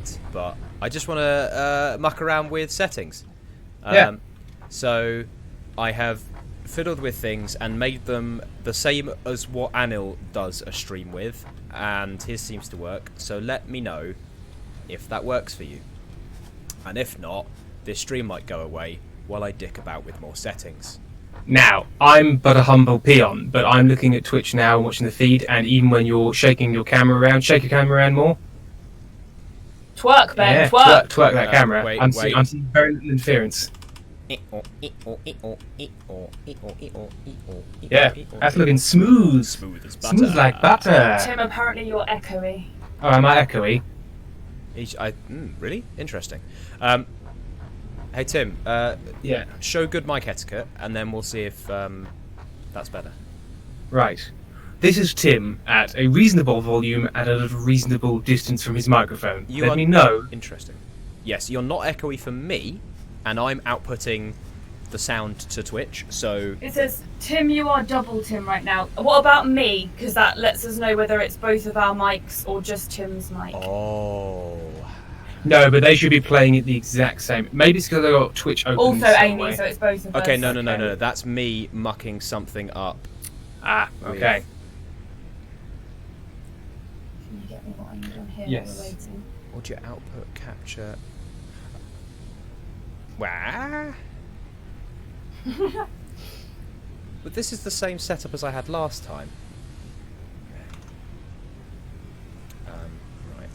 great, but I just want to muck around with settings. So I have fiddled with things and made them the same as what Anil does a stream with, and his seems to work. So let me know if that works for you. And if not, this stream might go away while I dick about with more settings. Now, I'm but a humble peon, but I'm looking at Twitch now, watching the feed, and even when you're shaking your camera around, shake your camera around more. Twerk, Ben, Yeah, twerk. twerk that camera. Wait, I'm seeing very little interference. Yeah, that's looking smooth. Smooth as butter. Smooth like butter. Tim, apparently you're echoey. Oh, am I echoey? Really? Interesting. Hey Tim, Yeah. show good mic etiquette, and then we'll see if that's better. Right. This is Tim at a reasonable volume and at a reasonable distance from his microphone. Let me know. Interesting. Yes, you're not echoey for me, and I'm outputting the sound to Twitch, so... It says, Tim, you are double Tim right now. What about me? Because that lets us know whether it's both of our mics or just Tim's mic. Oh... No, but they should be playing it the exact same. Maybe it's because they got Twitch open. Also some Amy, way. so it's both of us. Okay, no. That's me mucking something up. Ah, okay. Can you get me what I need on here Yes. while we're waiting? Audio output capture... Wah? But this is the same setup as I had last time. Right.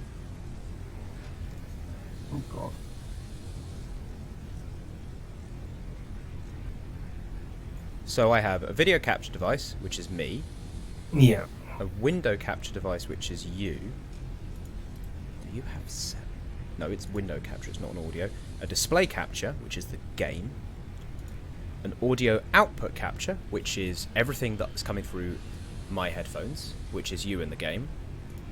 Oh, God. So I have a video capture device, which is me. Yeah. A window capture device, which is you. Do you have No, it's window capture, it's not an audio. A display capture, which is the game. An audio output capture, which is everything that's coming through my headphones, which is you in the game.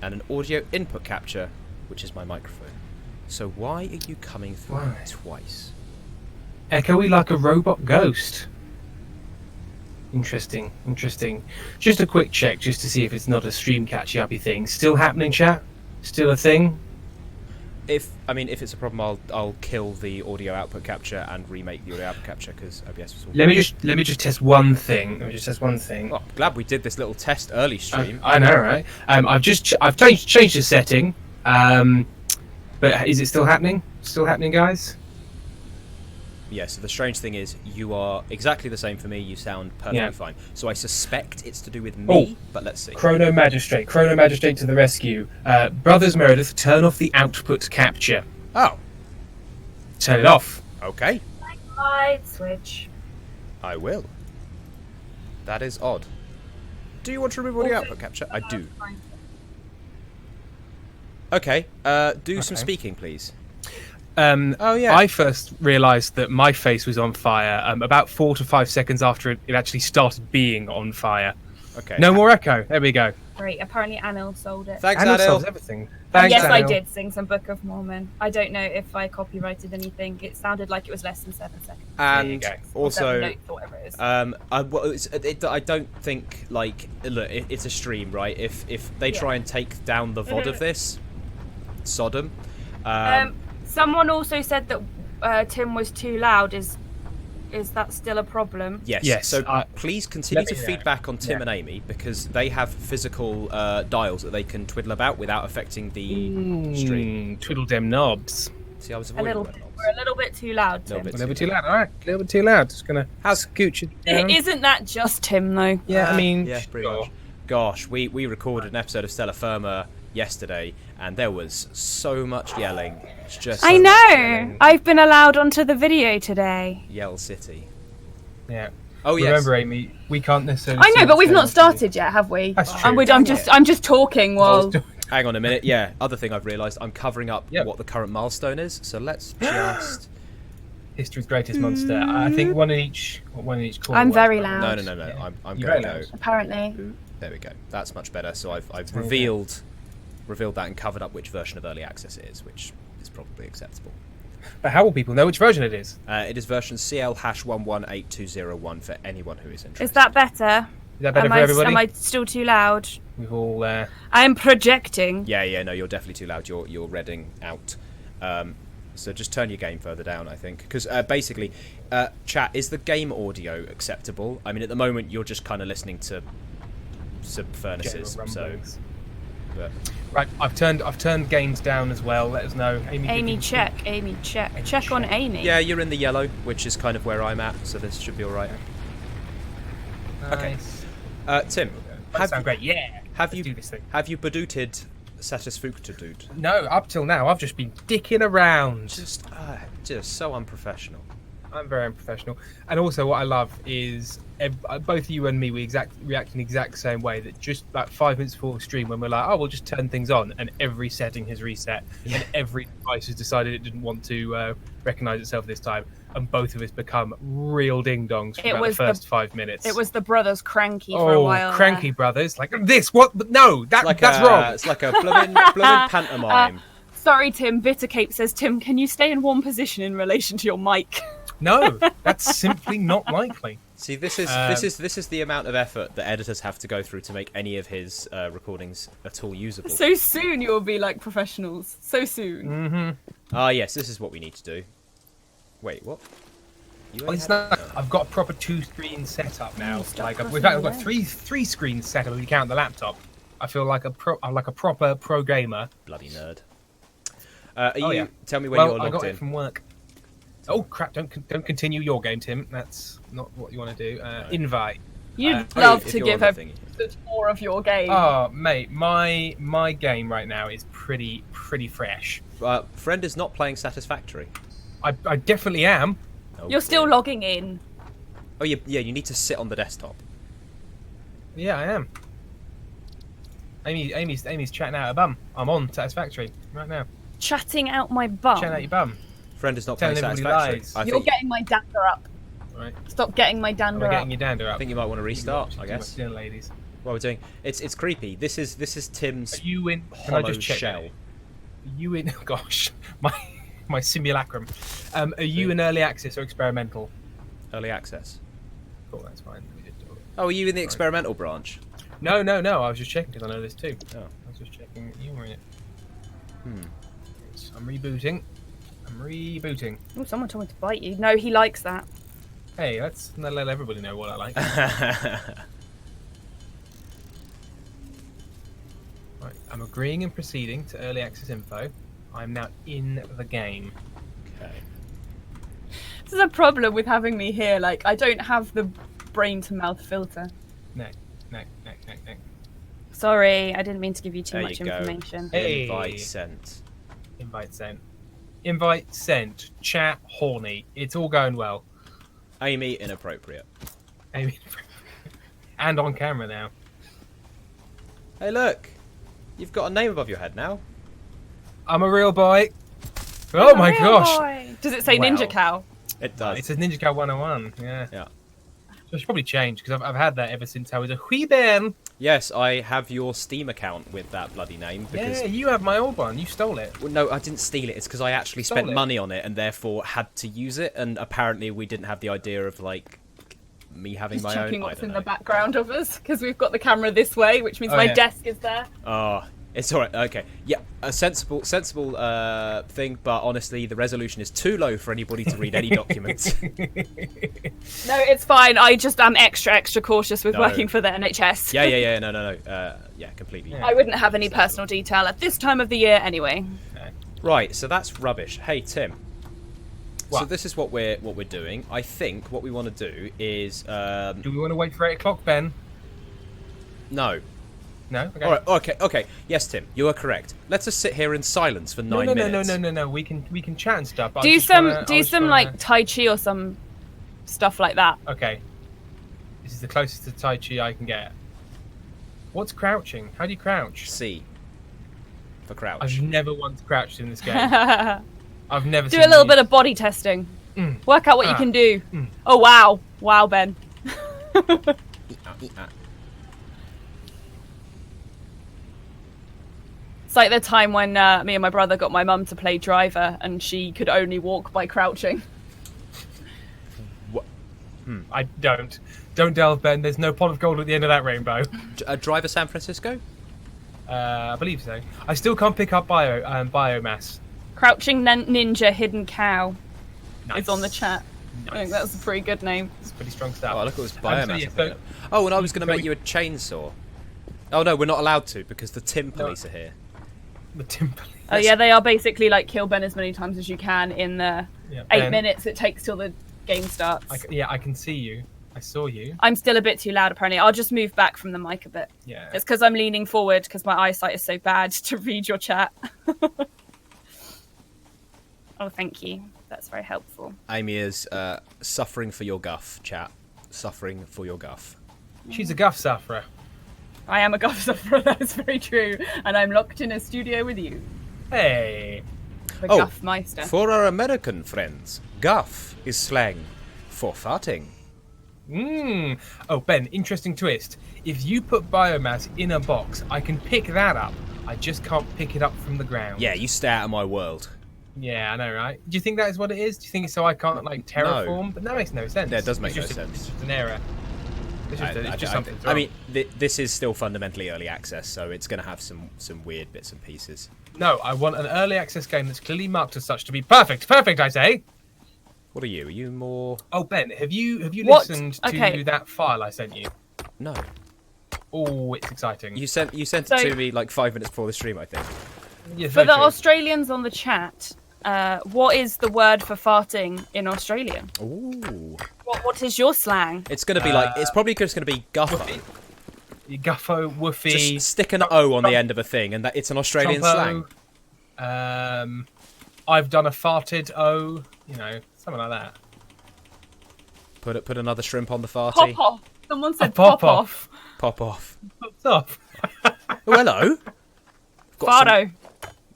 And an audio input capture, which is my microphone. So why are you coming through Why? twice? Echoey like a robot ghost. Interesting. Just a quick check, just to see if it's not a stream catchy-uppy thing. Still happening, chat? Still a thing? If it's a problem, I'll kill the audio output capture and remake the audio output capture because OBS was all... Let me just test one thing. Oh, glad we did this little test early stream. I know, right? I've changed the setting. But is it still happening? Still happening, guys? Yeah, so the strange thing is, you are exactly the same for me, you sound perfectly fine. So I suspect it's to do with me, but let's see. Chrono Magistrate to the rescue. Brothers Meredith, turn off the output capture. Oh. Turn it off. Okay. Light switch. I will. That is odd. Do you want to remove audio output capture? I do. Okay, do some speaking, please. Oh yeah. I first realised that my face was on fire about 4 to 5 seconds after it actually started being on fire. Okay. No more echo. There we go. Great. Apparently Anil sold it. Thanks, Anil Adil. solves everything. And Thanks, yes, I Anil. did sing some Book of Mormon. I don't know if I copyrighted anything. It sounded like it was less than 7 seconds. And Or 7 also, notes, or whatever it is. I don't think, like, look, it's a stream, right? If they try and take down the VOD of this, Sodom. Someone also said that Tim was too loud. Is that still a problem? Yes. So please continue to know. feedback on Tim and Amy because they have physical dials that they can twiddle about without affecting the stream. Twiddle them knobs. See, I was A avoiding little that. bit. We're a little bit too loud, Tim. Little A little bit too loud. All right, a little bit too loud. Just gonna scooch it down. Isn't that just Tim, though? Yeah, I mean, yeah, pretty much. Gosh, we recorded an episode of Stellar Firma yesterday, and there was so much yelling. It's just I know. I've been allowed onto the video today. Yell City. Yeah. Oh yes. Remember, Amy, we can't necessarily. I know, but we've not started yet, have we? That's true. I'm just talking while. Hang on a minute. Yeah. Other thing I've realised, I'm covering up what the current milestone is. So let's just. History's greatest monster. I think one in each corner. I'm very loud. No. Yeah. I'm You're going very to loud. Apparently. There we go. That's much better. So I've revealed that and covered up which version of early access it is, which is probably acceptable. But how will people know which version it is? It is version CL #118201 for anyone who is interested. Is that better? Is that better for everybody? Am I still too loud? We've all. I'm projecting. Yeah, no, you're definitely too loud. You're redding out. So just turn your game further down, I think, because basically, chat, is the game audio acceptable? I mean, at the moment you're just kind of listening to some furnaces, so. But. Right, I've turned games down as well. Let us know, Amy. Amy, check. Amy, check. Check on Amy. Yeah, you're in the yellow, which is kind of where I'm at, so this should be all right. Nice. Okay. Tim, sound great. Yeah. Have you do this thing? Have you badooted Satisfactory? No, up till now I've just been dicking around. Just so unprofessional. I'm very unprofessional. And also what I love is both you and me, we react in the exact same way, that just like 5 minutes before the stream when we're like, oh, we'll just turn things on, and every setting has reset, and every device has decided it didn't want to recognise itself this time, and both of us become real ding-dongs for about the first 5 minutes. It was the brothers cranky for a while. Cranky brothers. Like, this, what? No, that's wrong. It's like a blooming pantomime. Sorry, Tim. Bittercape says, Tim, can you stay in one position in relation to your mic? No, that's simply not likely. See, this is the amount of effort that editors have to go through to make any of his recordings at all usable. So soon you will be like professionals. So soon. Mm-hmm. Ah, yes, this is what we need to do. Wait, what? I've got a proper 2-screen setup now. Like I've got three screens set up if you count the laptop. I feel like a proper pro gamer. Bloody nerd. Tell me when you're logged I got in. it from work. Oh crap! Don't continue your game, Tim. That's not what you want to do. No. Invite. You'd love to give a tour of your game. Oh, mate, my game right now is pretty fresh. Friend is not playing Satisfactory. I definitely am. Oh, You're still logging in. Oh yeah, you need to sit on the desktop. Yeah, I am. Amy's chatting out her bum. I'm on Satisfactory right now. Chatting out my bum. Chatting out your bum. Friend is not Telling playing Satisfactory. You're getting my dander up. Right. Stop getting my dander up. Getting your dander up. I think you might want to restart. I guess. Dinner, ladies. What we're doing? It's creepy. This is Tim's. Are you in? Hollow Can I just check shell. Are you in? Gosh, my simulacrum. Are you in early access or experimental? Early access. Cool, that's fine. Oh, are you in the experimental branch? No. I was just checking because I know this too. Oh. I was just checking that you were in it. I'm rebooting. Oh, someone told me to bite you. No, he likes that. Hey, let's let everybody know what I like. Right, I'm agreeing and proceeding to early access info. I'm now in the game. Okay. This is a problem with having me here. Like, I don't have the brain to mouth filter. No. Sorry, I didn't mean to give you too There much you go. information. Hey. Invite sent. Invite sent. Chat horny. It's all going well. Amy inappropriate. Amy, and on camera now. Hey, look! You've got a name above your head now. I'm a real boy. Oh my gosh! Boy. Does it say Ninja Cow? It does. It says Ninja Cow 101. Yeah. Yeah. So I should probably change because I've had that ever since I was a wee bairn. Yes, I have your Steam account with that bloody name. Because... Yeah, you have my old one. You stole it. Well, no, I didn't steal it. It's because I actually spent money on it and therefore had to use it. And apparently we didn't have the idea of, like, me having my own. Checking what's in the background of us because we've got the camera this way, which means my desk is there. Oh, it's all right. Okay, yeah, a sensible thing. But honestly, the resolution is too low for anybody to read any documents. No, it's fine. I just am extra cautious with working for the NHS. Yeah. No. Yeah, completely. Yeah. I wouldn't have any personal detail at this time of the year anyway. Okay. Right, so that's rubbish. Hey, Tim. What? So this is what we're doing. I think what we want to do is. Do we want to wait for 8 o'clock, Ben? No. No. Okay. All right. Okay. Yes, Tim, you are correct. Let's just sit here in silence for 9 minutes. No. We can chat and stuff. Do some like Tai Chi or some stuff like that. Okay. This is the closest to Tai Chi I can get. What's crouching? How do you crouch? C. For crouch. I've never once crouched in this game. I've never do a little bit of body testing. Work out what you can do. Oh wow, Ben. It's like the time when me and my brother got my mum to play driver and she could only walk by crouching. I don't. Don't delve, Ben. There's no pot of gold at the end of that rainbow. Driver San Francisco? I believe so. I still can't pick up biomass. Crouching Ninja Hidden Cow Nice. is on the chat. Nice. I think that's a pretty good name. It's pretty strong stuff. Oh, look at this biomass. yeah, I think. Oh, and I was going to make you a chainsaw. Oh no, we're not allowed to because the Tim police are here. The timber. Oh yeah, they are basically like kill Ben as many times as you can in the Yeah, 8 Ben, minutes it takes till the game starts. I can see you. I saw you. I'm still a bit too loud apparently. I'll just move back from the mic a bit. Yeah. It's because I'm leaning forward because my eyesight is so bad to read your chat. Oh, thank you. That's very helpful. Amy is suffering for your guff, chat. Suffering for your guff. She's a guff sufferer. I am a guff sufferer, that's very true. And I'm locked in a studio with you. Hey. The Oh, Guff Meister. For our American friends, guff is slang for farting. Oh, Ben, interesting twist. If you put biomass in a box, I can pick that up. I just can't pick it up from the ground. Yeah, you stay out of my world. Yeah, I know, right? Do you think that is what it is? Do you think it's so I can't, like, terraform? But that makes no sense. That does make It's no just sense. It's just an error. It's just something. I mean, this is still fundamentally early access, so it's going to have some weird bits and pieces. No, I want an early access game that's clearly marked as such to be perfect. Perfect, I say. What are you? Are you more? Oh, Ben, have you What? listened to Okay. that file I sent you? No. Oh, it's exciting. You sent it So- to me like 5 minutes before the stream, I think. Yeah, For very the true. Australians on the chat, what is the word for farting in Australian? Ooh. What is your slang? It's going to be it's probably just going to be guffer. Woofy. Guffo, woofy. Just stick an O on the end of a thing, and that it's an Australian slang. Trumpo. I've done a farted O. You know, something like that. Put another shrimp on the farty. Pop off. Someone said pop pop off. Pop off. What's up? Oh, hello. Got Fardo.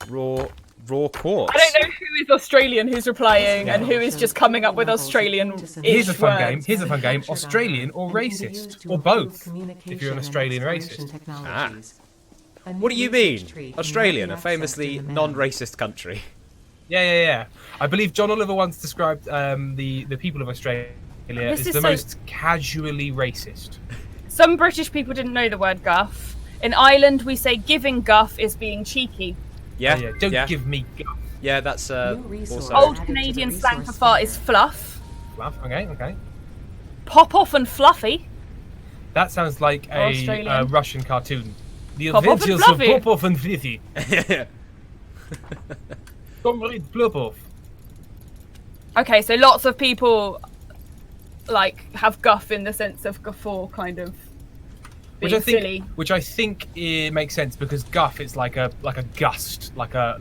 some raw quartz. I don't know who is Australian who's replying and who is just coming up with Australian. Here's a fun game. Here's a fun game. Australian or racist, or both. If you're an Australian racist. Ah. What do you mean? Australian, a famously non-racist country. Yeah. I believe John Oliver once described the people of Australia This as is the so- most casually racist. Some British people didn't know the word guff. In Ireland, we say giving guff is being cheeky. Yeah, Oh, Don't give me guff. Yeah, that's also. Old Canadian slang for fart is fluff. Okay. Pop off and fluffy. That sounds like a Australian. Russian cartoon. The Pop off and Adventures of Fluffy. Popov and Fluffy. Comrade Plopov. Okay, so lots of people like have guff in the sense of guffaw, kind of being silly. Which I think it makes sense because guff is like a gust, like a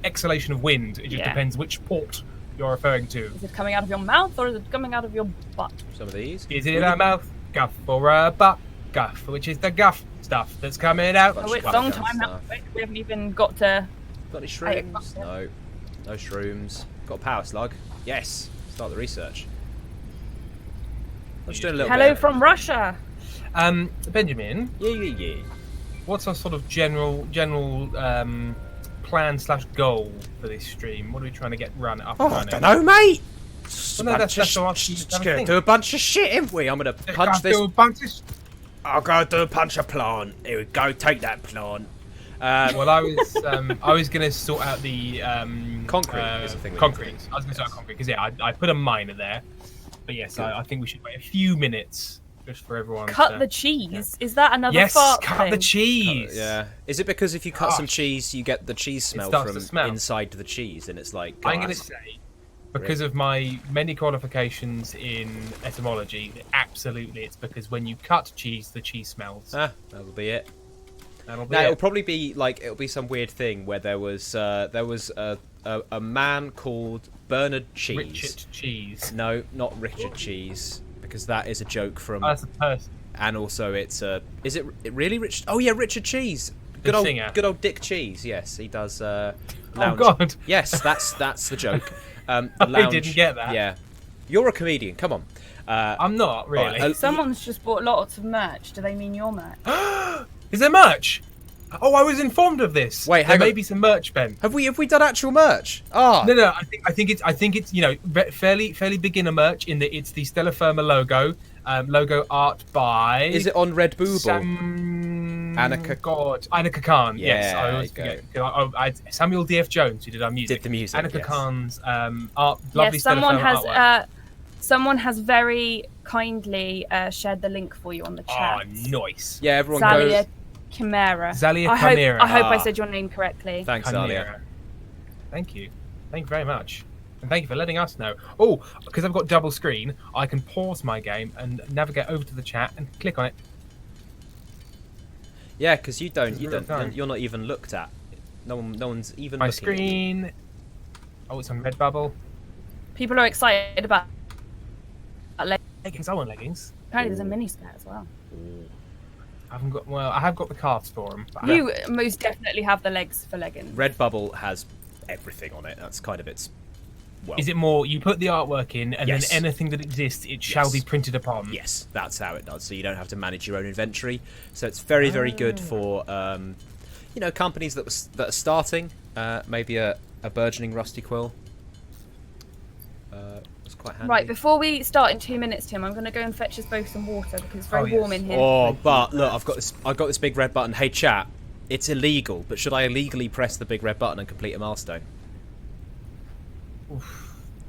exhalation of wind. It just Yeah. depends which port you're referring to. Is it coming out of your mouth or is it coming out of your butt? Some of these. Is it a mouth guff or a butt guff, which is the guff stuff that's coming out? Oh, it's Butt long guff time now. stuff. We haven't even got to. Got any shrooms? No. No shrooms. Got a power slug. Yes. Start the research. I'm just doing a little Hello bit. from Russia. Benjamin, Yeah. what's our sort of general plan / goal for this stream? What are we trying to get run up? Oh, and I running? don't know, mate. Well, no, that's what I want you to Just have a gonna think. do a bunch of shit, ain't we? I'm gonna punch this. I'll go do a punch a plant. Here we go. Take that plant. Well, I was going to sort out the Concrete is the thing we Concrete. need to do. I was going to sort out concrete because I put a miner there. But yes, I think we should wait a few minutes just for everyone. Cut the cheese. Is that another Yes, fart cut thing? the cheese. Yeah. Is it because if you cut some Gosh. cheese, you get the cheese smell starts from to smell. inside the cheese, and it's like. I'm God, going to say, because of my many qualifications in etymology, absolutely, it's because when you cut cheese, the cheese smells. that'll be it. That'll be Now it'll it. probably be like it'll be some weird thing where there was a man called Bernard Cheese. Richard Cheese. No, not Richard Cheese, because that is a joke from. Oh, that's a person. And also, it's is it really Richard? Oh yeah, Richard Cheese. The singer. Good old Dick Cheese. Yes, he does. Oh Lounge. God. Yes, that's the joke. The I lounge, didn't get that. Yeah, you're a comedian. Come on. I'm not really. Alright, Someone's just bought lots of merch. Do they mean your merch? Is there merch? Oh, I was informed of this. Wait, there hang may on. be some merch, Ben. Have we done actual merch? Ah, No. I think it's fairly beginner merch in that it's the Stella Firma logo art by. is it on Red Booble? Annika Khan. Yes, Yeah, I always there you forget. Samuel D.F. Jones, who did our music. Did the music, Annika yes. Khan's art. Lovely Yes, Stella Firma artwork. someone has very kindly shared the link for you on the Oh, chat. nice. Yeah, everyone Zalia goes. Chimera. Zalia I hope, Chimera. I hope I Ah. said your name correctly. Thanks, Alia. Chimera. Thank you very much, and thank you for letting us know. Oh, because I've got double screen, I can pause my game and navigate over to the chat and click on it. Yeah, because you're real time. not even looked at. No one's even My looking at you. screen. Oh, it's on Redbubble. People are excited about Leggings. I want leggings. apparently there's a mini skirt as well. I have got the calves for them. But You most definitely have the legs for leggings. Redbubble has everything on it. That's kind of its. Well, Is it more you put the artwork in and Yes. then anything that exists it shall be printed upon? Yes, that's how it does. So you don't have to manage your own inventory. So it's very, very good for companies that are starting. Maybe a burgeoning Rusty Quill. It's quite handy. Right, before we start in 2 minutes, Tim, I'm going to go and fetch us both some water because it's very warm in here. Oh, but look, I've got this big red button. Hey, chat, it's illegal. But should I illegally press the big red button and complete a milestone?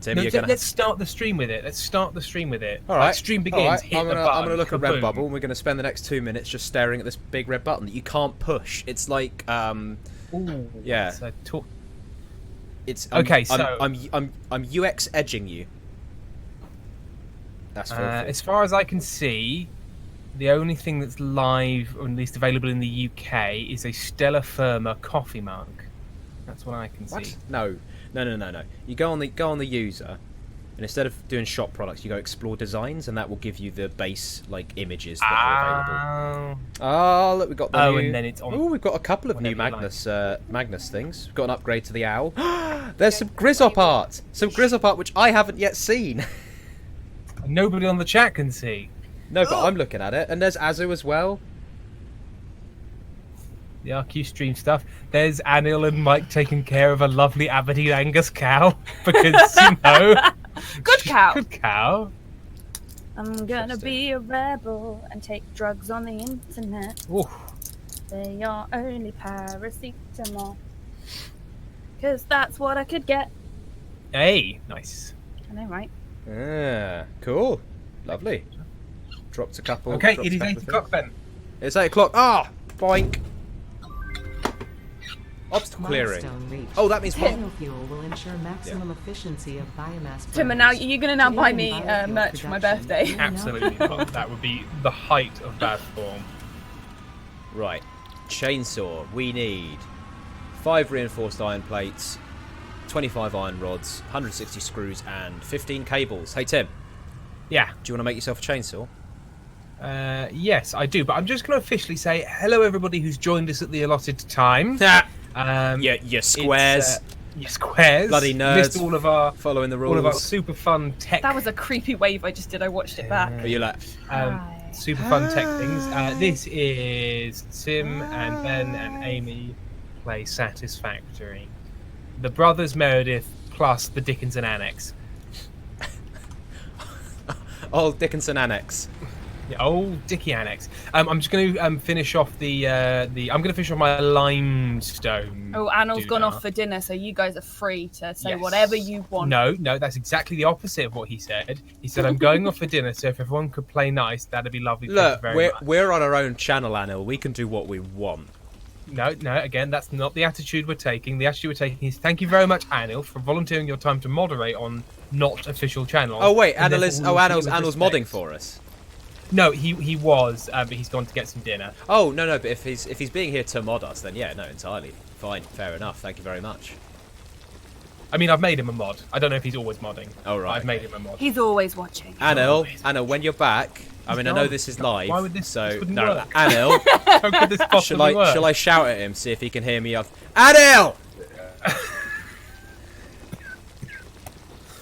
Tim, No, you're gonna. let's start the stream with it. All right. Like, stream begins. All right. Hit I'm the gonna button. look at kaboom. Redbubble, and we're gonna spend the next 2 minutes just staring at this big red button that you can't push. It's like Ooh, Yeah. so it's Okay, I'm UX edging you. That's filthy. as far as I can see, the only thing that's live, or at least available in the UK, is a Stella Firma coffee mug. That's what I can What? see. No. You go on the user, and instead of doing shop products, you go explore designs, and that will give you the base images that are available. Oh, look, we've got the new. and then it's on. Oh, we've got a couple of new whenever you Magnus things. We've got an upgrade to the owl. There's some Grizzop art, which I haven't yet seen. Nobody on the chat can see. No, but I'm looking at it, and there's Azu as well. The RQ stream stuff. There's Anil and Mike taking care of a lovely Aberdeen Angus cow because Good cow. Good cow. I'm gonna be a rebel and take drugs on the internet. Ooh. They are only paracetamol. Because that's what I could get. Hey, nice. I know, right? Cool, lovely. Dropped a couple. Okay, dropped it is a 8 couple of o'clock then. It's 8 o'clock. Ah, boink. Obstacle clearing. Milestone reached. Oh, that means Fuel will ensure maximum efficiency of biomass. Tim, and now you're gonna now buy me merch for my birthday. Absolutely not. That would be the height of bad form. Right, chainsaw. We need 5 reinforced iron plates, 25 iron rods, 160 screws, and 15 cables. Hey Tim, Yeah. do you want to make yourself a chainsaw? Yes, I do. But I'm just going to officially say hello, everybody who's joined us at the allotted time. You squares. You squares. Bloody nerds. Missed all of our Following the all of our rules. super fun tech. That was a creepy wave I just did. I watched it back. Are you like? Hi. Super fun tech things. This is Tim and Ben and Amy play Satisfactory. The Brothers Meredith plus the Dickinson Annex. Old Dickinson Annex. Yeah, old Dicky Annex. I'm just going to finish off I'm going to finish off my limestone. Oh, Anil's gone doodah. off for dinner, so you guys are free to say Yes. whatever you want. No, that's exactly the opposite of what he said. He said, I'm going off for dinner, so if everyone could play nice, that'd be lovely. Thank Look, you very much. we're on our own channel, Anil. We can do what we want. No, again, that's not the attitude we're taking. The attitude we're taking is thank you very much, Anil, for volunteering your time to moderate on not official channels. Oh wait, And Anil therefore is. we Oh, will Anil's feel Anil's respect. modding for us. No, he was, but he's gone to get some dinner. Oh no, but if he's being here to mod us, then yeah, no, entirely fine, fair enough. Thank you very much. I mean, I've made him a mod. I don't know if he's always modding. Oh, right, but I've made okay. him a mod. He's always watching. Anil, when you're back, I mean, I know not. this is live. Why would this wouldn't no, work? Anil, How could this possibly work? shall I shout at him, see if he can hear me? Anil!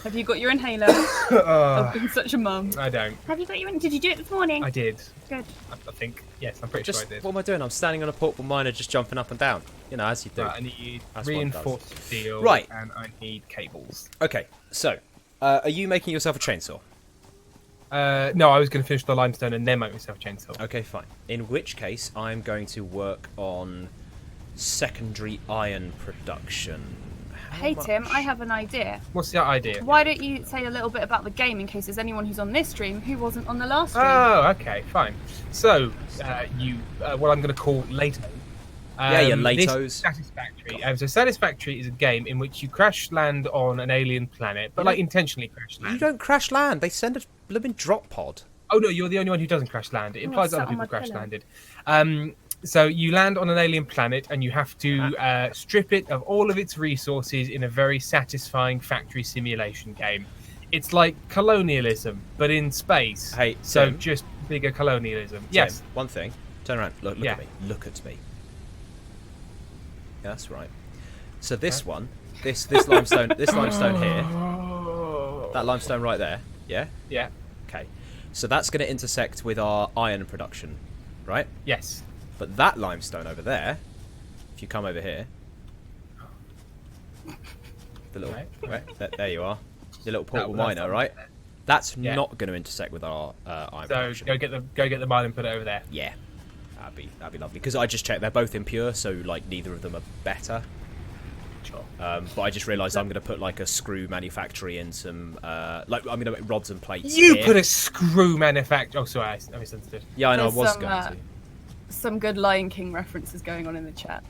Have you got your inhaler? I've been such a mum. I don't. Have you got your? Did you do it this morning? I did. Good. I think. Yes, I'm pretty Just sure I did. what am I doing? I'm standing on a portable miner, just jumping up and down. You know, as you do. Right, I need That's what it does. reinforced steel. Right. And I need cables. Okay, so are you making yourself a chainsaw? No, I was going to finish the limestone and then make myself a chainsaw. Okay, fine. In which case, I'm going to work on secondary iron production. How Hey Tim, much? I have an idea. What's the idea? Why don't you say a little bit about the game in case there's anyone who's on this stream who wasn't on the last stream? Oh, okay, fine. So, what I'm going to call Lato. Yeah, your This Latos. is Satisfactory. So Satisfactory is a game in which you crash land on an alien planet, but like intentionally crash land. You don't crash land. They send a blooming drop pod. Oh no, you're the only one who doesn't crash land. It implies sat other on my people crash pillow. landed. So you land on an alien planet and you have to strip it of all of its resources in a very satisfying factory simulation game. It's like colonialism, but in space. Hey, so Tim. just bigger colonialism. Tim, Yes. one thing. Turn around. Look Yeah. at me. Look at me. Yeah, that's right. So this one, this limestone, this limestone here, that limestone right there. Yeah. Yeah. Okay. So that's going to intersect with our iron production, right? Yes. But that limestone over there, if you come over here, the little, there you are, the little portable that's miner, on right? there. That's Yeah. not going to intersect with our iron So production. go get the mine and put it over there. Yeah, that'd be lovely. Because I just checked, they're both impure, so like neither of them are better. Sure. But I just realised I'm going to put like a screw manufactory in some, like I'm going to make rods and plates. You here. put a screw manufacturer. Oh, sorry, I misunderstood. Yeah, I know. I There's was some, going to. Some good Lion King references going on in the chat.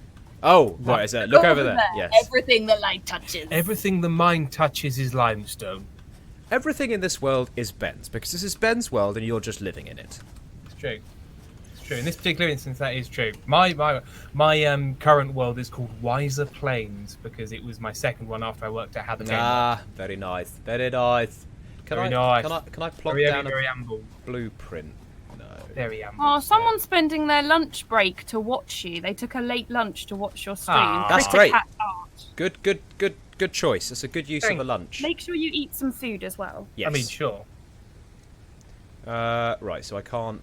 Oh, right. Is there? Look over there. Yes. Everything the light touches. Everything the mine touches is limestone. Everything in this world is Ben's because this is Ben's world and you're just living in it. It's true. It's true. In this particular instance, that is true. My current world is called Wiser Plains because it was my second one after I worked out how the game worked. Ah, very nice. Very nice. Very nice. Can I plop Very down heavy, very a humble. blueprint? No. Very humble. Oh, someone's spending their lunch break to watch you. They took a late lunch to watch your stream. Ah. That's Critter great. Cat Art. Good choice. It's a good use of a Thanks. lunch. Make sure you eat some food as well. Yes. I mean, sure. Right. So I can't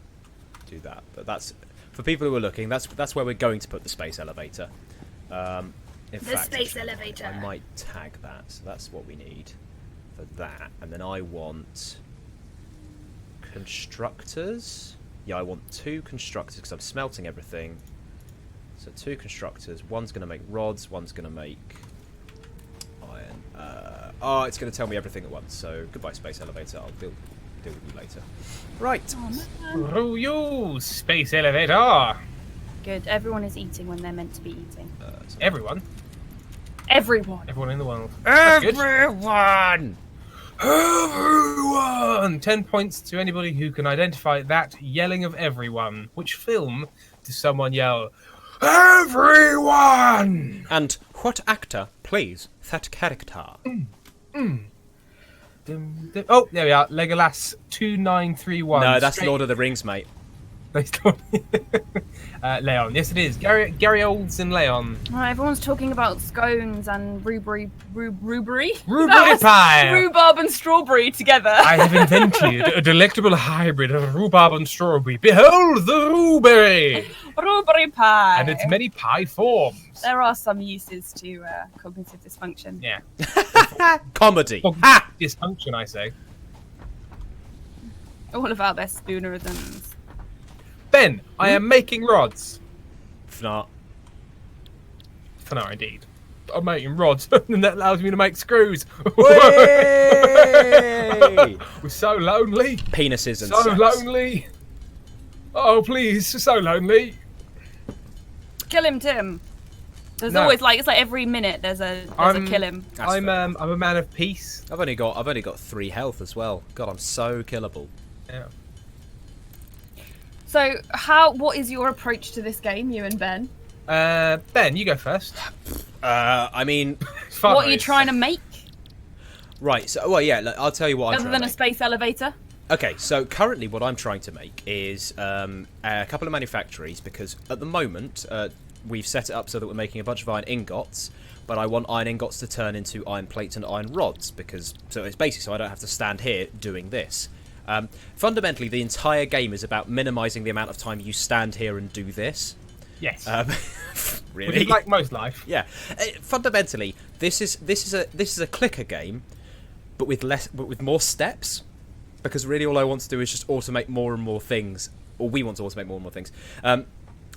do that, but that's for people who are looking. That's where we're going to put the space elevator. In fact, space elevator. I might tag that. So that's what we need for that, and then I want constructors. Yeah, I want 2 constructors because I'm smelting everything. So 2 constructors. One's going to make rods. One's going to make iron. Oh, it's going to tell me everything at once. So goodbye, space elevator. I'll deal with you later. Right. Through you, space elevator. Good. Everyone is eating when they're meant to be eating. Everyone. Everyone. Everyone in the world. That's good. Everyone. Everyone! 10 points to anybody who can identify that yelling of everyone. Which film does someone yell, everyone? And what actor plays that character? Oh, there we are. Legolas 2931. No, that's Straight- Lord of the Rings, mate. Leon. Yes, it is. Gary Olds and Leon. Right, everyone's talking about scones and rhubarb pie. rhubarb and strawberry together. I have invented a delectable hybrid of rhubarb and strawberry. Behold the rhubarb! Rhubarb pie. And its many pie forms. There are some uses to cognitive dysfunction. Yeah. Comedy. Ha! Dysfunction, I say. All about their spoonerisms. Ben, I am making rods. Fnart. No, indeed. I'm making rods, and that allows me to make screws. Way! We're so lonely. Penises and So sex. lonely. Oh, please, so lonely. Kill him, Tim. There's No. always it's like every minute there's a kill him. That's I'm fair. I'm a man of peace. I've only got 3 health as well. God, I'm so killable. Yeah. So what is your approach to this game, you and Ben? Ben, you go first. I mean, What are you trying to make? right. So, well, yeah. Look, I'll tell you what I'm Other trying than to a make. space elevator? Okay, so currently what I'm trying to make is a couple of manufactories because at the moment we've set it up so that we're making a bunch of iron ingots, but I want iron ingots to turn into iron plates and iron rods, because so it's basically so I don't have to stand here doing this. Fundamentally, the entire game is about minimising the amount of time you stand here and do this. Yes. Really? Which is like most life. Yeah. Fundamentally, this is a clicker game, but with more steps, because really all I want to do is just automate more and more things, or we want to automate more and more things.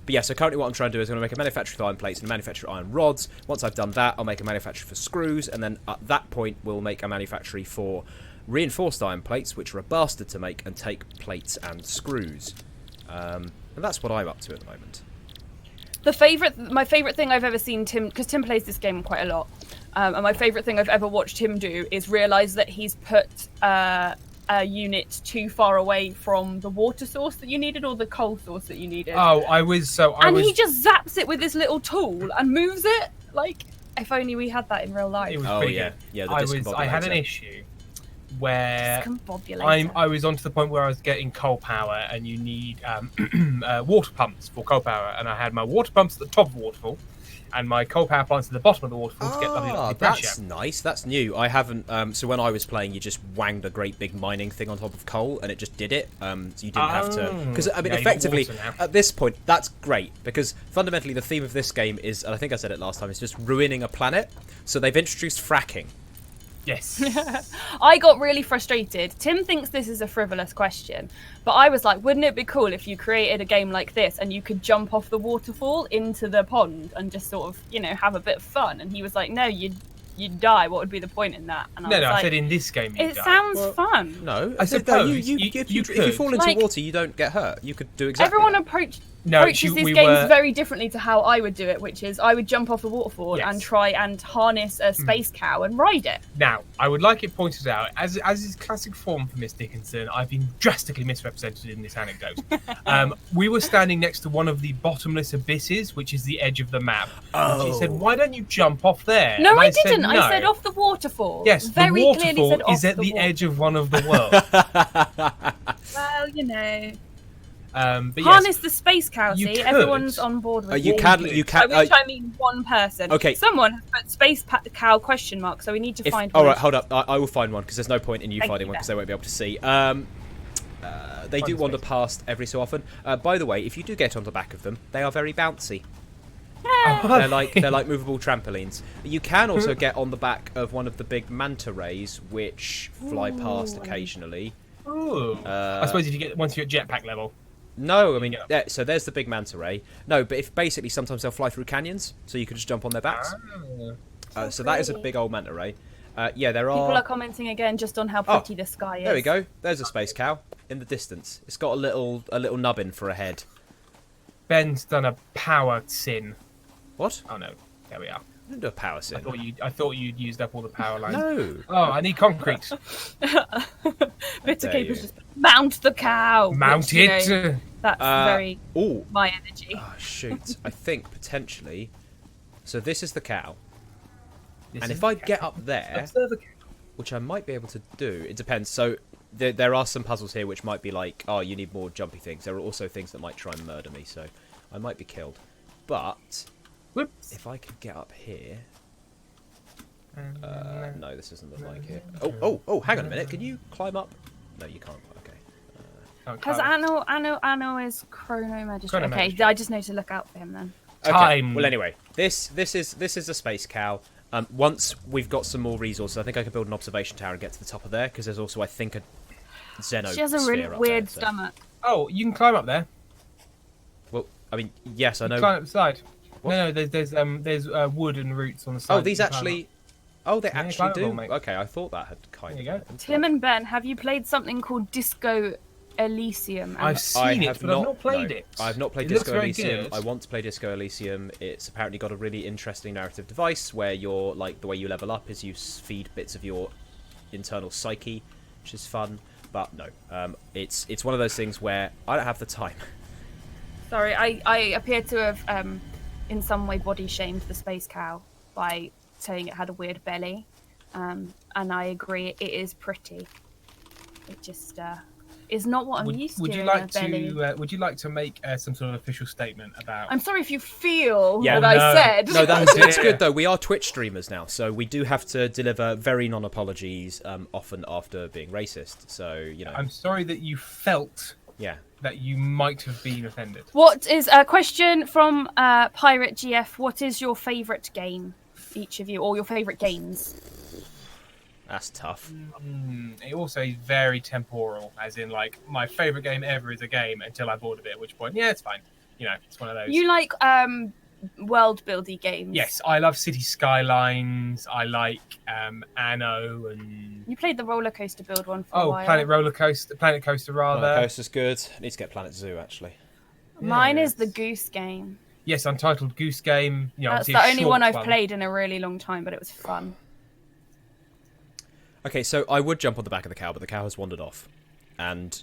But yeah, so currently what I'm trying to do is I'm going to make a manufacturer for iron plates and a manufacturer for iron rods. Once I've done that, I'll make a manufacturer for screws, and then at that point we'll make a manufactory for reinforced iron plates, which are a bastard to make, and take plates and screws. And that's what I'm up to at the moment. My favourite thing I've ever seen Tim, because Tim plays this game quite a lot, and my favourite thing I've ever watched him do is realise that he's put a unit too far away from the water source that you needed or the coal source that you needed. Oh, he just zaps it with his little tool and moves it. Like, if only we had that in real life. It was pretty good. Yeah. I had an issue where Discombobulator. I was on to the point where I was getting coal power, and you need water pumps for coal power, and I had my water pumps at the top of the waterfall, and my coal power plants at the bottom of the waterfall to get lovely pressure. That's nice. That's new. I haven't. So when I was playing, you just wanged a great big mining thing on top of coal, and it just did it. So you didn't have to. Because I mean, Yeah, you got effectively, water now. at this point, that's great because fundamentally the theme of this game is, and I think I said it last time, is just ruining a planet. So they've introduced fracking. Yes. I got really frustrated. Tim thinks this is a frivolous question, but I was like, wouldn't it be cool if you created a game like this and you could jump off the waterfall into the pond and just sort of, have a bit of fun? And he was like, no, you'd die. What would be the point in that? And I said in this game you'd it die. sounds fun. No, I suppose if you could. fall into Like, water, you don't get hurt. You could do exactly. Everyone that. approaches we these games were- very differently to how I would do it, which is I would jump off the waterfall Yes. and try and harness a space cow and ride it. Now, I would like it pointed out, as is classic form for Miss Dickinson, I've been drastically misrepresented in this anecdote. We were standing next to one of the bottomless abysses, which is the edge of the map. Oh. She said, "Why don't you jump off there?" No, And I said, didn't. "No." I said off the waterfall. Yes, very the clearly waterfall said off is at the water- edge of one of the worlds. Well, But yes, harness the space cow. you See, could. everyone's on board with You it. can. By which I mean one person. Okay. Someone has put space cow question mark. So we need to find. All one. right, hold up. I will find one because there's no point in you Thank finding you, one because Ben. they won't be able to see. They do Find wander space. past every so often. By the way, if you do get on the back of them, they are very bouncy. They're like movable trampolines. You can also get on the back of one of the big manta rays, which fly past occasionally. Ooh. I suppose if you get once you're at jetpack level. No, I mean, Yeah. so there's the big manta ray. No, but if basically sometimes they'll fly through canyons, so you can just jump on their backs. So that is a big old manta ray. Yeah, there are. People are commenting again just on how pretty the sky is. There we go. There's a space cow in the distance. It's got a little nubbin for a head. Ben's done a power sin. What? Oh no, there we are. I didn't do a power sin. I thought you'd used up all the power lines. No. Oh, I need concrete. Bitter There Caper's you- just mount the cow. Mount which, it. That's very Oh, my energy. shoot. I think potentially. So this is the cow. This And is if I the get cow. up there, Observe the cow. which I might be able to do, it depends. So there are some puzzles here which might be like, oh, you need more jumpy things. There are also things that might try and murder me, so I might be killed. But Whoops. if I could get up here. No. No, this doesn't look like it. Oh, hang on a minute. Can you climb up? No, you can't. Okay. Oh, Because Kyle. Anno is Chrono Magistrate. Chrono Okay, Magistrate. I just need to look out for him then. Okay. Time. Well, anyway, this is a space cow. Once we've got some more resources, I think I can build an observation tower and get to the top of there because there's also, I think, a Xeno. She has a really sphere up weird there, so- stomach. Oh, you can climb up there. Well, I mean, yes, I know. Climb up the side. What? No, there's wood and roots on the side. Oh, these You can climb actually. Oh, they Yeah, actually climb do. up, mate. Okay, I thought that had kind There you of. go. Tim and Ben, have you played something called Disco Elysium? up. I've seen it, but I've not played no, it. I've not played It looks Disco very Elysium. good. I want to play Disco Elysium. It's apparently got a really interesting narrative device where you're like the way you level up is you feed bits of your internal psyche, which is fun. But no, it's one of those things where I don't have the time. Sorry, I appear to have in some way body shamed the space cow by saying it had a weird belly. And I agree, it is pretty. It just is not what I'm used would to. you in like a belly. to? Would you like to make some sort of official statement about? I'm sorry if you feel Yeah. that I said. No, that's dear. it's good though. We are Twitch streamers now, so we do have to deliver very non-apologies often after being racist. So you know, I'm sorry that you felt yeah. that you might have been offended. What is a question from Pirate GF? What is your favourite game, each of you, or your favourite games? That's tough. It also is very temporal, as in like my favorite game ever is a game until I bought a bit. At which point, yeah, it's fine. You know, it's one of those. You like world building games? Yes, I love City Skylines. I like Anno and You played the roller coaster build one for a while. Planet Coaster rather. Roller Coaster's good. Need to get Planet Zoo actually. Mine is the Yes. Goose Game. Yes, Untitled Goose Game. You know, That's obviously a the only short one I've played in a really long time, but it was fun. Okay, so I would jump on the back of the cow, but the cow has wandered off, and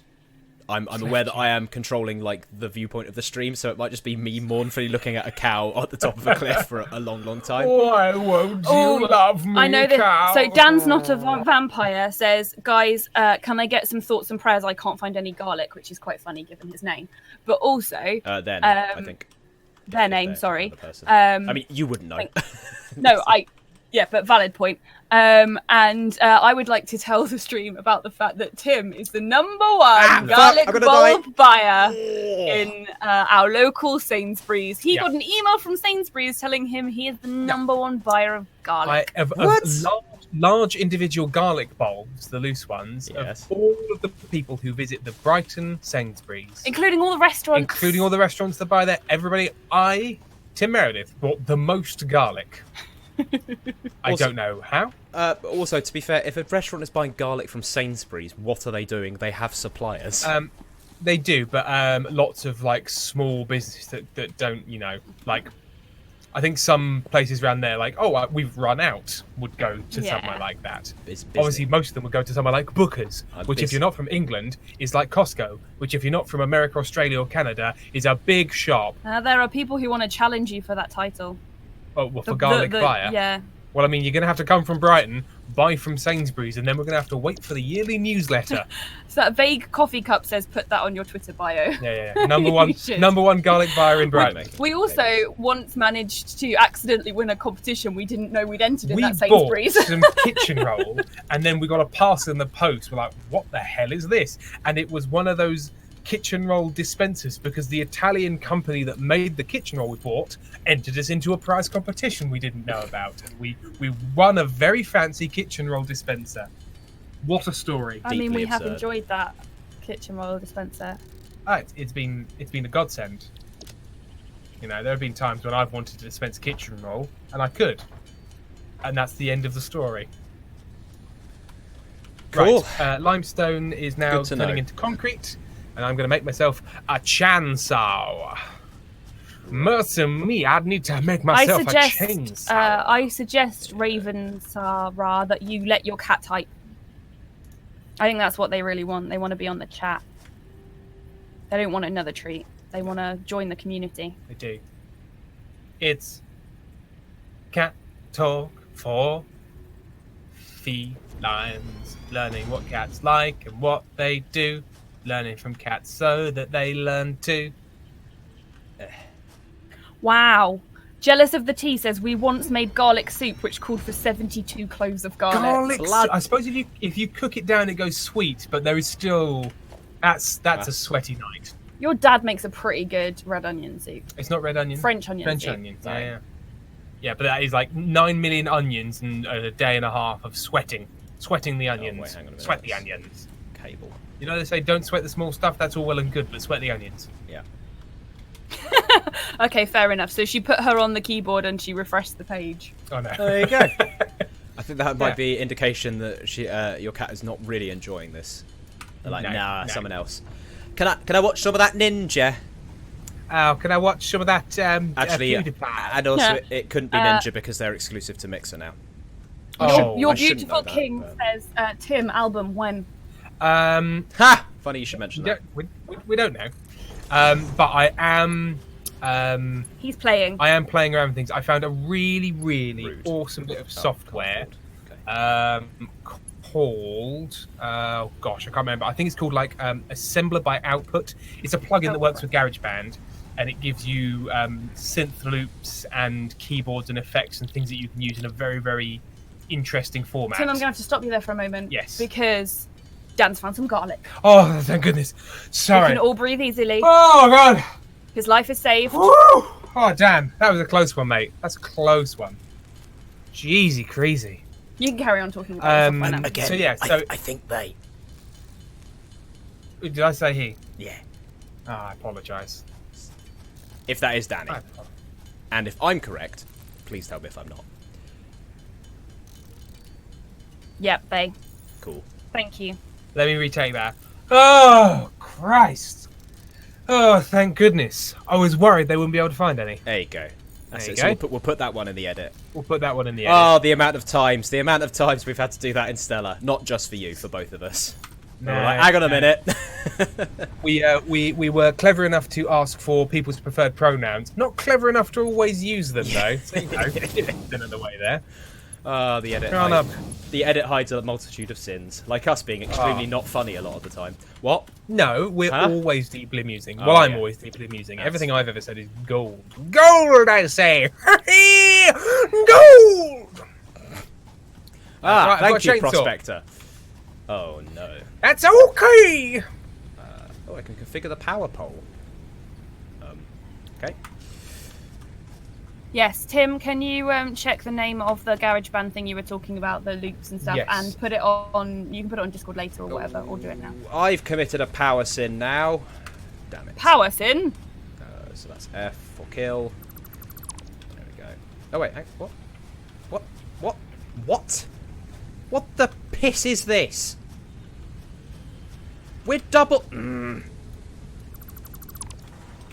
I'm aware that I am controlling like the viewpoint of the stream, so it might just be me mournfully looking at a cow at the top of a cliff for a long, long time. Why won't Oh, you love me, I know this. cow? So Dan's not a vampire. Says, guys, can I get some thoughts and prayers? I can't find any garlic, which is quite funny given his name. But also, I think their if name. they're Sorry. another person. I I mean, you wouldn't know. no, yeah, but valid point. And I would like to tell the stream about the fact that Tim is the #1 garlic I'm gonna bulb buyer in our local Sainsbury's. He got an email from Sainsbury's telling him he is the #1 buyer of garlic. Of large individual garlic bulbs, the loose ones, Yes. of all of the people who visit the Brighton Sainsbury's, Including all the restaurants. including all the restaurants that buy there, everybody, Tim Meredith, bought the most garlic. I Also- don't know how. Also, to be fair, if a restaurant is buying garlic from Sainsbury's, what are they doing? They have suppliers. They do, but lots of like small businesses that don't, you know, like I think some places around there, like, we've run out, would go to Yeah. somewhere like that. It's Obviously, most of them would go to somewhere like Booker's, which, if you're not from England, is like Costco, which, if you're not from America, Australia, or Canada, is a big shop. There are people who want to challenge you for that title. Oh, well, for garlic buyer. Yeah. Well, I mean, you're going to have to come from Brighton, buy from Sainsbury's, and then we're going to have to wait for the yearly newsletter. So that vague coffee cup says put that on your Twitter bio. Yeah. Number one, You should. #1 garlic buyer in Brighton. We also once managed to accidentally win a competition we didn't know we'd entered in We that bought Sainsbury's. some kitchen roll, and then we got a parcel in the post. We're like, what the hell is this? And it was one of those kitchen roll dispensers, because the Italian company that made the kitchen roll we bought entered us into a prize competition we didn't know about. And we won a very fancy kitchen roll dispenser. What a story. I mean, Deeply we have absurd. enjoyed that kitchen roll dispenser. It's been a godsend. You know, there have been times when I've wanted to dispense kitchen roll, and I could. And that's the end of the story. Cool. Right, limestone is now Good to turning know. into concrete, and I'm going to make myself a chainsaw. Mercy me, I'd need to make myself a chainsaw. I suggest Ravensara that you let your cat type. I think that's what they really want. They want to be on the chat. They don't want another treat. They want to join the community. I do. It's cat talk for felines, learning what cats like and what they do, learning from cats so that they learn too. Wow. Jealous of the Tea says we once made garlic soup which called for 72 cloves of garlic. I suppose if you cook it down, it goes sweet, but there is still that's a sweaty night. Your dad makes a pretty good red onion soup. It's not red onion. French onion soup. onion. Yeah, but that is like 9 million onions and a day and a half of sweating the onions. wait, hang on a minute. Sweat the onions. Cable. You know they say don't sweat the small stuff. That's all well and good, but sweat the onions. Yeah. Okay, fair enough. So she put her on the keyboard and she refreshed the page. Oh no. There you go. I think that might be indication that your cat is not really enjoying this. They're like, No. someone else. Can I watch some of that ninja? Oh, can I watch some of that? Actually, PewDiePie? and also Yeah. it couldn't be ninja because they're exclusive to Mixer now. Oh, Your I shouldn't beautiful know that, king but- says, Tim, album when? Ha! Funny you should mention that. We don't know. But I am. He's playing. I am playing around with things. I found a really, really Rude. awesome bit of Oh, software God. Okay. called. Oh gosh, I can't remember. I think it's called like Assembler by Output. It's a plugin that works with GarageBand, and it gives you synth loops and keyboards and effects and things that you can use in a very, very interesting format. Tim, I'm gonna have to stop you there for a moment. Yes. Because Dan's found some garlic. Oh, thank goodness. We Sorry. can all breathe easily. Oh god. His life is saved. Woo! Oh damn, that was a close one, mate. That's a close one. Jeezy crazy. You can carry on talking about yourself right now. Again, So, yeah, I think they. Did I say he? Yeah. Oh, I apologise. If that is Danny, and if I'm correct, please tell me if I'm not. Yep, they. Cool. Thank you. Let me retake that. Oh Christ! Oh, thank goodness. I was worried they wouldn't be able to find any. There you go. That's There it. you So go. we'll put that one in the edit. We'll put that one in the edit. Oh, the amount of times we've had to do that in Stella. Not just for you, for both of us. No, We're like, hang on a no. minute. We were clever enough to ask for people's preferred pronouns. Not clever enough to always use them though. So, you know, been in the way there. The edit. Turn up. The edit hides a multitude of sins, like us being extremely not funny a lot of the time. What? No, we're Huh? always deeply amusing. Oh, Well, I'm yeah. always deeply amusing. That's- Everything I've ever said is gold. Gold, I say. Gold. Ah, right, I've thank got a you, chainsaw. Prospector. Oh no. That's okay. Oh, I can configure the power pole. Okay. Yes, Tim, can you check the name of the GarageBand thing you were talking about, the loops and stuff, Yes. and put it on. You can put it on Discord later or whatever, or do it now. I've committed a power sin now. Damn it. Power sin. So that's F for kill. There we go. Oh wait, what? What? What? What? What the piss is this? We're double.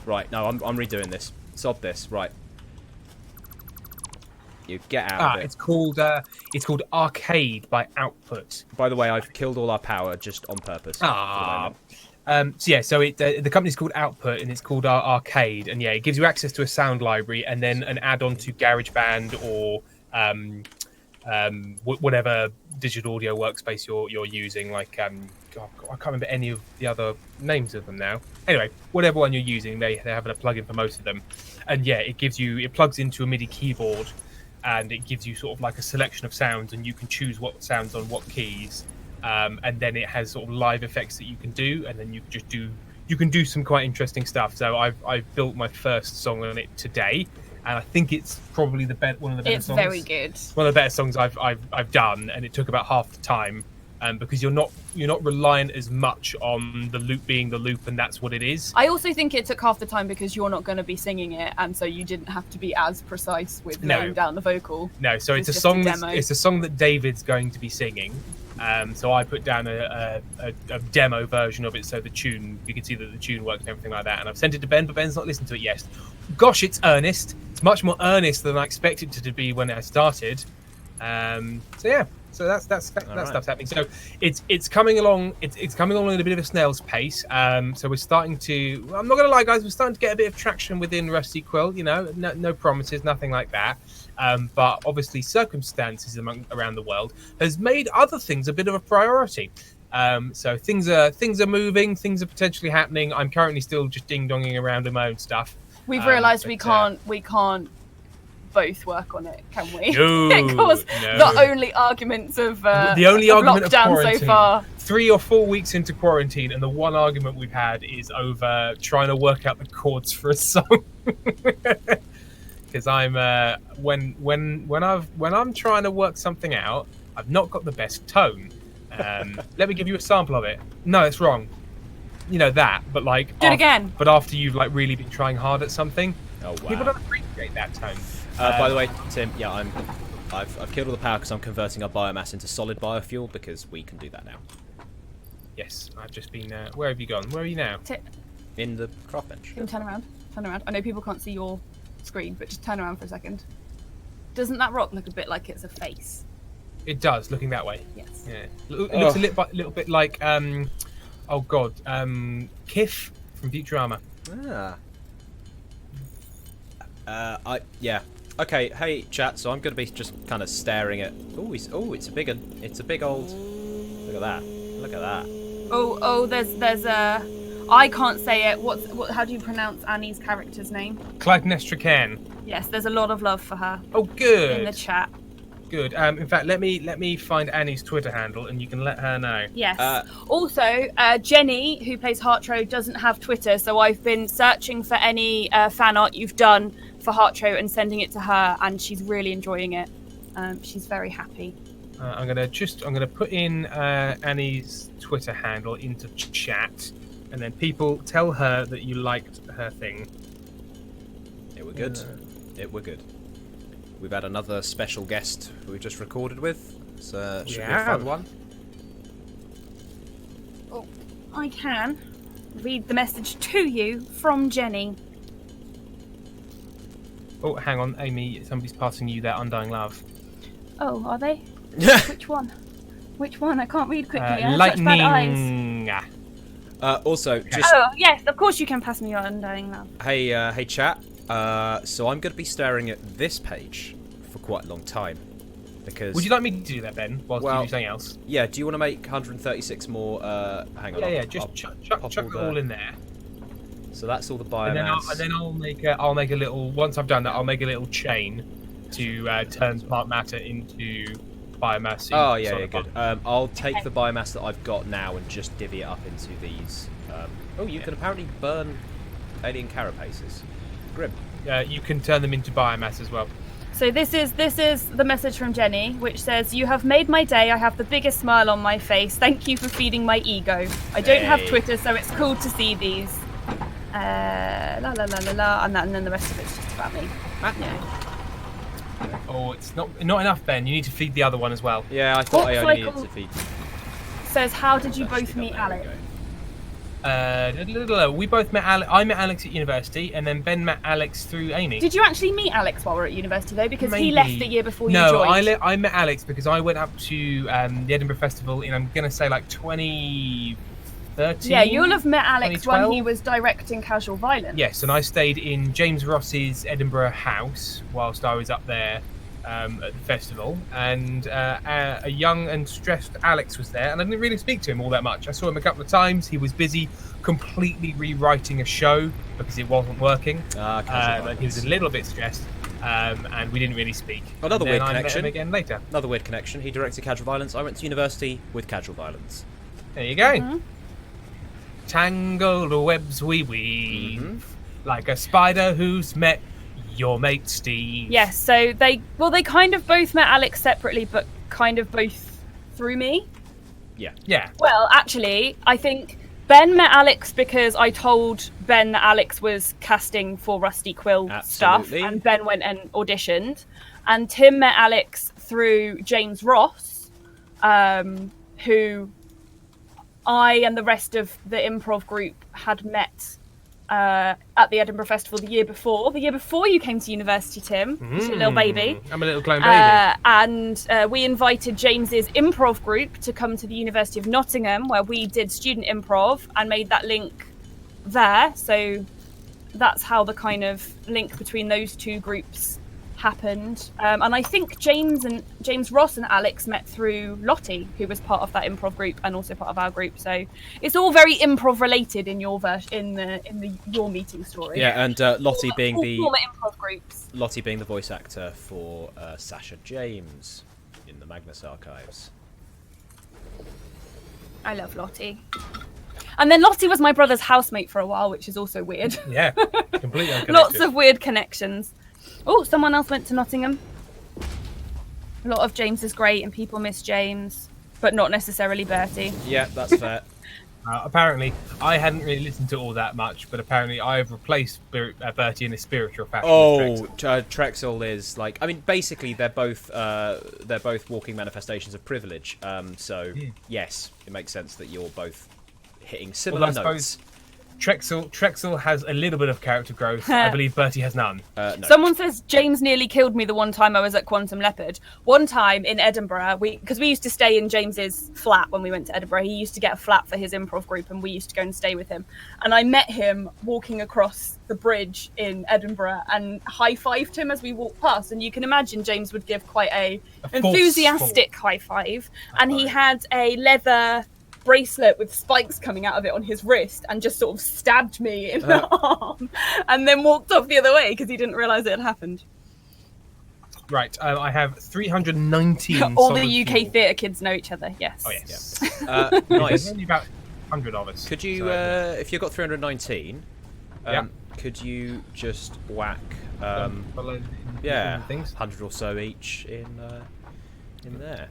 Right, no, I'm redoing this. Sod this. Right. You get out of it. It's called Arcade by Output. By the way, I've killed all our power just on purpose. for the moment. So the company's called Output and it's called Arcade, and yeah, it gives you access to a sound library and then an add-on to GarageBand or whatever digital audio workspace you're using. Like God, I can't remember any of the other names of them now. Anyway, whatever one you're using, they have a plugin for most of them, and yeah, it plugs into a MIDI keyboard. And it gives you sort of like a selection of sounds, and you can choose what sounds on what keys. And then it has sort of live effects that you can do, and then you can do some quite interesting stuff. So I've built my first song on it today, and I think it's probably one of the better It's songs. very good. One of the better songs I've done, and it took about half the time. Because you're not reliant as much on the loop being the loop, and that's what it is. I also think it took half the time because you're not going to be singing it, and so you didn't have to be as precise with laying down the vocal. No, so it's a just song. a demo. It's a song that David's going to be singing. So I put down a demo version of it, so the tune, you can see that the tune works and everything like that. And I've sent it to Ben, but Ben's not listened to it yet. Gosh, it's earnest. It's much more earnest than I expected it to be when I started. So yeah. So that stuff's happening. So it's coming along. It's coming along at a bit of a snail's pace. So we're starting to. I'm not gonna lie, guys. We're starting to get a bit of traction within Rusty Quill. You know, no promises, nothing like that. But obviously, circumstances around the world has made other things a bit of a priority. So things are moving. Things are potentially happening. I'm currently still just ding donging around with my own stuff. We've realised we but, can't both work on it, can we? No, Because no. the only arguments of The only of argument of lockdown quarantine. so far. 3 or 4 weeks into quarantine, and the one argument we've had is over trying to work out the chords for a song. Because I'm when I'm trying to work something out, I've not got the best tone. Let me give you a sample of it. No, it's wrong. You know that, but like Do it again. But after you've like really been trying hard at something, Oh people wow. don't appreciate that tone. By the way, Tim, yeah, I've killed all the power because I'm converting our biomass into solid biofuel because we can do that now. Yes, I've just been. Where have you gone? Where are you now? In the craft bench. Tim, turn around. Turn around. I know people can't see your screen, but just turn around for a second. Doesn't that rock look a bit like it's a face? It does, looking that way. Yes. Yeah, it looks a little bit like oh god, Kif from Futurama. Yeah. Okay, hey chat. So I'm gonna be just kind of staring at. Oh, it's a big one. It's a big old. Look at that. Look at that. Oh, there's a. I can't say it. How do you pronounce Annie's character's name? Clytemnestra Cairn. Yes, there's a lot of love for her Oh, good. in the chat. Good. In fact, let me find Annie's Twitter handle, and you can let her know. Yes. Also, Jenny, who plays Heartro, doesn't have Twitter, so I've been searching for any fan art you've done for Heartro and sending it to her, and she's really enjoying it. She's very happy. I'm gonna put in Annie's Twitter handle into chat, and then people tell her that you liked her thing. It were good. It were good. We've had another special guest who we just recorded with. So should be a fun one. Oh, I can read the message to you from Jenny. Oh, hang on, Amy. Somebody's passing you their undying love. Oh, are they? Which one? Which one? I can't read quickly. I have such bad eyes. Lightning. Also, just Oh, yes, of course you can pass me your undying love. hey chat. So I'm going to be staring at this page for quite a long time because. Would you like me to do that, Ben? Whilst you Well, do something else? Yeah. Do you want to make 136 more? Hang on. Yeah. Just chuck it all in there. So that's all the And biomass. then I'll make a little. Once I've done that, I'll make a little chain to turn plant matter into biomass. Oh yeah, good. I'll take the biomass that I've got now and just divvy it up into these. You can apparently burn alien carapaces. Grim. You can turn them into biomass as well. So this is the message from Jenny, which says, "You have made my day. I have the biggest smile on my face. Thank you for feeding my ego. I don't have Twitter, so it's cool to see these." La la la la la, and then the rest of it's just about me. Yeah. Oh, it's not enough, Ben. You need to feed the other one as well. Yeah, I thought I What only needed cycle- to feed. Says, "How did you Actually, both meet there we Alex?" go. We both met Alex. I met Alex at university, and then Ben met Alex through Amy. Did you actually meet Alex while we were at university though? Because he Maybe. left the year before No, you joined. I met Alex because I went up to the Edinburgh Festival in, I'm going to say, like 2013. Yeah, you'll have met Alex when 2012? he was directing Casual Violence. Yes, and I stayed in James Ross's Edinburgh house whilst I was up there at the festival, and a young and stressed Alex was there, and I didn't really speak to him all that much. I saw him a couple of times. He was busy completely rewriting a show because it wasn't working. He was a little bit stressed, and we didn't really speak. Another And then weird I met connection. him again later. Another weird connection. He directed Casual Violence. I went to university with Casual Violence. There you go. Tangled webs we weave, like a spider who's met your mate Steve. Yes, so they kind of both met Alex separately, but kind of both through me. Yeah. Well, actually, I think Ben met Alex because I told Ben that Alex was casting for Rusty Quill stuff, Absolutely. and Ben went and auditioned. And Tim met Alex through James Ross, who I and the rest of the improv group had met at the Edinburgh Festival the year before. The year before you came to university, Tim, just a little baby. I'm a little clone baby. And we invited James's improv group to come to the University of Nottingham, where we did student improv and made that link there. So that's how the kind of link between those two groups happened. And I think James Ross and Alex met through Lottie, who was part of that improv group and also part of our group. So it's all very improv related in your your meeting story. Yeah, and Lottie being all the former improv groups. Lottie being the voice actor for Sasha James in the Magnus Archives. I love Lottie. And then Lottie was my brother's housemate for a while, which is also weird. Yeah, completely unconnected. Lots of weird connections. Oh, someone else went to Nottingham. A lot of James is great and people miss James, but not necessarily Bertie. Yeah, that's fair. Apparently, I hadn't really listened to all that much, but apparently I've replaced Bertie in a spiritual fashion. with Trexel. Trexel is like, I mean, basically they're both walking manifestations of privilege. So yes, it makes sense that you're both hitting similar Although I notes. Trexel has a little bit of character growth. I believe Bertie has none. No. Someone says James nearly killed me the one time I was at Quantum Leopard. One time in Edinburgh, because we used to stay in James's flat when we went to Edinburgh. He used to get a flat for his improv group, and we used to go and stay with him. And I met him walking across the bridge in Edinburgh and high-fived him as we walked past. And you can imagine James would give quite a enthusiastic high five. And he had a leather bracelet with spikes coming out of it on his wrist and just sort of stabbed me in the arm and then walked off the other way because he didn't realise it had happened. Right, I have 319 All the solid UK fuel. theatre kids know each other, yes. Oh, yes. Nice. There's only about 100 of us. Could you, so- if you've got 319, Yeah. could you just whack, below yeah, things? 100 or so each in there?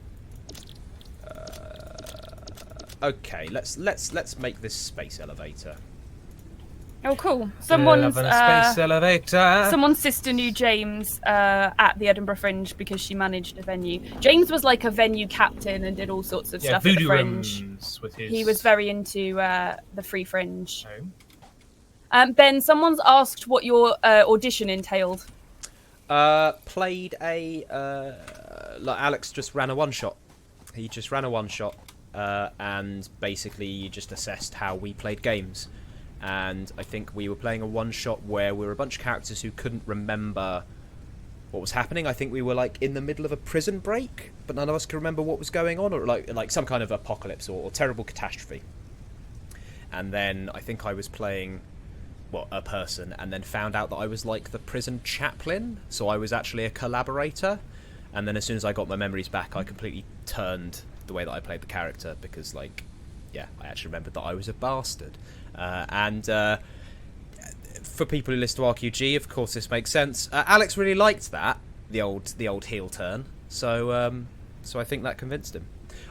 Okay, let's make this space elevator. Oh, cool. Someone's space elevator. someone's sister knew James at the Edinburgh Fringe because she managed a venue. James was like a venue captain and did all sorts of stuff at the Voodoo Fringe. Rooms with his... He was very into the Free Fringe. Oh. Ben, someone's asked what your audition entailed. Played a like Alex just ran a one shot. He just ran a one shot, and basically just assessed how we played games. And I think we were playing a one shot where we were a bunch of characters who couldn't remember what was happening. I think we were like in the middle of a prison break, but none of us could remember what was going on, or like some kind of apocalypse or terrible catastrophe. And then I think I was playing a person, and then found out that I was like the prison chaplain, so I was actually a collaborator. And then as soon as I got my memories back, I completely turned the way that I played the character, because I actually remembered that I was a bastard. For people who listen to RQG, of course this makes sense. Alex really liked that, the old heel turn, so I think that convinced him.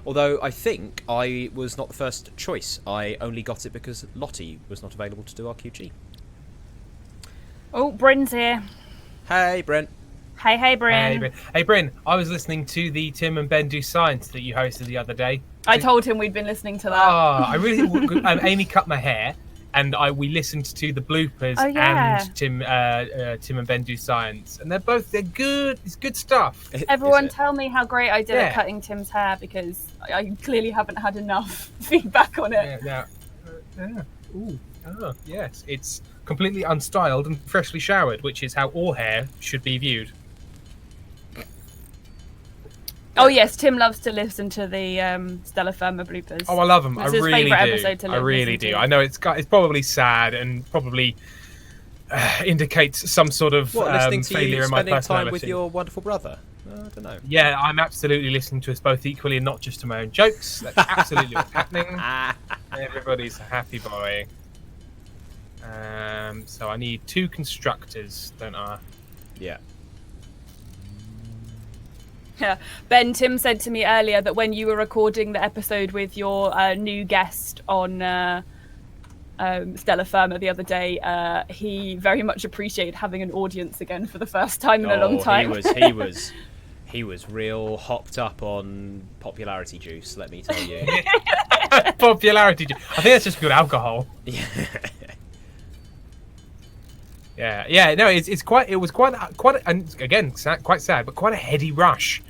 Although I think I was not the first choice. I only got it because Lottie was not available to do RQG. Oh, Bryn's here. Hey, Brent. Hey, Bryn. Hey, Bryn, I was listening to the Tim and Ben Do Science that you hosted the other day. I told him we'd been listening to that. I really... Amy cut my hair, and we listened to the bloopers and Tim and Ben Do Science, and they're good. It's good stuff. Everyone tell me how great I did at cutting Tim's hair, because I clearly haven't had enough feedback on it. Yes, it's completely unstyled and freshly showered, which is how all hair should be viewed. Oh yes, Tim loves to listen to the Stella Firma bloopers. Oh, I love them. It's I his really favourite do. episode to I really listen do. to. I know it's probably sad and probably indicates some sort of listening to failure you in my spending personality. time with your wonderful brother? I don't know. Yeah, I'm absolutely listening to us both equally and not just to my own jokes. That's absolutely what's happening. Everybody's a happy boy. So I need 2 constructors, don't I? Yeah. Yeah. Ben, Tim said to me earlier that when you were recording the episode with your new guest on Stella Firma the other day, he very much appreciated having an audience again for the first time in a long time. He was real hopped up on popularity juice, let me tell you. Popularity. I think that's just good alcohol. Yeah. No, it was quite, and again, quite sad, but quite a heady rush.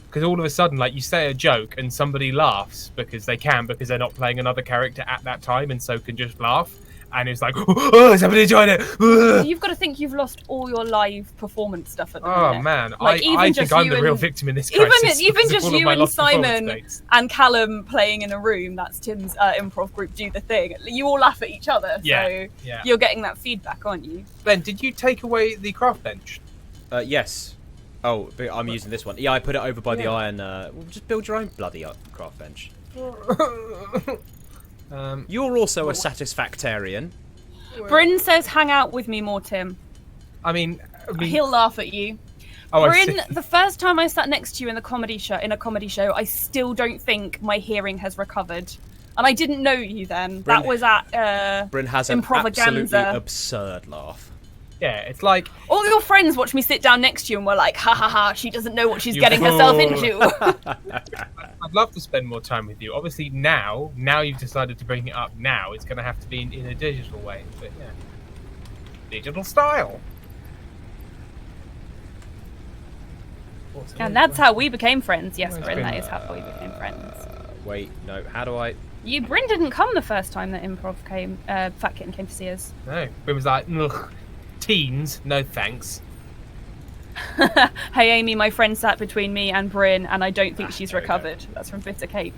Because all of a sudden, like, you say a joke and somebody laughs because they're not playing another character at that time, and so can just laugh. And it's like, oh, somebody enjoyed it. You've got to think you've lost all your live performance stuff at the Oh minute. man, Like, I think I'm the real victim in this crisis. Even because of just all of you my and lost performance Simon dates. and Callum playing in a room, that's Tim's improv group do the thing. You all laugh at each other, so you're getting that feedback, aren't you? Ben, did you take away the craft bench? Yes. Oh, but I'm using this one. Yeah, I put it over by the iron. Just build your own bloody craft bench. You're also a Satisfactarian. Bryn says, hang out with me more, Tim. I mean He'll laugh at you. Oh, Bryn, the first time I sat next to you in a comedy show, I still don't think my hearing has recovered. And I didn't know you then. Bryn, that was at Bryn has an Improvaganza. absolutely absurd laugh. Yeah, it's like All your friends watch me sit down next to you and were like, ha ha ha, she doesn't know what she's You getting herself fool. into. I'd love to spend more time with you. Obviously, now you've decided to bring it up. Now it's going to have to be in a digital way. But yeah, digital style. And that's how we became friends. Yes, Nice Bryn, that been- is how we became friends. Wait, no. How do I? Bryn didn't come the first time that Improv came, Fat Kitten came to see us. No, Brim was like, ugh, teens, no thanks. Hey Amy, my friend sat between me and Bryn, and I don't think she's there we go. recovered. That's from Bitter Cape.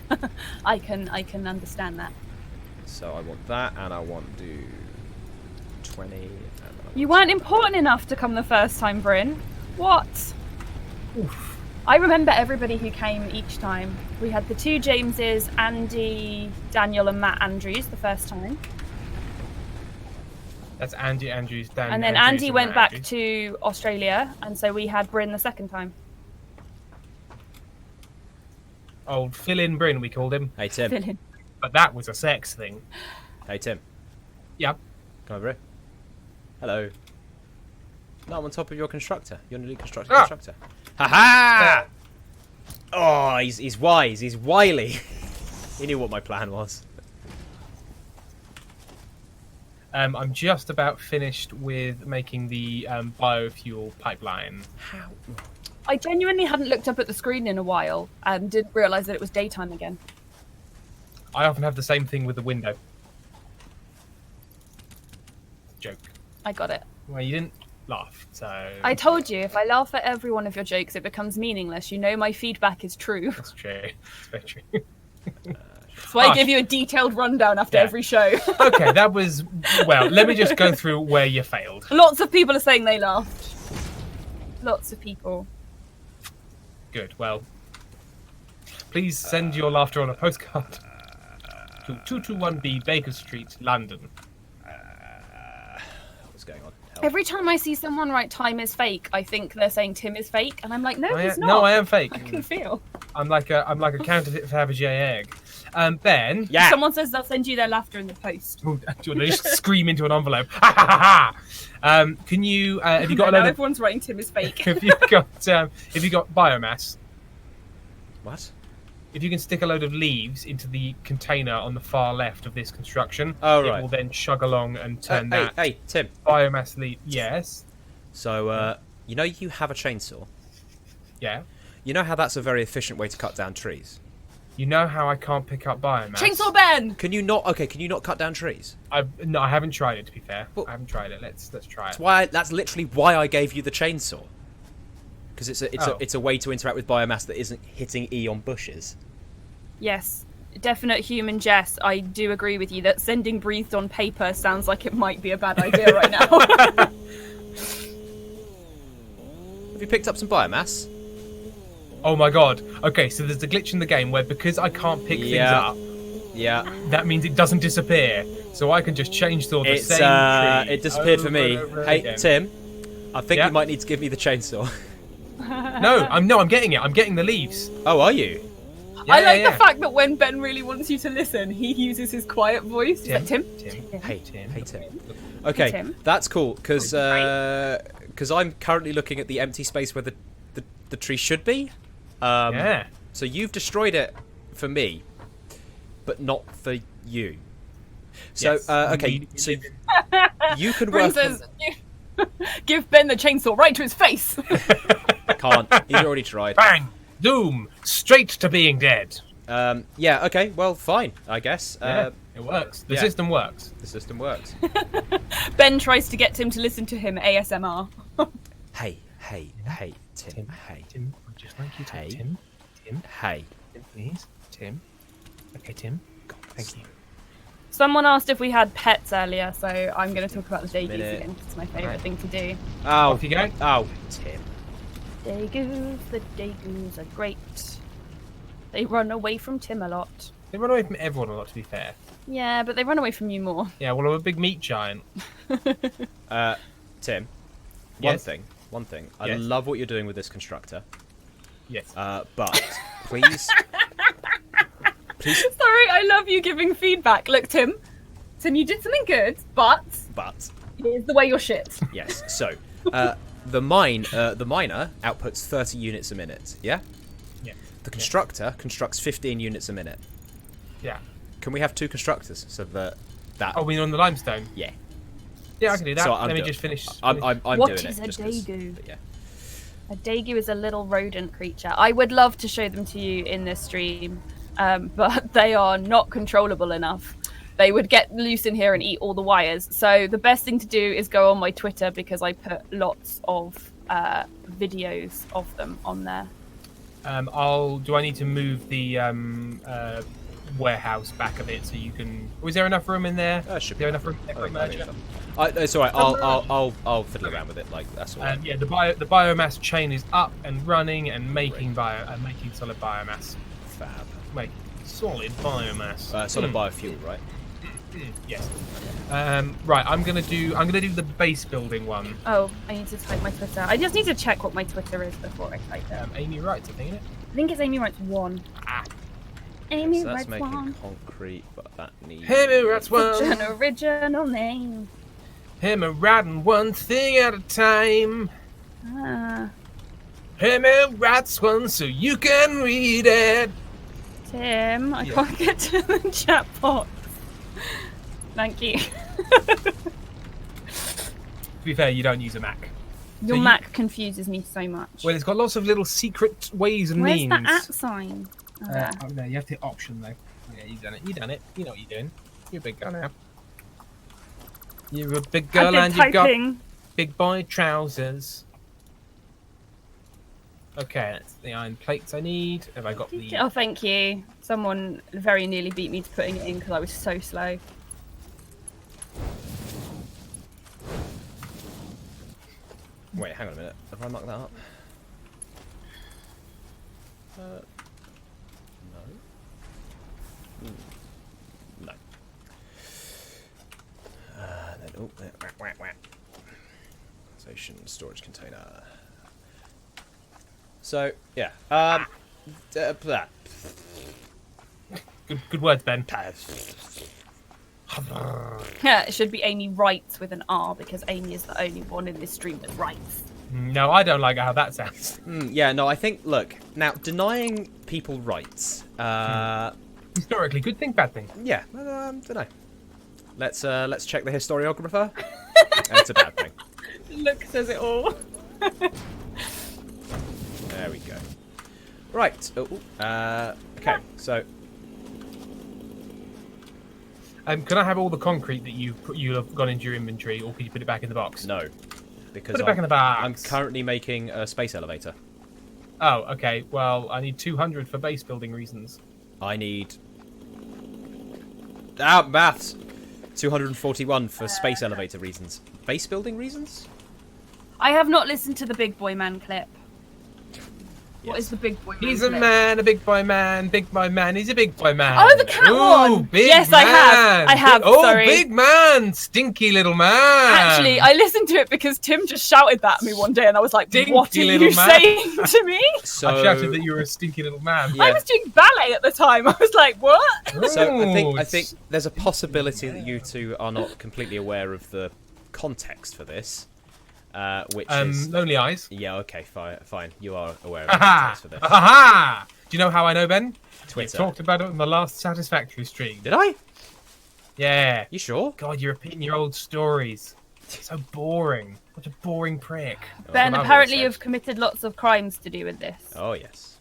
I can understand that. So I want that, and I want to do 20. And then I You want weren't important enough to come the first time, Bryn. What? Oof. I remember everybody who came each time. We had the two Jameses, Andy, Daniel, and Matt Andrews the first time. That's Andy Andrews, Dan. And then Andrews Andy and went Matt back Andrews. to Australia, and so we had Bryn the second time. Old fill-in Bryn, we called him. Hey Tim. Fill in. But that was a sex thing. Hey Tim. Yeah. Come over here. Hello. No, I'm on top of your constructor. Your new constructor. Ah. Constructor. Ha ha! Oh, he's wise. He's wily. He knew what my plan was. I'm just about finished with making the biofuel pipeline. How? I genuinely hadn't looked up at the screen in a while and didn't realise that it was daytime again. I often have the same thing with the window. Joke. I got it. Well, you didn't laugh, so... I told you, if I laugh at every one of your jokes, it becomes meaningless. You know my feedback is true. That's true. It's very true. That's why I Hush. give you a detailed rundown after Yeah. every show. Okay, that was... Well, let me just go through where you failed. Lots of people are saying they laughed. Lots of people. Good, well... Please send your laughter on a postcard to 221B Baker Street, London. What's going on? Help. Every time I see someone write time is fake, I think they're saying Tim is fake, and I'm like, no, he's not. No, I am fake. I can feel. I'm like a counterfeit Fabergé egg. Ben... Yeah. Someone says they'll send you their laughter in the post. They just scream into an envelope. Ha ha ha ha! Can you... have you got a now load of... everyone's writing Tim is fake. Have you got biomass? What? If you can stick a load of leaves into the container on the far left of this construction, Oh, it right. will then chug along and turn Hey, that hey, Tim. biomass leaf. Yes. So, you know you have a chainsaw. Yeah. You know how that's a very efficient way to cut down trees. You know how I can't pick up biomass? Chainsaw Ben! Can you not? Okay, can you not cut down trees? No, I haven't tried it. To be fair, Well- I haven't tried it. Let's try it. That's literally why I gave you the chainsaw. Because Oh. it's a way to interact with biomass that isn't hitting E on bushes. Yes, definite human jest. I do agree with you that sending breathed on paper sounds like it might be a bad idea right now. Have you picked up some biomass? Oh my god. Okay, so there's a glitch in the game where because I can't pick things Yeah. up, Yeah. that means it doesn't disappear. So I can just change the It's same tree. it disappeared for over me. and over Hey, again. Tim. I think Yeah? you might need to give me the chainsaw. No, I'm getting it. I'm getting the leaves. Oh, are you? Yeah, I like yeah, the fact that when Ben really wants you to listen, he uses his quiet voice. He's like, Tim? Hey, Tim. hey, Tim. Okay, Tim. that's cool because Right. I'm currently looking at the empty space where the tree should be. Yeah. So you've destroyed it for me, but not for you. So Yes, okay, we so live in- you can Bryn work. says, give Ben the chainsaw right to his face. Can't. He's already tried. Bang! Doom! Straight to being dead. Yeah. Okay. Well, fine. I guess. Yeah, it works. The yeah. system works. The system works. Ben tries to get Tim to listen to him ASMR. Hey, Tim. Hey, Tim, I'd just like you to... Hey. Tim, hey. please. Tim. Okay, Tim. Thank you. Someone asked if we had pets earlier, so I'm going to talk about the day goose Minute. again. It's my favourite thing to do. Oh, Off you go. Oh, Tim. Day goose, the day goose are great. They run away from Tim a lot. They run away from everyone a lot, to be fair. Yeah, but they run away from you more. Yeah, well, I'm a big meat giant. Tim. Yes? One thing. I Yes? love what you're doing with this constructor. Yes. But please, Sorry, I love you giving feedback. Look, Tim, you did something good, but Here's the way you're shit. Yes. So, the miner outputs 30 units a minute. Yeah. Yeah. The constructor constructs 15 units a minute. Yeah. Can we have 2 constructors so that? Oh, we on the limestone? Yeah. Yeah, I can do that. So Let me just finish. I'm What doing is it. a just 'cause- daegu? but yeah. A daegu is a little rodent creature. I would love to show them to you in this stream, but they are not controllable enough. They would get loose in here and eat all the wires. So the best thing to do is go on my Twitter because I put lots of videos of them on there. Do I need to move the warehouse back a bit so you can? Was there enough room in there? Should Is be there fine. enough room for a I merger? think it's all right. I'll fiddle around with it. Like that's all right. Yeah, the biomass chain is up and running and making making solid biomass. Fab. Making solid biomass. Solid biofuel, right? Yes. Right. I'm gonna do the base building one. Oh, I need to type my Twitter. I just need to check what my Twitter is before I type it. Amy writes, I think, isn't it? I think it's Amy Writes 1. Ah. Amy So that's Writes making 1. concrete, but that needs. Amy writes Such one. an original name. Him a writing one thing at a time. Ah, Amy writes one so you can read it. Tim, I Yeah. can't get to the chat box. Thank you. To be fair, you don't use a Mac. Your you- Mac confuses me so much. Well, it's got lots of little secret ways and Where's means. the at sign? Oh, there. Oh, no, you have to option though. Yeah, you done it. You done it. You know what you're doing. You're a big girl now. You're a big I've girl been and you've got typing. big boy trousers. Okay, that's the iron plates I need. Have I got the? Oh, thank you. Someone very nearly beat me to putting it in because I was so slow. Wait, hang on a minute. Have I marked that up? No. No. Then, Station storage container. So yeah. Good words, Ben. Yeah, it should be Amy Writes with an R because Amy is the only one in this stream that writes. No, I don't like how that sounds. Yeah, no, I think. Look, now denying people rights. Historically, good thing, bad thing. Yeah, don't know. Let's check the historiographer. That's a bad thing. Look says it all. There we go. Right. Okay. So Can I have all the concrete that you have gone into your inventory, or can you put it back in the box? no, because Put it back in the box. I'm currently making a space elevator. Oh, okay. Well, I need 200 for base building reasons. I need maths. 241 for space elevator reasons. Base building reasons? I have not listened to the Big Boy Man clip. What Yes. is the Big Boy Man He's a clip? man, a big boy man, big boy man. He's a big boy man. Oh, the cat Ooh, one! Big Yes, man. I have, Oh, sorry. big man, stinky little man. Actually, I listened to it because Tim just shouted that at me one day and I was like, Stinky what are little you man. saying to me? So I shouted that you were a stinky little man. Yeah. I was doing ballet at the time. I was like, what? So I Ooh, think there's a possibility that you two are not completely aware of the context for this, which is Lonely Eyes. yeah. Okay, fine. You are aware of the Aha! context for this. Aha! Do you know how I know, Ben? We Twitter. talked about it on the last Satisfactory stream. Did I? Yeah. You sure? God, you're repeating your old stories. So boring. What a boring prick. Ben, what I've apparently always you've committed lots of crimes to do with this. Oh yes.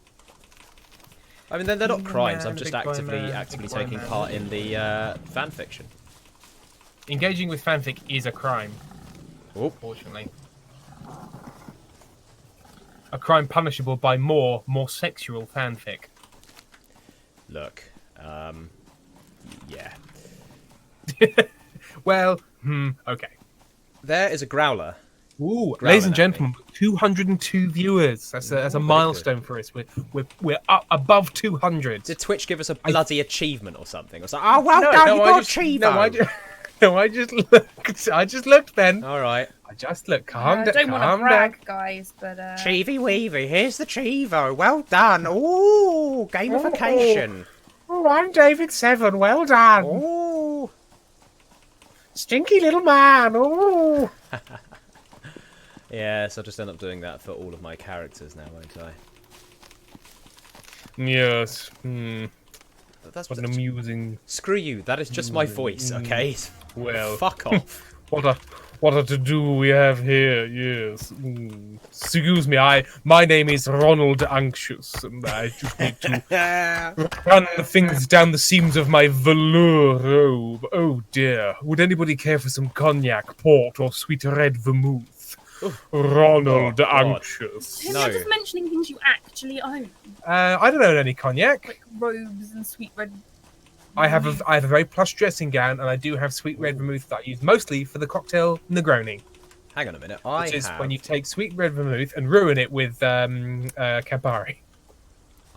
I mean, they're not crimes. Man, I'm just big boy actively man, big boy taking man. part in the fan fiction. Engaging with fanfic is a crime, Oh, fortunately. A crime punishable by more sexual fanfic. look. Yeah. Well, okay. There is a growler. Ooh, Growling ladies and at gentlemen, 202 viewers. That's a very milestone for us. We're up above 200. Did Twitch give us a bloody achievement or something? It was like, oh well done, you I got just, Chivo. no, I just looked. I just looked, Ben. All right. I just looked. Calm I down. don't want to Calm brag, down. guys, but Cheevy Weevy, here's the Chivo. Well done. Ooh, gamification. Oh, I'm David Seven. Well done. Ooh. Stinky little man. Oh. Yes, I'll just end up doing that for all of my characters now, won't I? Yes. That's What an amusing. Screw you. That is just my voice, okay? Well, Fuck off. what a to do we have here. Yes. Excuse me. My name is Ronald Anxious, and I just need to run things down the seams of my velour robe. Oh dear. Would anybody care for some cognac, port, or sweet red vermouth? Ronald Oh, God. Anxious. Tim, No. you're just mentioning things you actually own, I don't own any cognac. like robes and sweet red. I have a very plush dressing gown, and I do have sweet red vermouth that I use mostly for the cocktail Negroni, Hang on a minute. which is when you take sweet red vermouth and ruin it with Campari.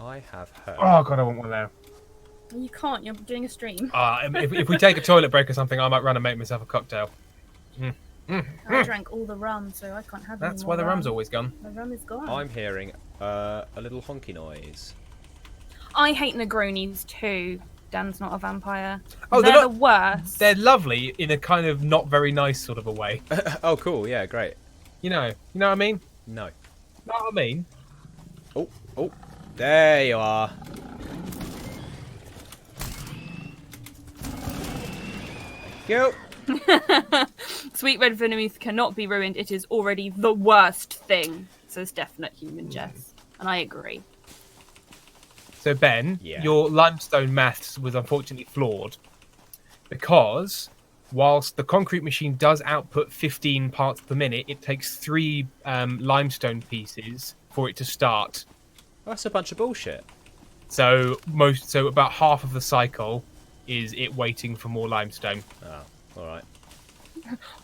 I have heard. Oh god, I want one now. You can't. You're doing a stream. If we take a toilet break or something, I might run and make myself a cocktail. I drank all the rum, so I can't have any That's more why the rum's rum. always gone. The rum is gone. I'm hearing a little honky noise. I hate Negronis too. Dan's not a vampire. Oh, they're they're the worst. They're lovely in a kind of not very nice sort of a way. Oh, cool. Yeah, great. You know what I mean? No. Know what I mean? Oh. There you are. Thank you. Sweet red vermouth cannot be ruined. It is already the worst thing, says definite human Jess. And I agree. So Ben, Yeah. your limestone maths was unfortunately flawed because whilst the concrete machine does output 15 parts per minute, it takes 3 limestone pieces for it to start. That's a bunch of bullshit. So about half of the cycle is it waiting for more limestone. Oh, all right.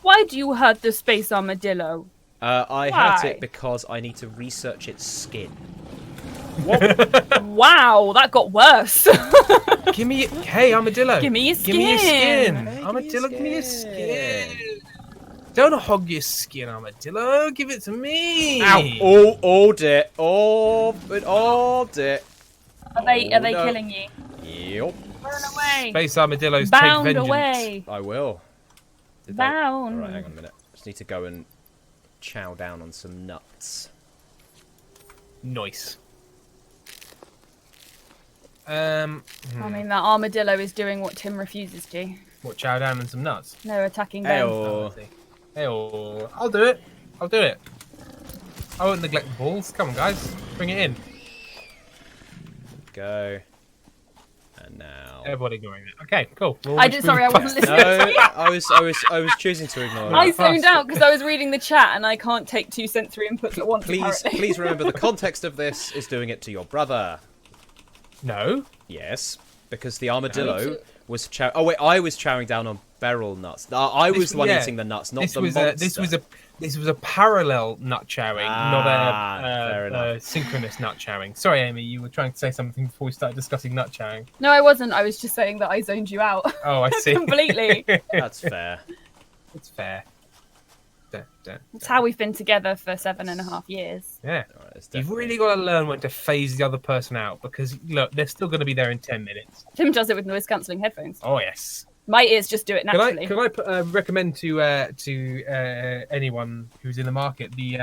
Why do you hurt the space armadillo? I Why? hurt it because I need to research its skin. Wow, that got worse. Hey armadillo, Give me your Give me your skin, skin. Hey, armadillo. Give me your skin. Don't hog your skin, armadillo. Give it to me. Ow! Oh dear! Oh dear! Are they Oh, no. killing you? Yep. Run away. Space armadillos Bound take vengeance. away. I will. Did Bound. Alright, hang on a minute. Just need to go and chow down on some nuts. Nice. I mean, that armadillo is doing what Tim refuses to. What, chow down and some nuts? No, attacking them. Hey-oh. Hey, I'll do it. I won't neglect the balls. Come on, guys. Bring it in. Go. And now. Everybody ignoring it. Okay, cool. We'll I just did. Sorry, I move wasn't past- listening. No, I was choosing to ignore I it. zoned out because I was reading the chat and I can't take 2 sensory inputs at once. Please, apparently. please remember the context of this is doing it to your brother. No. Yes, because the armadillo was chow. Oh wait, I was chowing down on beryl nuts. I was the one eating the nuts, not the monster. This was a parallel nut chowing, not fair a enough. synchronous nut chowing. Sorry, Amy, you were trying to say something before we started discussing nut chowing. No, I wasn't. I was just saying that I zoned you out Oh, I see. completely. That's fair. It's fair. It's how we've been together for 7.5 years. Yeah. Alright, it's You've definitely- really got to learn when to phase the other person out because, look, they're still going to be there in 10 minutes. Tim does it with noise cancelling headphones. Oh, yes. My ears just do it naturally. Can I recommend to anyone who's in the market the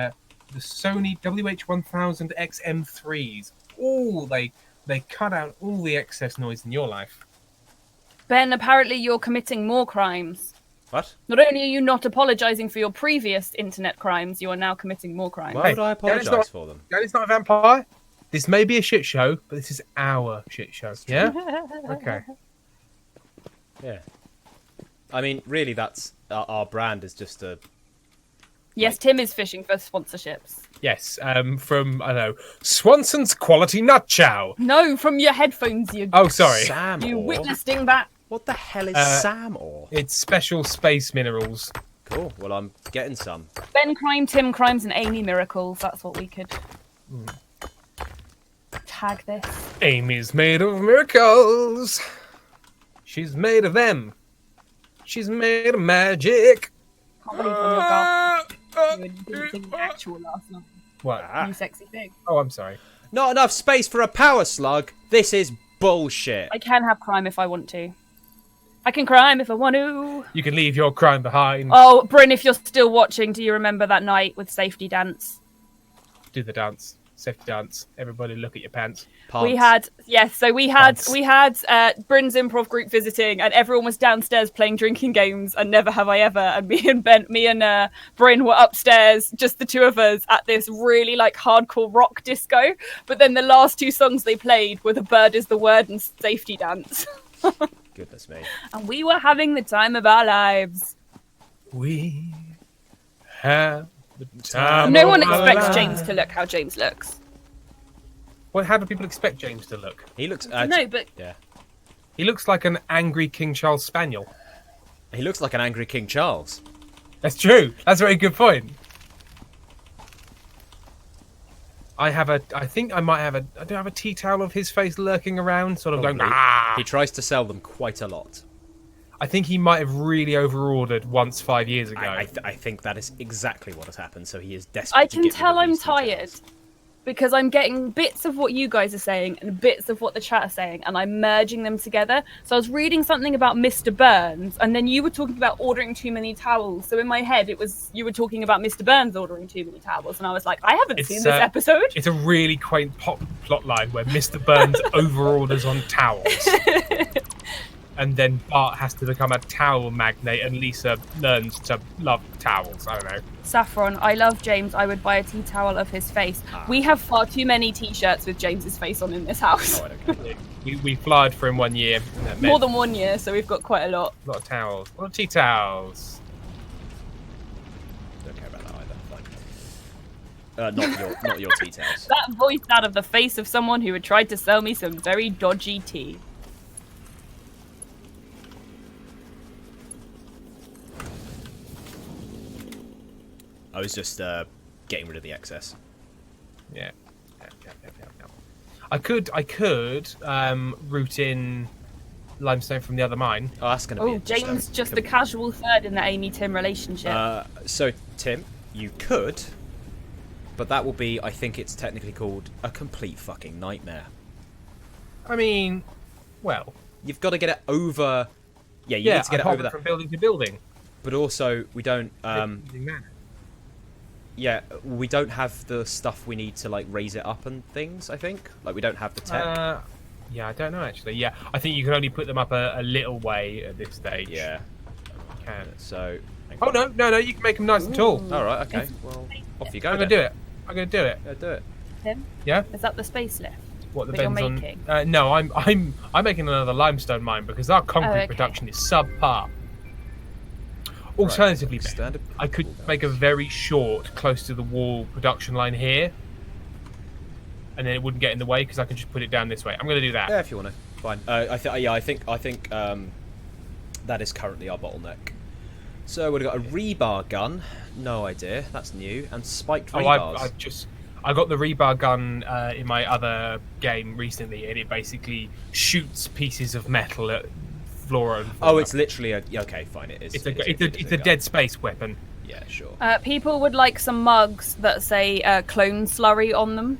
Sony WH-1000 XM3s? Oh, they cut out all the excess noise in your life. Ben, apparently you're committing more crimes. What? Not only are you not apologising for your previous internet crimes, you are now committing more crimes. Why would I Danny's apologise not- for them? Danny's not a vampire. This may be a shit show, but this is our shit show. Yeah? Okay. Yeah. I mean, really, that's our brand is just a. Yes, Tim is fishing for sponsorships. Yes, from, I don't know, Swanson's Quality Nut Chow. No, from your headphones, you Oh, sorry. Sam you ore? witnessing that. What the hell is Sam ore? It's special space minerals. Cool. Well, I'm getting some. Ben crime, Tim crimes, and Amy miracles. That's what we could tag this. Amy's made of miracles. She's made of them. She's made of magic. Can't believe on your golf you were doing actual last night. What? You sexy thing. Oh, I'm sorry. Not enough space for a power slug. This is bullshit. I can have crime if I want to. I can crime if I want to. You can leave your crime behind. Oh, Bryn, if you're still watching, do you remember that night with Safety Dance? Do the dance. Safety dance. Everybody look at your pants. We had Pants. Bryn's improv group visiting, and everyone was downstairs playing drinking games and Never Have I Ever, and me and Bryn were upstairs, just the two of us, at this really like hardcore rock disco. But then the last two songs they played were "The Bird Is the Word" and "Safety Dance," Goodness me. and we were having the time of our lives. We have the time. No one of our expects lives. James to look how James looks. Well, how do people expect James to look? He looks. No, but Yeah. He looks like an angry King Charles Spaniel. He looks like an angry King Charles. That's true. That's a very good point. I think I might have I do have a tea towel of his face lurking around, sort of going, Probably. ah. He tries to sell them quite a lot. I think he might have really overordered once 5 years ago. I think that is exactly what has happened. So he is desperate. I to can get rid tell of I'm these tired details. because I'm getting bits of what you guys are saying and bits of what the chat are saying, and I'm merging them together. So I was reading something about Mr. Burns, and then you were talking about ordering too many towels. So in my head, it was you were talking about Mr. Burns ordering too many towels, and I was like, I haven't It's, seen this episode. It's a really quaint plot line where Mr. Burns overorders on towels. And then Bart has to become a towel magnate, and Lisa learns to love towels. I don't know. Saffron, I love James. I would buy a tea towel of his face. We have far too many T-shirts with James's face on in this house. Oh, I don't care. We flyed for him 1 year. And that More meant than 1 year, so we've got quite a lot. a lot of towels. A lot of tea towels. Don't care about that either. Fine. Not your tea towels. That voice out of the face of someone who had tried to sell me some very dodgy tea. I was just getting rid of the excess. Yeah. I could route in limestone from the other mine. Oh, that's going to be. Oh, James just a casual third in the Amy-Tim relationship. So, Tim, you could, but that will be. I think it's technically called a complete fucking nightmare. I mean, well, You've got to get it over. Yeah, you need to get it over that. from building to building. But also, we don't. Using that. Yeah, we don't have the stuff we need to like raise it up and things. I think like we don't have the tech. Yeah, I don't know actually. Yeah, I think you can only put them up a little way at this stage. Yeah. You can. So. Oh no! You can make them nice and tall. All right. Okay. Well, off you go. I'm gonna do it. I'm gonna do it. Yeah, do it. Tim, Yeah. is that the space lift? What the that you're Ben's making? on? No, I'm making another limestone mine because our concrete okay. production is subpar. Alternatively, Ben, Standard I could make a very short, close to the wall production line here, and then it wouldn't get in the way because I can just put it down this way. I'm going to do that. Yeah, if you want to. Fine. I think that is currently our bottleneck. So we've got a rebar gun. No idea. That's new. And spiked rebars. I got the rebar gun in my other game recently, and it basically shoots pieces of metal at flora and fauna. Oh, it's literally a. Okay, fine. It is. It's a a dead space weapon. Yeah, sure. People would like some mugs that say clone slurry on them.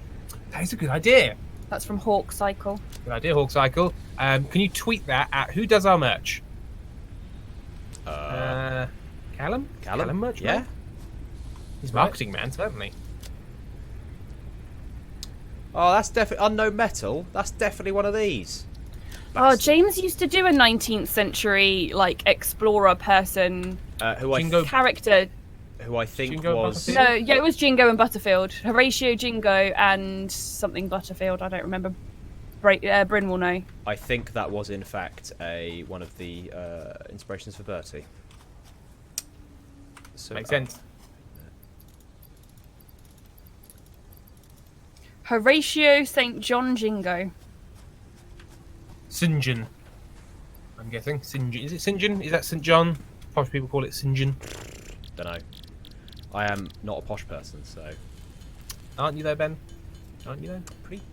That is a good idea. That's from Hawk Cycle. Good idea, Hawk Cycle. Can you tweet that at who does our merch? Callum? Callum merch? Yeah. Man? He's marketing man, certainly. Oh, that's definitely unknown metal. That's definitely one of these. Oh, James used to do a 19th century like explorer person Jingo. character. Who I think Jingo was. Butterfield? No, yeah, it was Jingo and Butterfield. Horatio Jingo and something Butterfield. I don't remember. Bryn will know. I think that was in fact one of the inspirations for Bertie. So, Makes sense. Horatio St. John Jingo. St. John. I'm guessing. St. John. Is it St. John? Is that St. John? Posh people call it St. John. Don't know. I am not a posh person, so Aren't you there, Ben? Aren't you there?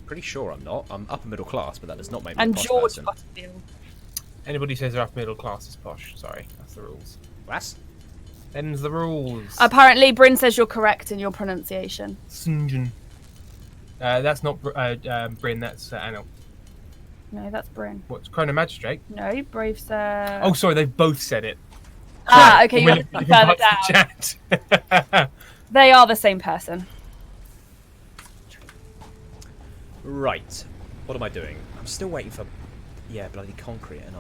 pretty sure I'm not. I'm upper middle class, but that does not make me And a posh George person. Butterfield. Anybody says they're upper middle class is posh. Sorry, that's the rules. What? Them's the rules. Apparently, Bryn says you're correct in your pronunciation. St. John. That's not Bryn, that's Anil. No, that's Bryn. What's Chrono Magistrate? No, Brave's. Oh, sorry, they've both said it. Okay, you We're have to looking further past down. the chat. They are the same person. Right. What am I doing? I'm still waiting for... Yeah, bloody concrete, and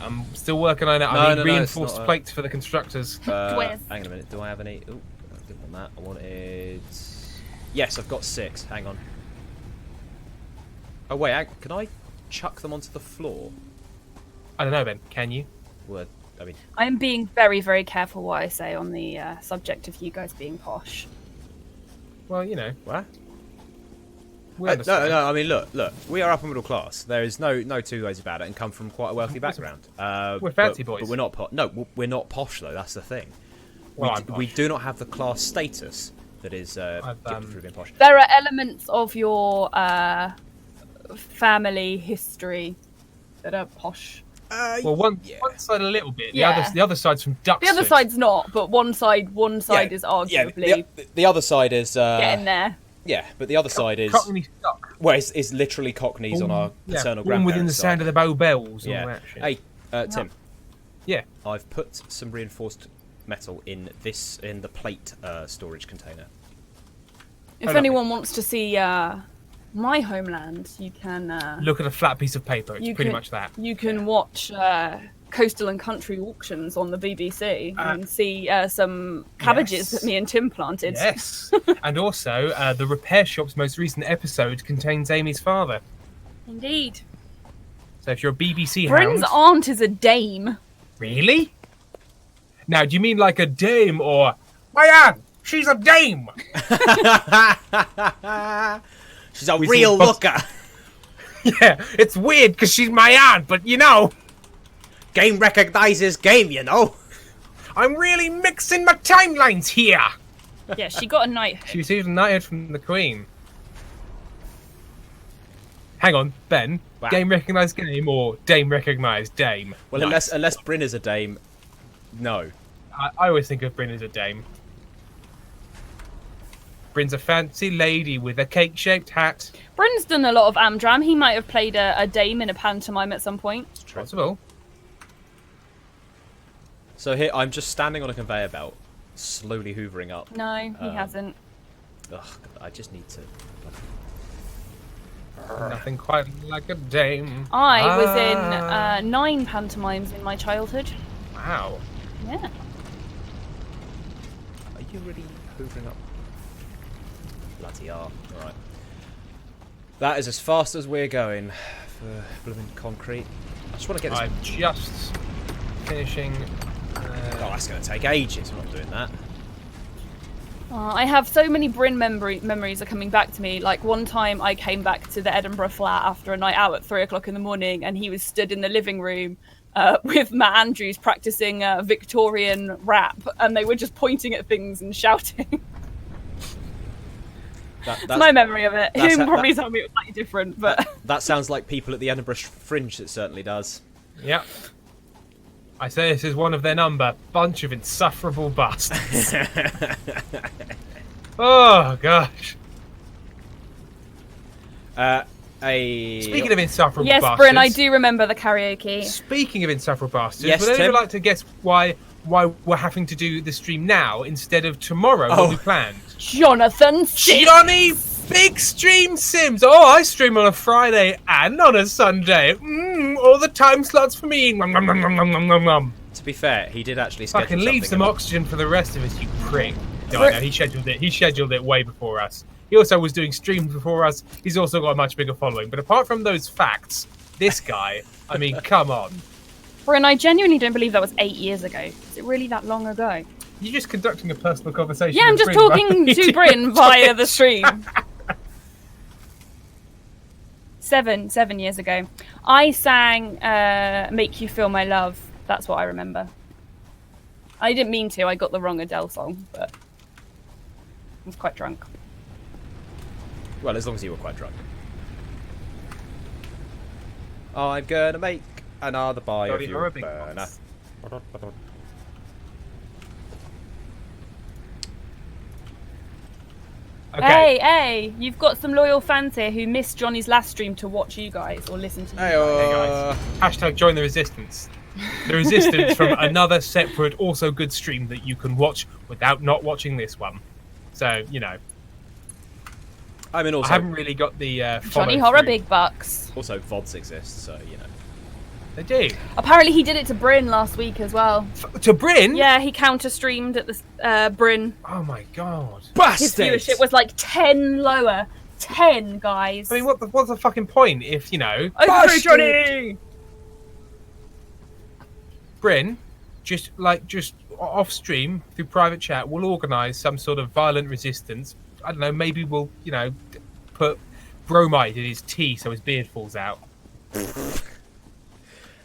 I'm still working on it. I need reinforced plates for the constructors. Twist. Hang on a minute. Do I have any... Oh, I didn't want that. I wanted... Yes, I've got 6. Hang on. Oh, wait. Can I chuck them onto the floor? I don't know, Ben. Can you? Well, I mean... I am being very, very careful what I say on the subject of you guys being posh. Well, you know. What? We No, understand. I mean, look. We are upper middle class. There is no two ways about it, and come from quite a wealthy background. We're fancy boys. But we're not posh. No, we're not posh, though. That's the thing. Well, I'm posh. We do not have the class status that is given through being posh. There are elements of your family history that are posh. Well, one side a little bit. Yeah. The other side's from Duxford. The other side's not, but one side is arguably the other side is getting there. yeah, but the other side is Cockney stock. well, it's literally Cockneys on our paternal born within the grandparents' sound of the bow bells. And all Yeah. that shit. Hey, Tim. Yeah. I've put some reinforced metal in the plate storage container. If lovely. anyone wants to see my homeland, you can Look at a flat piece of paper. It's pretty much that. You can watch Coastal and Country Auctions on the BBC and see some cabbages yes. that me and Tim planted. Yes. And also, the Repair Shop's most recent episode contains Amy's father. Indeed. So if you're a BBC Bryn's hound... aunt is a dame. Really? Now, do you mean like a dame or... My aunt! She's a dame! She's a We real see looker. Yeah, it's weird because she's my aunt, but you know... Game recognizes game, you know. I'm really mixing my timelines here! Yeah, she got a knighthood. She received a knighthood from the Queen. Hang on, Ben. Wow. Game recognised game or dame recognised dame? Well, Nice. unless Bryn is a dame, no. I always think of Bryn as a dame. Bryn's a fancy lady with a cake-shaped hat. Bryn's done a lot of Amdram. He might have played a dame in a pantomime at some point. It's true. Possible. So here, I'm just standing on a conveyor belt, slowly hoovering up. No, he hasn't. Ugh, I just need to... Nothing quite like a dame. I was in 9 pantomimes in my childhood. Wow. Yeah. Are you really hoovering up? Bloody hell. Alright. That is as fast as we're going for blooming concrete. I just want to get this... I'm just finishing... Oh, that's going to take ages. I'm not doing that. I have so many Bryn memories are coming back to me. Like one time I came back to the Edinburgh flat after a night out at 3 o'clock in the morning and he was stood in the living room with Matt Andrews practicing Victorian rap and they were just pointing at things and shouting. That's my memory of it. He probably told me it was slightly different, but... That sounds like people at the Edinburgh Fringe, it certainly does. Yep. I say this is one of their number. Bunch of insufferable bastards. Oh, gosh. Speaking of insufferable yes, bastards... Bryn, I do remember the karaoke. Speaking of insufferable bastards, Yes, would anyone Tim? like to guess why we're having to do the stream now instead of tomorrow when we planned? Jonathan Sims. Johnny Big Stream Sims! Oh, I stream on a Friday and on a Sunday. All the time slots for me. Nom, nom, nom, nom, nom, nom, nom, nom. To be fair, he did actually schedule Fucking leave some something. oxygen for the rest of us, you prick. No, no, he scheduled it. He scheduled it way before us. He also was doing streams before us. He's also got a much bigger following. But apart from those facts, this guy, I mean, come on. Bryn, I genuinely don't believe that was 8 years ago. Is it really that long ago? You're just conducting a personal conversation. Yeah, I'm with just Bryn, talking right? to Bryn via the stream. 7 years ago. I sang Make You Feel My Love. That's what I remember. I didn't mean to. I got the wrong Adele song, but I was quite drunk. Well, as long as you were quite drunk. I'm gonna make another buy of your burner. Okay. Hey, you've got some loyal fans here who missed Johnny's last stream to watch you guys or listen to you Hey, guys. Hey guys. Hashtag join the resistance. The resistance from another separate, also good stream that you can watch without not watching this one. So, you know. I mean, also, I haven't really got the follow Johnny Horror through. Big Bucks. also VODs exist, so you know. They do. Apparently he did it to Bryn last week as well. To Bryn? Yeah, he counter-streamed at the Bryn. Oh my god. His Bastard! viewership was like 10 lower. 10, guys. I mean, what's the fucking point if, you know... Overthrow Johnny! Bryn, just off stream through private chat, we'll organise some sort of violent resistance. I don't know, maybe we'll, you know, put bromide in his tea so his beard falls out.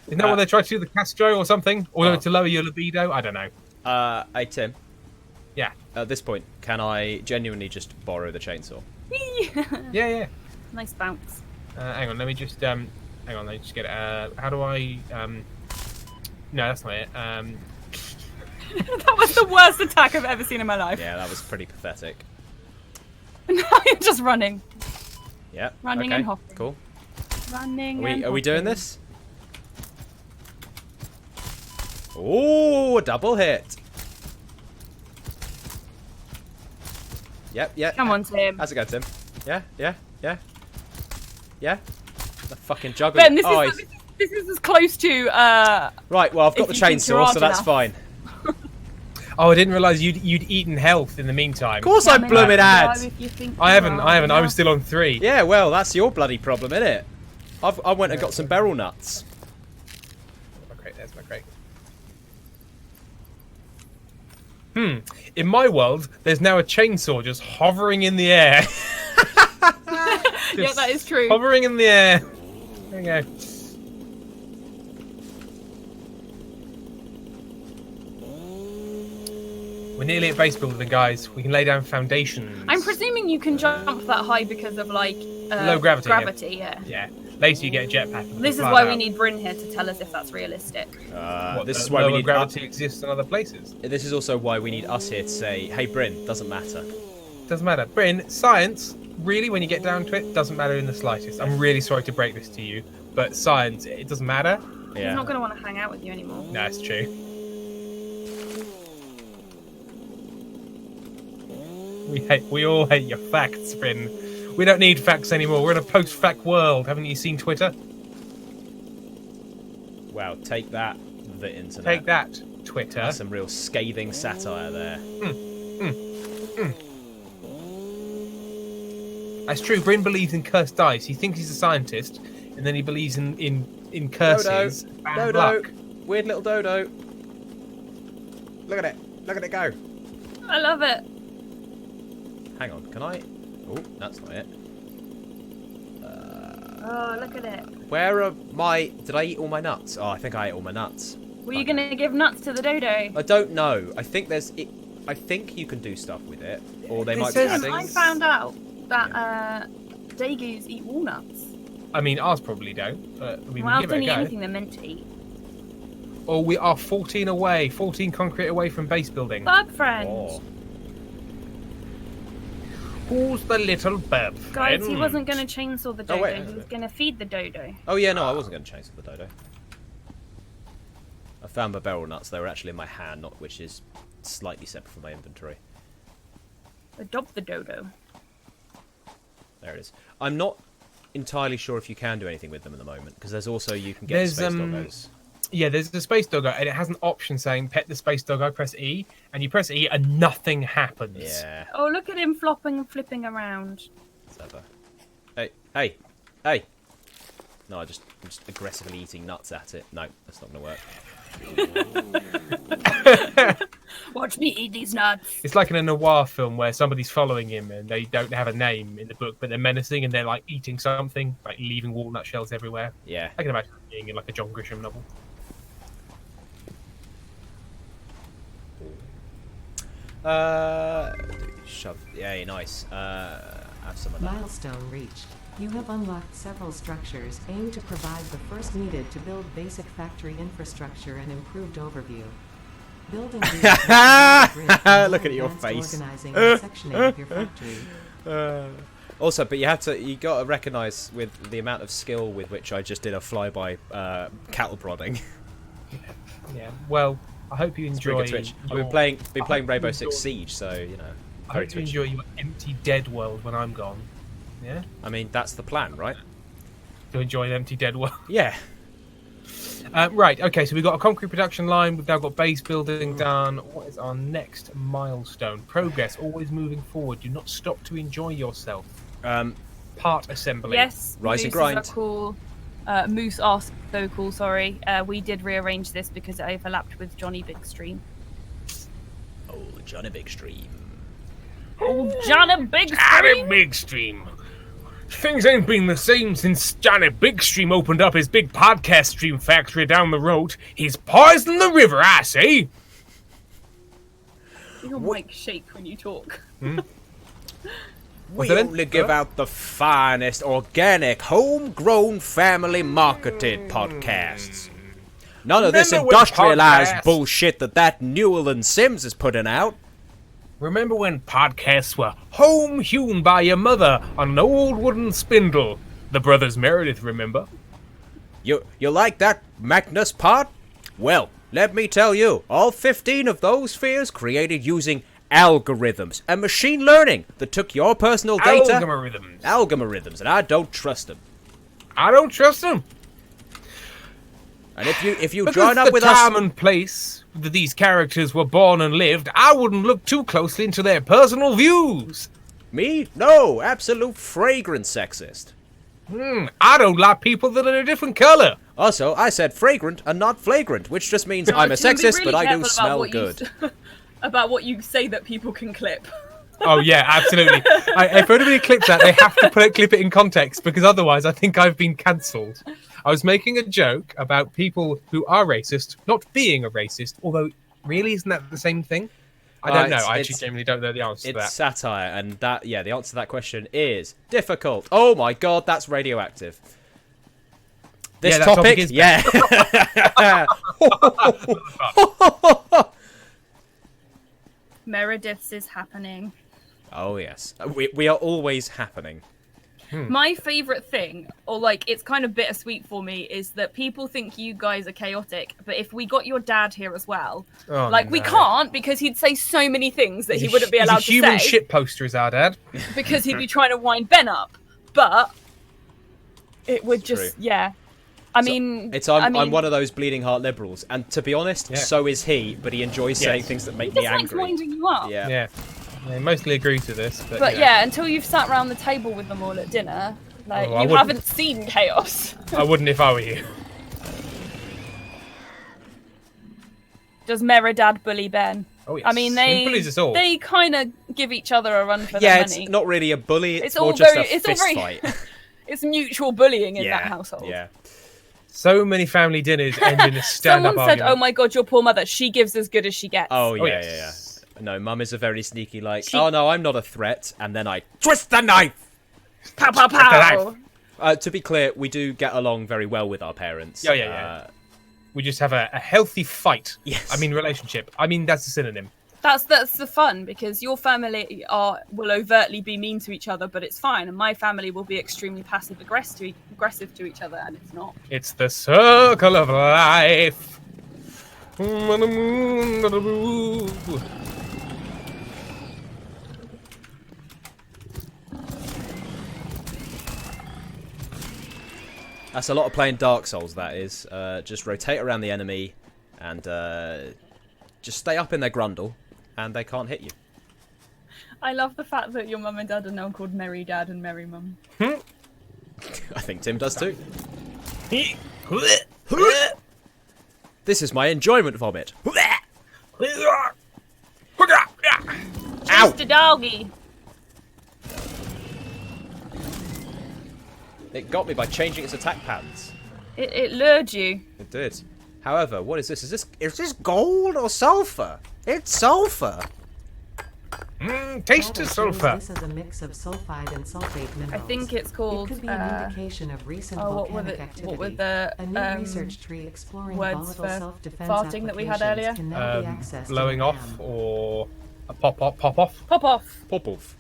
Isn't that what they're trying to do, the Castro or something? Or to lower your libido? I don't know. Hey Tim, Yeah. at this point, can I genuinely just borrow the chainsaw? Yeah. Nice bounce. Hang on, let me just get it. How do I no, that's not it. That was the worst attack I've ever seen in my life. Yeah, that was pretty pathetic. Now you're just running. Yeah. Running okay, and hopping. Cool. Running Are we doing this? Oh, double hit. Yep. Come on, Tim. How's it go, Tim? Yeah. The fucking juggling. Ben, this is as close to Right, well, I've got the if you think you're chainsaw, hard so that's enough. fine. Oh, I didn't realise you'd eaten health in the meantime. Of course I blooming had. I haven't. I was still on 3. Yeah, well, that's your bloody problem, innit? I went and got some beryl nuts. Okay, there's my crate. In my world, there's now a chainsaw just hovering in the air. Yeah, that is true. Hovering in the air. There you go. We're nearly at base building, guys. We can lay down foundations. I'm presuming you can jump that high because of like Low gravity, yeah. Gravity, yeah. Yeah. Later you get a jetpack. and This is fly why out. we need Bryn here to tell us if that's realistic. This that is why we lower need. gravity exists in other places. This is also why we need us here to say, "Hey, Bryn, doesn't matter." Doesn't matter. Bryn, science, really, when you get down to it, doesn't matter in the slightest. I'm really sorry to break this to you, but science, it doesn't matter. Yeah. He's not going to want to hang out with you anymore. No, it's true. We all hate your facts, Bryn. We don't need facts anymore. We're in a post-fact world. Haven't you seen Twitter? Wow, take that, the internet. Take that, Twitter. That's some real scathing satire there. That's true. Bryn believes in cursed dice. He thinks he's a scientist, and then he believes in curses. Bad Dodo, luck. weird little dodo. Look at it. Look at it go. I love it. Hang on, can I? Oh, that's not it. Oh, look at it. Where are my? Did I eat all my nuts? Oh, I think I ate all my nuts. Were you going to give nuts to the dodo? I don't know. I think there's. I think you can do stuff with it, or they It might be says- adding. I found out that dagoos eat walnuts. I mean, ours probably don't, but I mean, Well, we'll give don't it eat a go. anything they're meant to eat. Oh, we are 14 away. 14 concrete away from base building. Bug friend. Oh. Who's the little burp Guys, he friend? wasn't going to chainsaw the dodo. wait. He was going to feed the dodo. Oh yeah, no, I wasn't going to chase the dodo. I found my beryl nuts. They were actually in my hand, not which is slightly separate from my inventory. Adopt the dodo. There it is. I'm not entirely sure if you can do anything with them at the moment because there's also you can get There's, space doggos. Yeah, there's the space doggo, and it has an option saying pet the space doggo, press E, and you press E and nothing happens. Yeah. Oh, look at him flopping and flipping around. Clever. Hey. No, I'm just aggressively eating nuts at it. No, that's not going to work. Watch me eat these nuts. It's like in a noir film where somebody's following him and they don't have a name in the book, but they're menacing and they're like eating something, like leaving walnut shells everywhere. Yeah. I can imagine being in like a John Grisham novel. Shove. Yeah, nice. Have some of that. Milestone reached. You have unlocked several structures aimed to provide the first needed to build basic factory infrastructure and improved overview. Building these Look at your face. Organizing and sectioning of your factory. Also, but you got to recognise with the amount of skill with which I just did a flyby cattle prodding. Yeah. Well, I hope you It's pretty enjoy. good Twitch. I've your- been playing I hope Rainbow you Six enjoy- Siege, so you know. I Very hope you twitchy. enjoy your empty dead world when I'm gone. Yeah. I mean, that's the plan, right? To enjoy an empty dead world. Yeah. Right. Okay. So we've got a concrete production line. We've now got base building done. What is our next milestone? Progress. Always moving forward. Do not stop to enjoy yourself. Part assembly. Yes, Rise and mooses grind. are cool. Moose are so cool, sorry. We did rearrange this because it overlapped with Johnny Big Stream. Oh, Johnny Big Stream. Oh, Johnny Big Johnny Stream! Big Stream. Things ain't been the same since Johnny Big Stream opened up his big podcast stream factory down the road. He's poisoned the river, I say. Your mic shake when you talk. We that in? only give out the finest, organic, homegrown, family marketed podcasts. None of this Remember when industrialized podcasts- bullshit that Newell and Sims is putting out. Remember when podcasts were home hewn by your mother on an old wooden spindle? The brothers Meredith, remember? You like that Magnus pod? Well, let me tell you, all 15 of those spheres created using algorithms and machine learning that took your personal data. Algorithms. Algorithms, and I don't trust them. I don't trust them. And if you Because join up the with time us, and place that these characters were born and lived, I wouldn't look too closely into their personal views. me? No, absolute fragrant sexist. I don't like people that are a different color. Also, I said fragrant and not flagrant, which just means I'm a Tim, be sexist, really but I do careful about smell what you good. about what you say that people can clip. Oh yeah, absolutely. If anybody clips that, they have to clip it in context because otherwise, I think I've been cancelled. I was making a joke about people who are racist not being a racist, although really isn't that the same thing? I don't know. I actually genuinely don't know the answer to It's that. satire, and the answer to that question is difficult. Oh my god, that's radioactive. This that topic, topic is yeah. Meredith's is happening. Oh yes, we are always happening. My favourite thing, or like it's kind of bittersweet for me, is that people think you guys are chaotic, but if we got your dad here as well, Oh, we no. can't because he'd say so many things that he wouldn't be He's allowed a to human say shit poster is our dad. because he'd be trying to wind Ben up. But it would True. just, yeah. I mean, I'm one of those bleeding heart liberals, and to be honest, Yeah. so is he. But he enjoys saying Yes. things that make he me just likes angry. winding you up. Yeah. Yeah. I mostly agree to this, but, But you know, yeah, until you've sat around the table with them all at dinner, like Oh, I you wouldn't. haven't seen chaos. I wouldn't if I were you. Does Meredad bully Ben? Oh yes. I mean, He bullies us all. they kind of give each other a run for Yeah, their it's money. not really a bully. It's, It's more all just very- a it's all fist very- fight. It's mutual bullying in yeah. that household. Yeah. So many family dinners end in a stand-up Someone said, argument. "Oh my god, your poor mother. She gives as good as she gets." Oh yeah, yes. yeah. No, Mum is a very sneaky. Like, She- oh no, I'm not a threat, and then I twist the knife. Pow pow pow. To be clear, we do get along very well with our parents. Oh, yeah. We just have a healthy fight. Yes. I mean, relationship. I mean, that's a synonym. That's the fun because your family will overtly be mean to each other, but it's fine, and my family will be extremely passive aggressive to each other, and it's not. It's the circle of life. That's a lot of playing Dark Souls, that is. Just rotate around the enemy and just stay up in their grundle and they can't hit you. I love the fact that your mum and dad are now called Merry Dad and Merry Mum. I think Tim does too. This is my enjoyment vomit. Ow! Mr. Doggy. It got me by changing its attack patterns. It lured you. It did. However, what is this? Is this gold or sulfur? It's sulfur. Taste Data of shows sulfur. This is a mix of sulfide and sulfate minerals. I think it's It called. could be an indication of recent what were volcanic the activity. what were the A new research tree exploring words volatile for self-defense farting that we had applications earlier? can now be accessed Blowing in off RAM. or a pop off. pop off? Popov.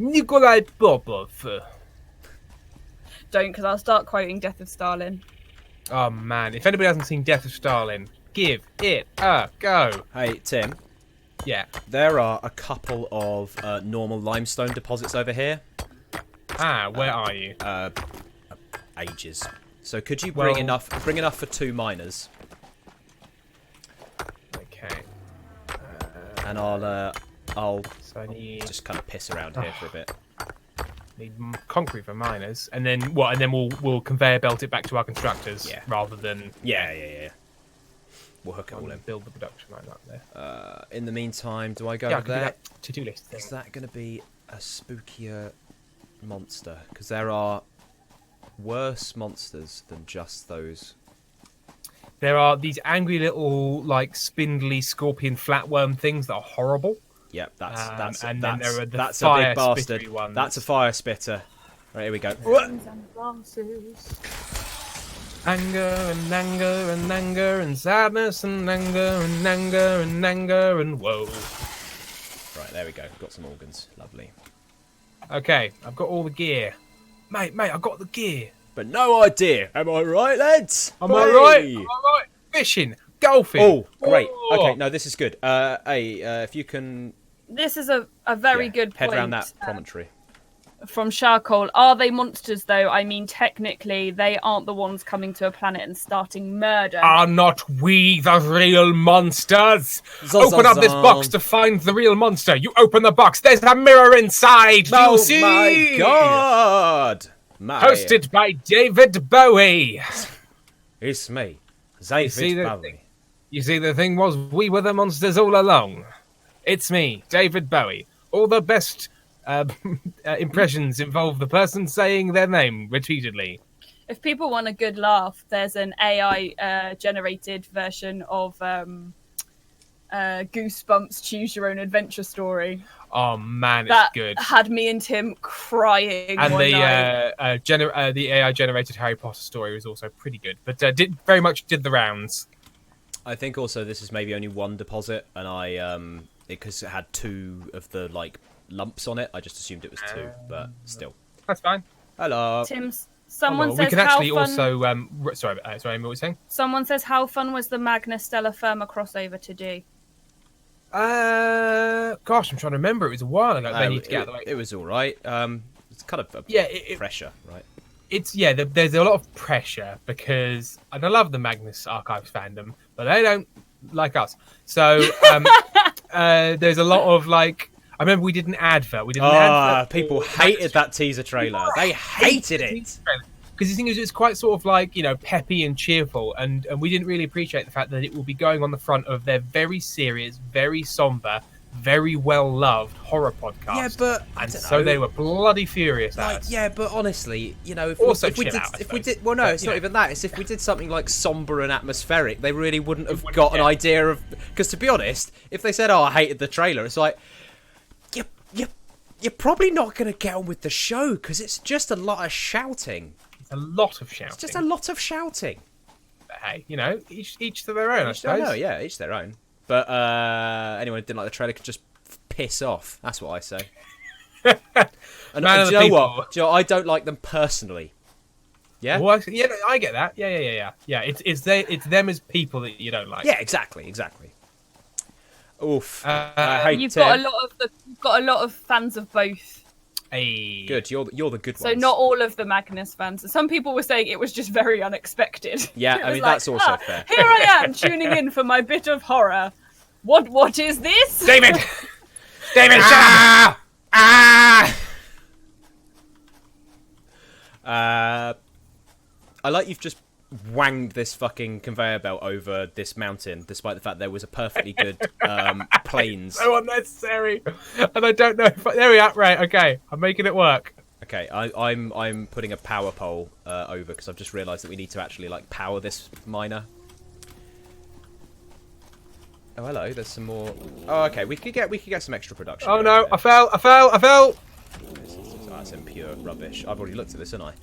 Nikolai Popov. Don't, because I'll start quoting Death of Stalin. Oh man, if anybody hasn't seen Death of Stalin, give it a go. Hey, Tim. Yeah. There are a couple of normal limestone deposits over here. Where are you? Ages. So could you bring Well- enough for 2 miners? Okay. And I'll So I need just kind of piss around here for a bit. concrete for miners, and then what? And then we'll conveyor belt it back to our constructors, Yeah. rather than Yeah. We'll hook it all in. build the production line up there. In the meantime, do I go Yeah, I over can do there? that to-do list thing. Is that going to be a spookier monster? Because there are worse monsters than just those. There are these angry little, like, spindly scorpion flatworm things that are horrible. Yep, that's and then there are the that's a fire big bastard. spittery ones. That's a fire spitter. Right, here we go. Anger and anger and anger and sadness and anger and anger and anger and woe. Right, there we go. Got some organs. Lovely. Okay, I've got all the gear. Mate, I've got the gear. But no idea. Am I right, lads? Am I right? Fishing, golfing. Oh, great. Oh. Okay, no, this is good. If you can This is a very good head point. around that promontory. From Charcoal. Are they monsters, though? I mean, technically, they aren't the ones coming to a planet and starting murder. Are not we the real monsters? Open up this box to find the real monster. You open the box. There's a mirror inside. Do you see? my God! Hosted by David Bowie. It's me, see David the Bowie. You see, the thing was, we were the monsters all along. It's me, David Bowie. All the best impressions involve the person saying their name repeatedly. If people want a good laugh, there's an AI generated version of Goosebumps Choose Your Own Adventure Story. Oh man, it's That good. had me and Tim crying And one the night. the AI generated Harry Potter story was also pretty good, but did the rounds. I think also this is maybe only one deposit, and I because it had 2 of the like lumps on it, I just assumed it was 2, but still. That's fine. Hello. Tim, someone we says can how actually fun. also sorry, what were you saying? Someone says how fun was the Magna Stella Firma crossover to do? Gosh, I'm trying to remember. It was a while ago. They need to get out of the way. It was all right. It's kind of pressure, right? It's there's a lot of pressure because, and I love the Magnus Archives fandom, but they don't like us. So there's a lot of like. I remember we did an advert. People hated that teaser trailer. They hated it. Because the thing is, it's quite sort of like, peppy and cheerful, and we didn't really appreciate the fact that it will be going on the front of their very serious, very somber, very well-loved horror podcast. Yeah, but and so they were bloody furious at us. Yeah, but honestly, if Also we chill did, out, I if we suppose. did, well, no, But, it's not even that. It's if we did something like somber and atmospheric, they really wouldn't have got an idea of. Because to be honest, if they said, "Oh, I hated the trailer," it's like, you're probably not going to get on with the show because it's just a lot of shouting. It's a lot of shouting. It's just a lot of shouting. But hey, each to their own, I I suppose. know, yeah, each their own. But anyone who didn't like the trailer could just piss off. That's what I say. And Man of do the you know people. what? Do you know, I don't like them personally. Yeah? Well, yeah, I get that. Yeah. It's them as people that you don't like. Yeah, exactly. Oof. Hey, You've Tim. got a lot of fans of both. Hey. Good, you're the good So ones. not all of the Magnus fans. Some people were saying it was just very unexpected. Yeah, It I was mean, like, that's also fair. Here I am tuning in for my bit of horror. What is this? David, shut up! I like you've just wanged this fucking conveyor belt over this mountain, despite the fact there was a perfectly good plains. So unnecessary, and I don't know if there we are. Right, okay, I'm making it work. Okay, I'm putting a power pole over because I've just realised that we need to actually like power this miner. Oh hello, there's some more. Oh okay, we could get some extra production. Oh going no, there. I fell. That's impure rubbish. I've already looked at this, haven't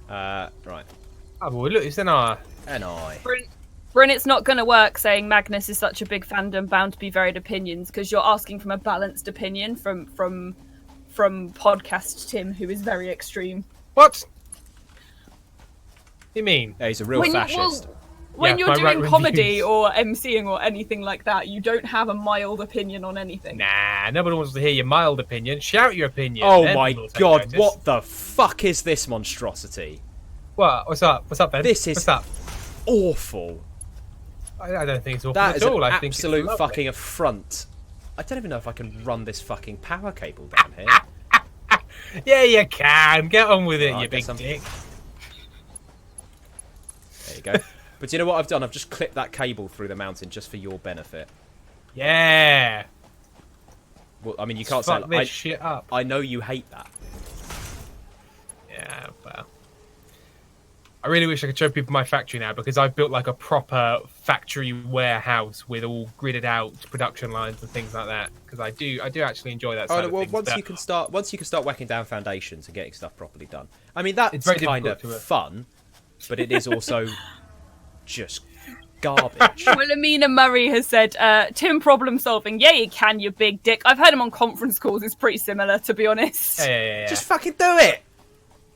I? Right. Oh boy, look, it's an R. And I. Bryn, it's not going to work saying Magnus is such a big fandom, bound to be varied opinions, because you're asking from a balanced opinion from from podcast Tim, who is very extreme. What? You mean? Yeah, he's a real fascist. When Yeah, you're my right doing comedy reviews. or MCing or anything like that, you don't have a mild opinion on anything. Nah, nobody wants to hear your mild opinion. Shout your opinion. Oh then my people will take god, notice. what the fuck is this monstrosity? What? What's up? What's up, Ben? This is What's up? awful. I don't think it's awful That at is all. an I think it's absolute lovely. fucking affront. I don't even know if I can run this fucking power cable down here. Yeah, you can. Get on with it, Right, you big guess I'm- dick. There you go. But you know what I've done? I've just clipped that cable through the mountain just for your benefit. Yeah. Well, I mean, you can't say... Fuck this shit up. I know you hate that. Yeah, well. I really wish I could show people my factory now because I've built like a proper factory warehouse with all gridded out production lines and things like that. Because I do actually enjoy that side Oh, of well, things. once but you can start whacking down foundations and getting stuff properly done. I mean, that's It's very kind of difficult to, fun, but it is also just garbage. Wilhelmina Murray has said, Tim problem solving. Yeah, you can, you big dick. I've heard him on conference calls. It's pretty similar, to be honest. yeah. Just fucking do it.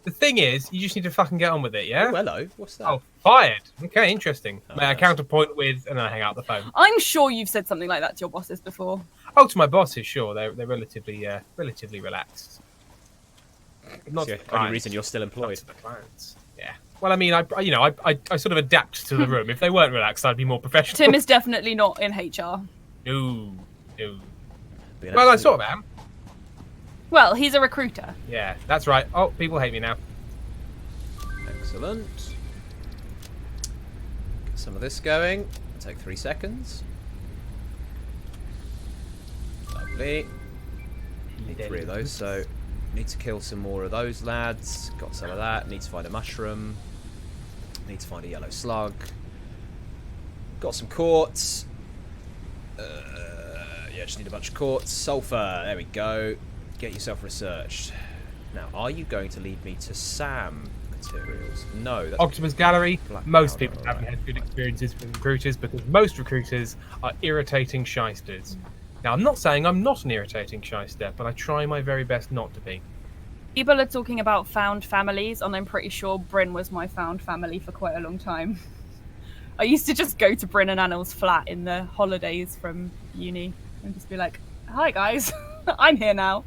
The thing is, you just need to fucking get on with it, yeah? Oh, hello. What's that? Oh, fired. Okay, interesting. Oh, May I nice. counterpoint with, and then I hang out the phone. I'm sure you've said something like that to your bosses before. Oh, to my bosses, sure. They're relatively relaxed. Not That's to the the only clients. reason you're still Not employed. to the clients. Yeah. Well, I mean, I sort of adapt to the room. If they weren't relaxed, I'd be more professional. Tim is definitely not in HR. No. Being Well, I absolute- sort of am. Well, he's a recruiter. Yeah, that's right. Oh, people hate me now. Excellent. Get some of this going. Take 3 seconds. Lovely. Need 3 of those, so need to kill some more of those lads. Got some of that. Need to find a mushroom. Need to find a yellow slug. Got some quartz. Yeah, just need a bunch of quartz. Sulfur. There we go. Get yourself researched. Now, are you going to lead me to SAM materials? No. That's Octopus Gallery. Black Most powder, people haven't alright. had good experiences with recruiters because most recruiters are irritating shysters. Now, I'm not saying I'm not an irritating shyster, but I try my very best not to be. People are talking about found families, and I'm pretty sure Bryn was my found family for quite a long time. I used to just go to Bryn and Annel's flat in the holidays from uni and just be like, hi guys, I'm here now.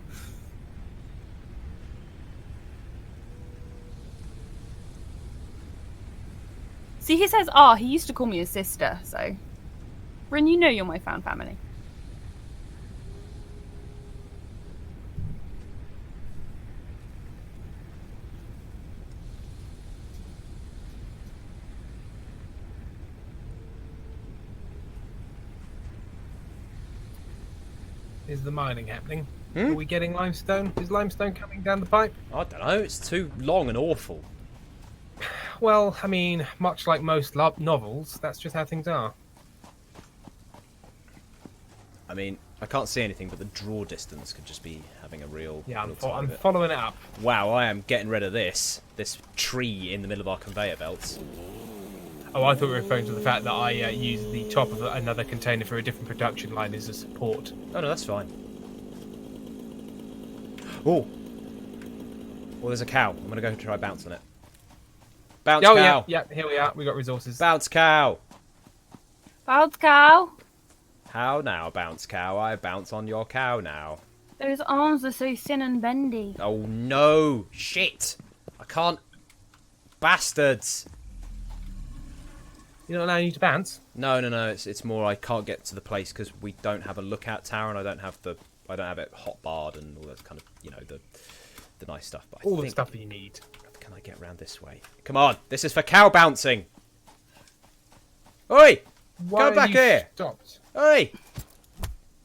See, he says, he used to call me his sister, so... Bryn, you know you're my found family. Is the mining happening? Hmm? Are we getting limestone? Is limestone coming down the pipe? I don't know. It's too long and awful. Well, I mean, much like most novels, that's just how things are. I mean, I can't see anything, but the draw distance could just be having a real. Yeah, real time I'm of it. following it up. Wow, I am getting rid of this tree in the middle of our conveyor belts. Oh, I thought we were referring to the fact that I used the top of another container for a different production line as a support. Oh no, that's fine. Oh, well, there's a cow. I'm gonna go try bounce on it. Bounce Oh, cow. yeah, here we are. We got resources. Bounce cow. Bounce cow. How now, bounce cow? I bounce on your cow now. Those arms are so thin and bendy. Oh no! Shit! I can't. Bastards! You're not allowing you to bounce? No. It's more I can't get to the place because we don't have a lookout tower and I don't have it hot barred and all that kind of the nice stuff. But I All the think, stuff that you need. Can I get around this way? Come on! This is for cow bouncing. Oi! Why Go are back you here! Stopped? Oi!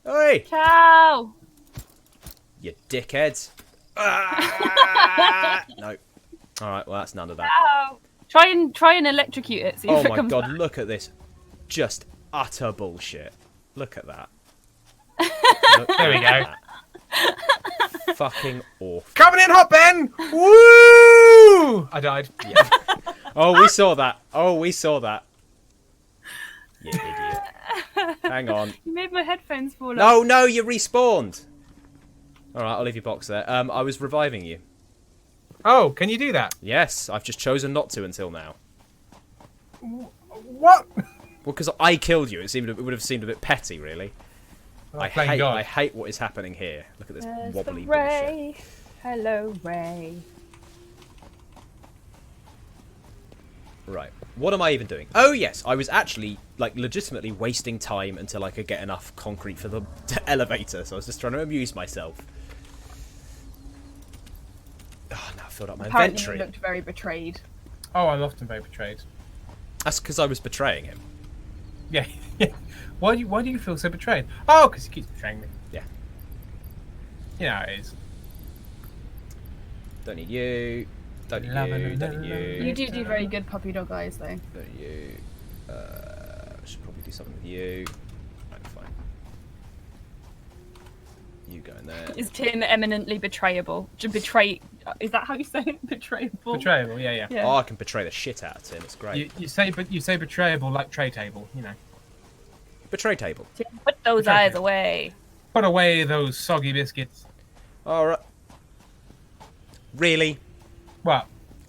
Oi! Cow. You dickheads! Ah! No. All right. Well, that's none of that. Cow. Try and electrocute it. See Oh if it my comes god! back. Look at this. Just utter bullshit. Look at that. Look There we at go. that. Fucking awful. Coming in hot, Ben! Woo! I died. Yeah. Oh, we saw that. Oh, we saw that. You idiot. Hang on. You made my headphones fall off. No, you respawned. All right, I'll leave your box there. I was reviving you. Oh, can you do that? Yes, I've just chosen not to until now. What? Well, because I killed you, it would have seemed a bit petty, really. Oh, I thank God. hate what is happening here. Look at this There's wobbly the bullshit. Ray. Hello, Ray. Right. What am I even doing? Oh, yes. I was actually, like, legitimately wasting time until I could get enough concrete for the elevator. So I was just trying to amuse myself. Oh, now I filled up my Apparently, inventory. you looked very betrayed. Oh, I'm often very betrayed. That's because I was betraying him. Yeah. Why do you feel so betrayed? Oh, because he keeps betraying me. Yeah. You know how it is. Don't need you. Don't need you. Don't need you. You do very good puppy dog eyes, though. Don't need you. I should probably do something with you. Right, fine. You go in there. Is Tim eminently betrayable? Is that how you say it? Betrayable. Betrayable, yeah. Yeah. Oh, I can betray the shit out of Tim. It's great. You say betrayable like tray table, you know. Betray table. Tim, put those Betray eyes table. away. Put away those soggy biscuits. All right. Really? What?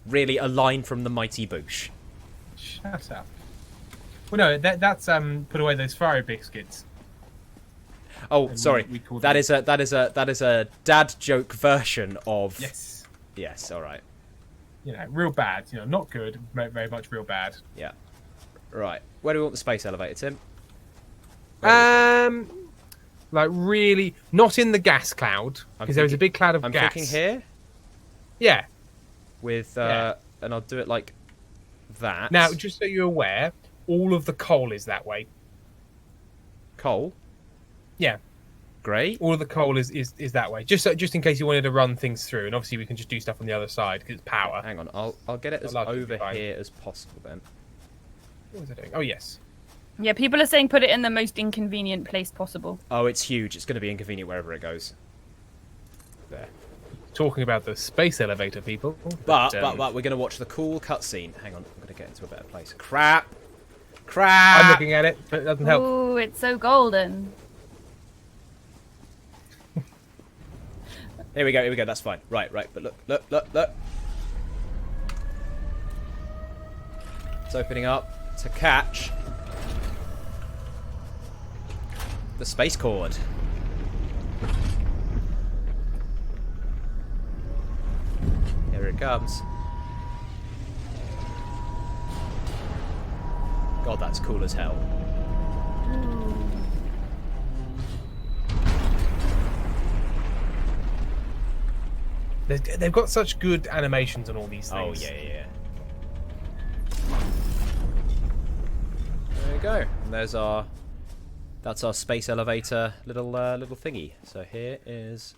Really, a line from the Mighty Boosh. Shut up. Well, no, that's put away those fiery biscuits. Oh, And sorry. we called That it- is a dad joke version of. Yes. Yes. All right. You know, real bad. You know, not good. Very much real bad. Yeah. Right. Where do we want the space elevator, Tim? Like really not in the gas cloud I'm because there was a thinking- big cloud of I'm gas. thinking here Yeah. with, Yeah. and I'll do it like that. Now, just so you're aware, all of the coal is that way. coal, Yeah. great. All of the coal is that way. Just in case you wanted to run things through, and obviously we can just do stuff on the other side because it's power. Hang on, I'll get it as I'll over fine. here as possible then. What was I doing? Oh yes. Yeah, people are saying put it in the most inconvenient place possible. Oh, it's huge. It's going to be inconvenient wherever it goes. There. Talking about the space elevator, people. But we're going to watch the cool cutscene. Hang on, I'm going to get into a better place. Crap. I'm looking at it, but it doesn't help. Ooh, it's so golden. Here we go, that's fine. Right, but look. It's opening up to catch the space cord. Here it comes. God, that's cool as hell. They've got such good animations on all these Oh, things. yeah. There we go. And that's our space elevator little thingy. So here is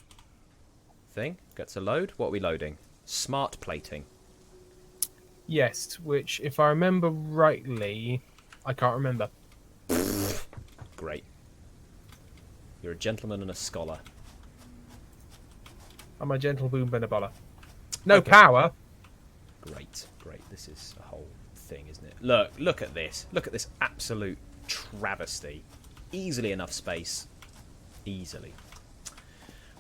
thing. Get to load. What are we loading? Smart plating. Yes, which, if I remember rightly, I can't remember. Great. You're a gentleman and a scholar. I'm a gentle boom benabola. No Okay. power. Great. This is a whole thing, isn't it? Look at this. Look at this absolute travesty. Easily enough space. Easily.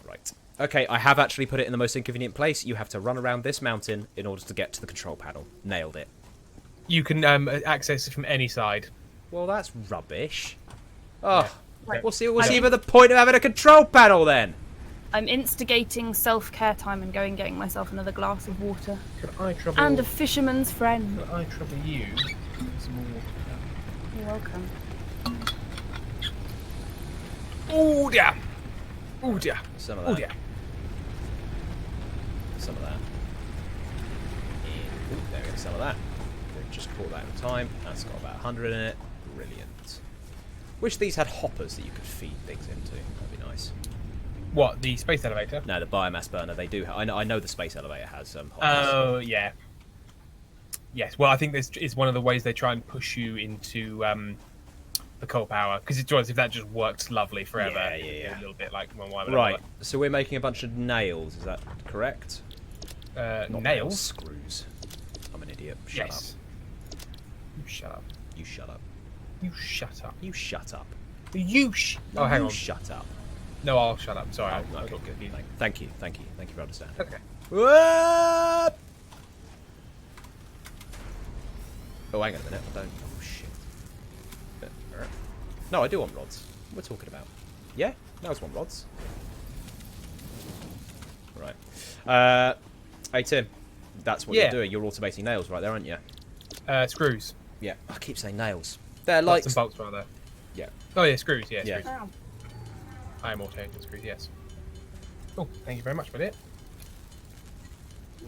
Right. Okay, I have actually put it in the most inconvenient place. You have to run around this mountain in order to get to the control panel. Nailed it. You can access it from any side. Well, that's rubbish. Oh, Right. what's even the point of having a control panel then? I'm instigating self-care time and getting myself another glass of water. Could I trouble? And a fisherman's friend. Could I trouble you? Some more You're welcome. Oh dear. Oh dear. Some of Oh that. dear. Some of that. Ooh, there we go, some of that. We've just caught that in time. That's got about 100 in it. Brilliant. Wish these had hoppers that you could feed things into. That'd be nice. What, the space elevator? No, the biomass burner, they do. I know the space elevator has hoppers. Oh, yeah. Yes, well, I think this is one of the ways they try and push you into the coal power. Because it's if that just worked lovely forever. Yeah. it'd be a little bit like, well, why would Right, so we're making a bunch of nails, is that correct? I Not nails? screws. I'm an idiot. Shut Yes. You shut up. up. You shut up. You shut up. You shut up. Oh, hang You on. shut up. No, I'll shut up. Sorry, I Okay, got good. confused. Thank you for understanding. Okay. Whoop! Oh, hang on a minute. I don't. Oh shit. No, I do want rods. What are we talking about? Yeah, no, I just want rods. Right. Hey Tim, that's what Yeah. you're doing. You're automating nails right there, aren't you? Screws. Yeah. I keep saying nails. They're Like like. some bolts rather. Yeah. Oh yeah, screws. Yeah, Yeah. screws. Oh. I am automating screws. Yes. Oh, thank you very much, buddy.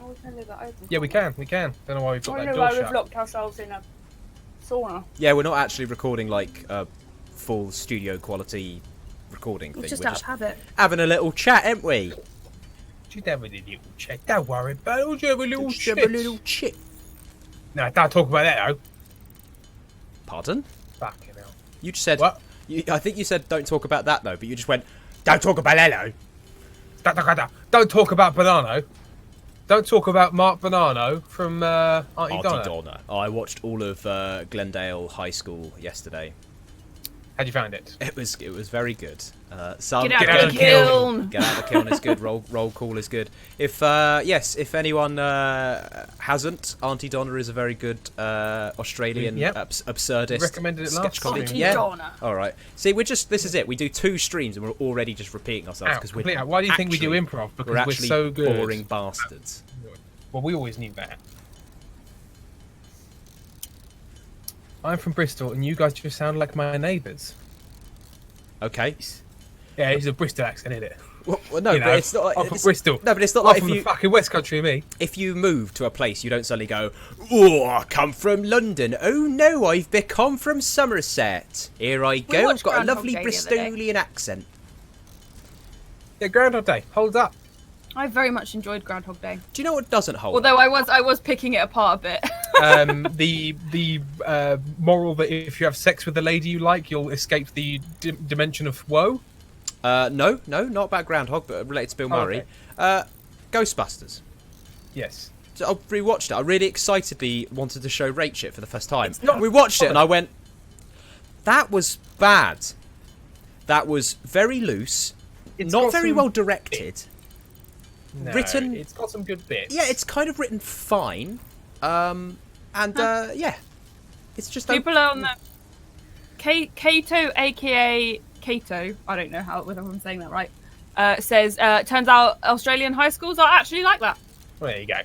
Oh, we can leave that open. Yeah, we can. We can. Don't know why we've got I that don't know door why we've shut. locked ourselves in a sauna. Yeah, we're not actually recording like a full studio quality recording thing. It's just We're out of habit. having a little chat, ain't we? Just have a little chat. Don't worry about it. We'll just have a little Just chat. have a little chit. No, don't talk about that though. Pardon? Fucking hell. You just said. What? I think you said don't talk about that though, but you just went don't talk about that though. Don't talk about Bonanno. Don't talk about Mark Bonanno from Auntie Auntie Donna. Donna. Oh, I watched all of Glendale High School yesterday. How'd you find it? It was very good. Some Get out out of of the the kiln! Get out of the kiln is good. Roll call is good. If anyone hasn't, Auntie Donna is a very good Australian Yep. absurdist Recommended it sketch last comedy. stream. Yeah. Donna. All right. See, this is it. We do 2 streams and we're already just repeating ourselves because we're. Completely out. Why do you think we do actually- improv? Because We're we're actually so good. boring bastards. Well, we always knew that. I'm from Bristol, and you guys just sound like my neighbours. Okay. Yeah, it's a Bristol accent, isn't it? Well, no, You but know, it's not. Like, I'm from it's, Bristol. No, but it's not I'm like from if the you fucking West Country, me. if you move to a place, you don't suddenly go, "Oh, I come from London. Oh no, I've become from Somerset. Here I go. I've watched got a Groundhog lovely Day the other day. Bristolian accent." Yeah, Groundhog Day holds up. I very much enjoyed Groundhog Day. Do you know what doesn't hold? Although I was picking it apart a bit. The moral that if you have sex with the lady you like, you'll escape the dimension of woe. No, not about Groundhog, but related to Bill Murray. okay. Ghostbusters. Yes. So I rewatched it. I really excitedly wanted to show Rate Shit for the first time. It's not We watched it fun. and I went, that was bad. That was very loose, It's not got very some- well directed. No, Written- It's got some good bits. Yeah, it's kind of written fine. Yeah. It's just... People are on the Kato, aka Kato. I don't know whether I'm saying that right. Says turns out Australian high schools are actually like that. Well, there you go.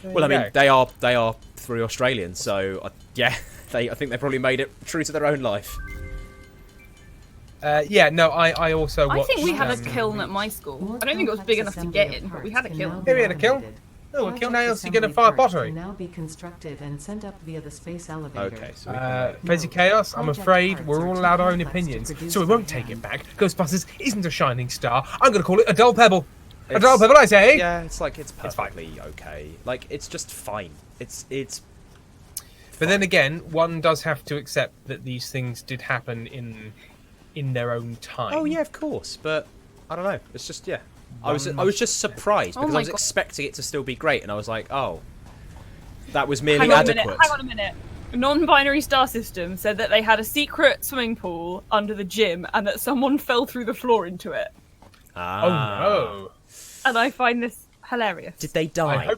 Well, I mean, they are 3 Australians, so yeah, I think they probably made it true to their own life. I also I watched, think we had a um, kiln at my school. More I don't think it was complex big enough to assembly get of in, but we parts had a can kiln. now Yeah, be we had a kiln. automated. Oh, a kiln Project nails to get a assembly fire parts pottery. can now be constructed and sent up via the space elevator. Okay, so we can... Fezzy Chaos, I'm Project afraid parts we're are all too allowed our own complex to opinions, produce so we by won't take hand. it back. Ghostbusters isn't a shining star. I'm going to call it a dull pebble. A It's- dull pebble, I say. Yeah, it's like it's It's fine. perfectly okay. Like it's just fine. It's But then again, one does have to accept that these things did happen in their own time. Oh yeah, of course, but I don't know. It's just yeah. I was One just surprised Oh because I my was God. expecting it to still be great, and I was like, oh, that was merely Hang on a adequate. minute. Hang on a minute. Non-binary star system said that they had a secret swimming pool under the gym and that someone fell through the floor into it. Ah. Oh no. And I find this hilarious. Did they die?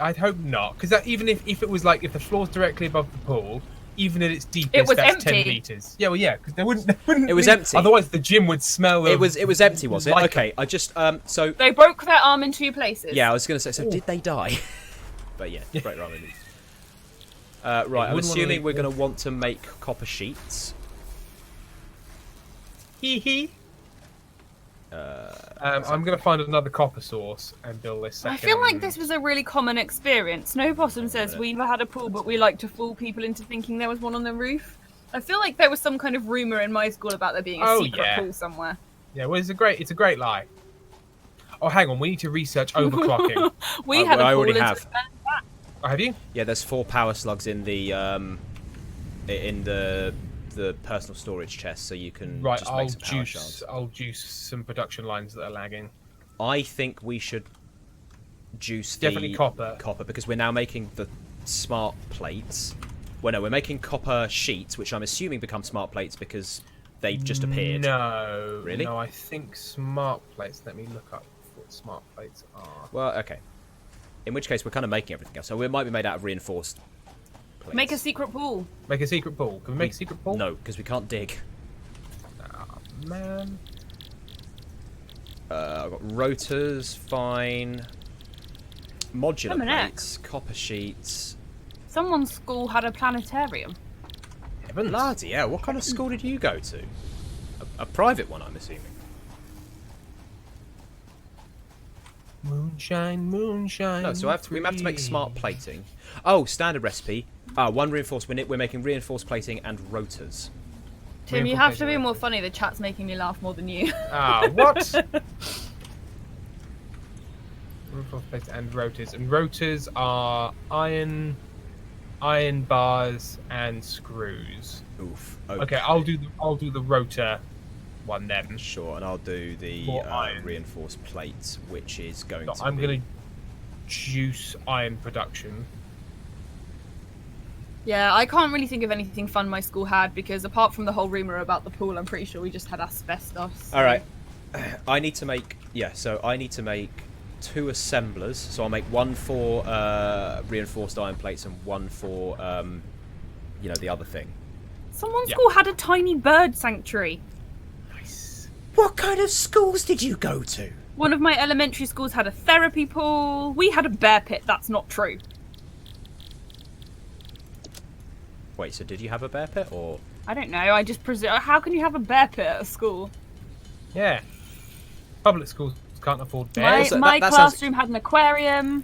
I'd hope not, because even if it was like if the floor's directly above the pool, even at its deepest, was that's 10 empty. meters. Yeah, well, yeah, because they wouldn't. It was empty. Otherwise, the gym would smell. It of was empty, was it? like- Okay, I just so They broke their arm in 2 places. yeah, I was gonna say. So Ooh. did they die? But yeah, break their arm in. Right, I'm wouldn't wanna assuming leave we're them. gonna want to make copper sheets. Hee hee. I'm going to find another copper source and build this I second. feel like this was a really common experience. Snow Possum says we never had a pool, but we like to fool people into thinking there was one on the roof. I feel like there was some kind of rumor in my school about there being a Oh, secret yeah. pool somewhere. Yeah, well, it's a great lie. Oh, hang on, we need to research overclocking. We had a I pool already until have. it burned back. Oh, have you? Yeah, there's 4 power slugs in the personal storage chest, so you can Right, just I'll make some power shards. I'll juice some production lines that are lagging. I think we should juice Definitely the copper. because we're now making the smart plates. Well, no, we're making copper sheets, which I'm assuming become smart plates because They've just appeared. No. Really? No, I think smart plates. Let me look up what smart plates are. Well, okay. In which case, we're kind of making everything else. So it might be made out of reinforced plates. Make a secret pool. Make a secret pool. Can we make a secret pool? No, because we can't dig. Oh, man. I've got rotors, fine. Modular Come on, plates, copper sheets. Someone's school had a planetarium. Heavens. Bloody hell, what kind of school did you go to? A private one, I'm assuming. Moonshine, moonshine. No, so we have to make smart plating. Oh, standard recipe. One reinforced. We're making reinforced plating and rotors. Tim, you have to be more funny. The chat's making me laugh more than you. What? Reinforced plates and rotors. And rotors are iron bars and screws. Oof. Okay, I'll do the rotor one then. Sure, and I'll do the More iron. reinforced plates, which is going So to I'm be... going to juice iron production. Yeah, I can't really think of anything fun my school had because apart from the whole rumour about the pool, I'm pretty sure we just had asbestos. So. All right. I need to make... Yeah, so I need to make 2 assemblers. So I'll make 1 for reinforced iron plates and 1 for, the other thing. Someone's school had a tiny bird sanctuary. Nice. What kind of schools did you go to? One of my elementary schools had a therapy pool. We had a bear pit. That's not true. Wait, so did you have a bear pit, or...? I don't know. I just presume. How can you have a bear pit at a school? Yeah. Public schools can't afford My, bears. Also, my that sounds- classroom had an aquarium.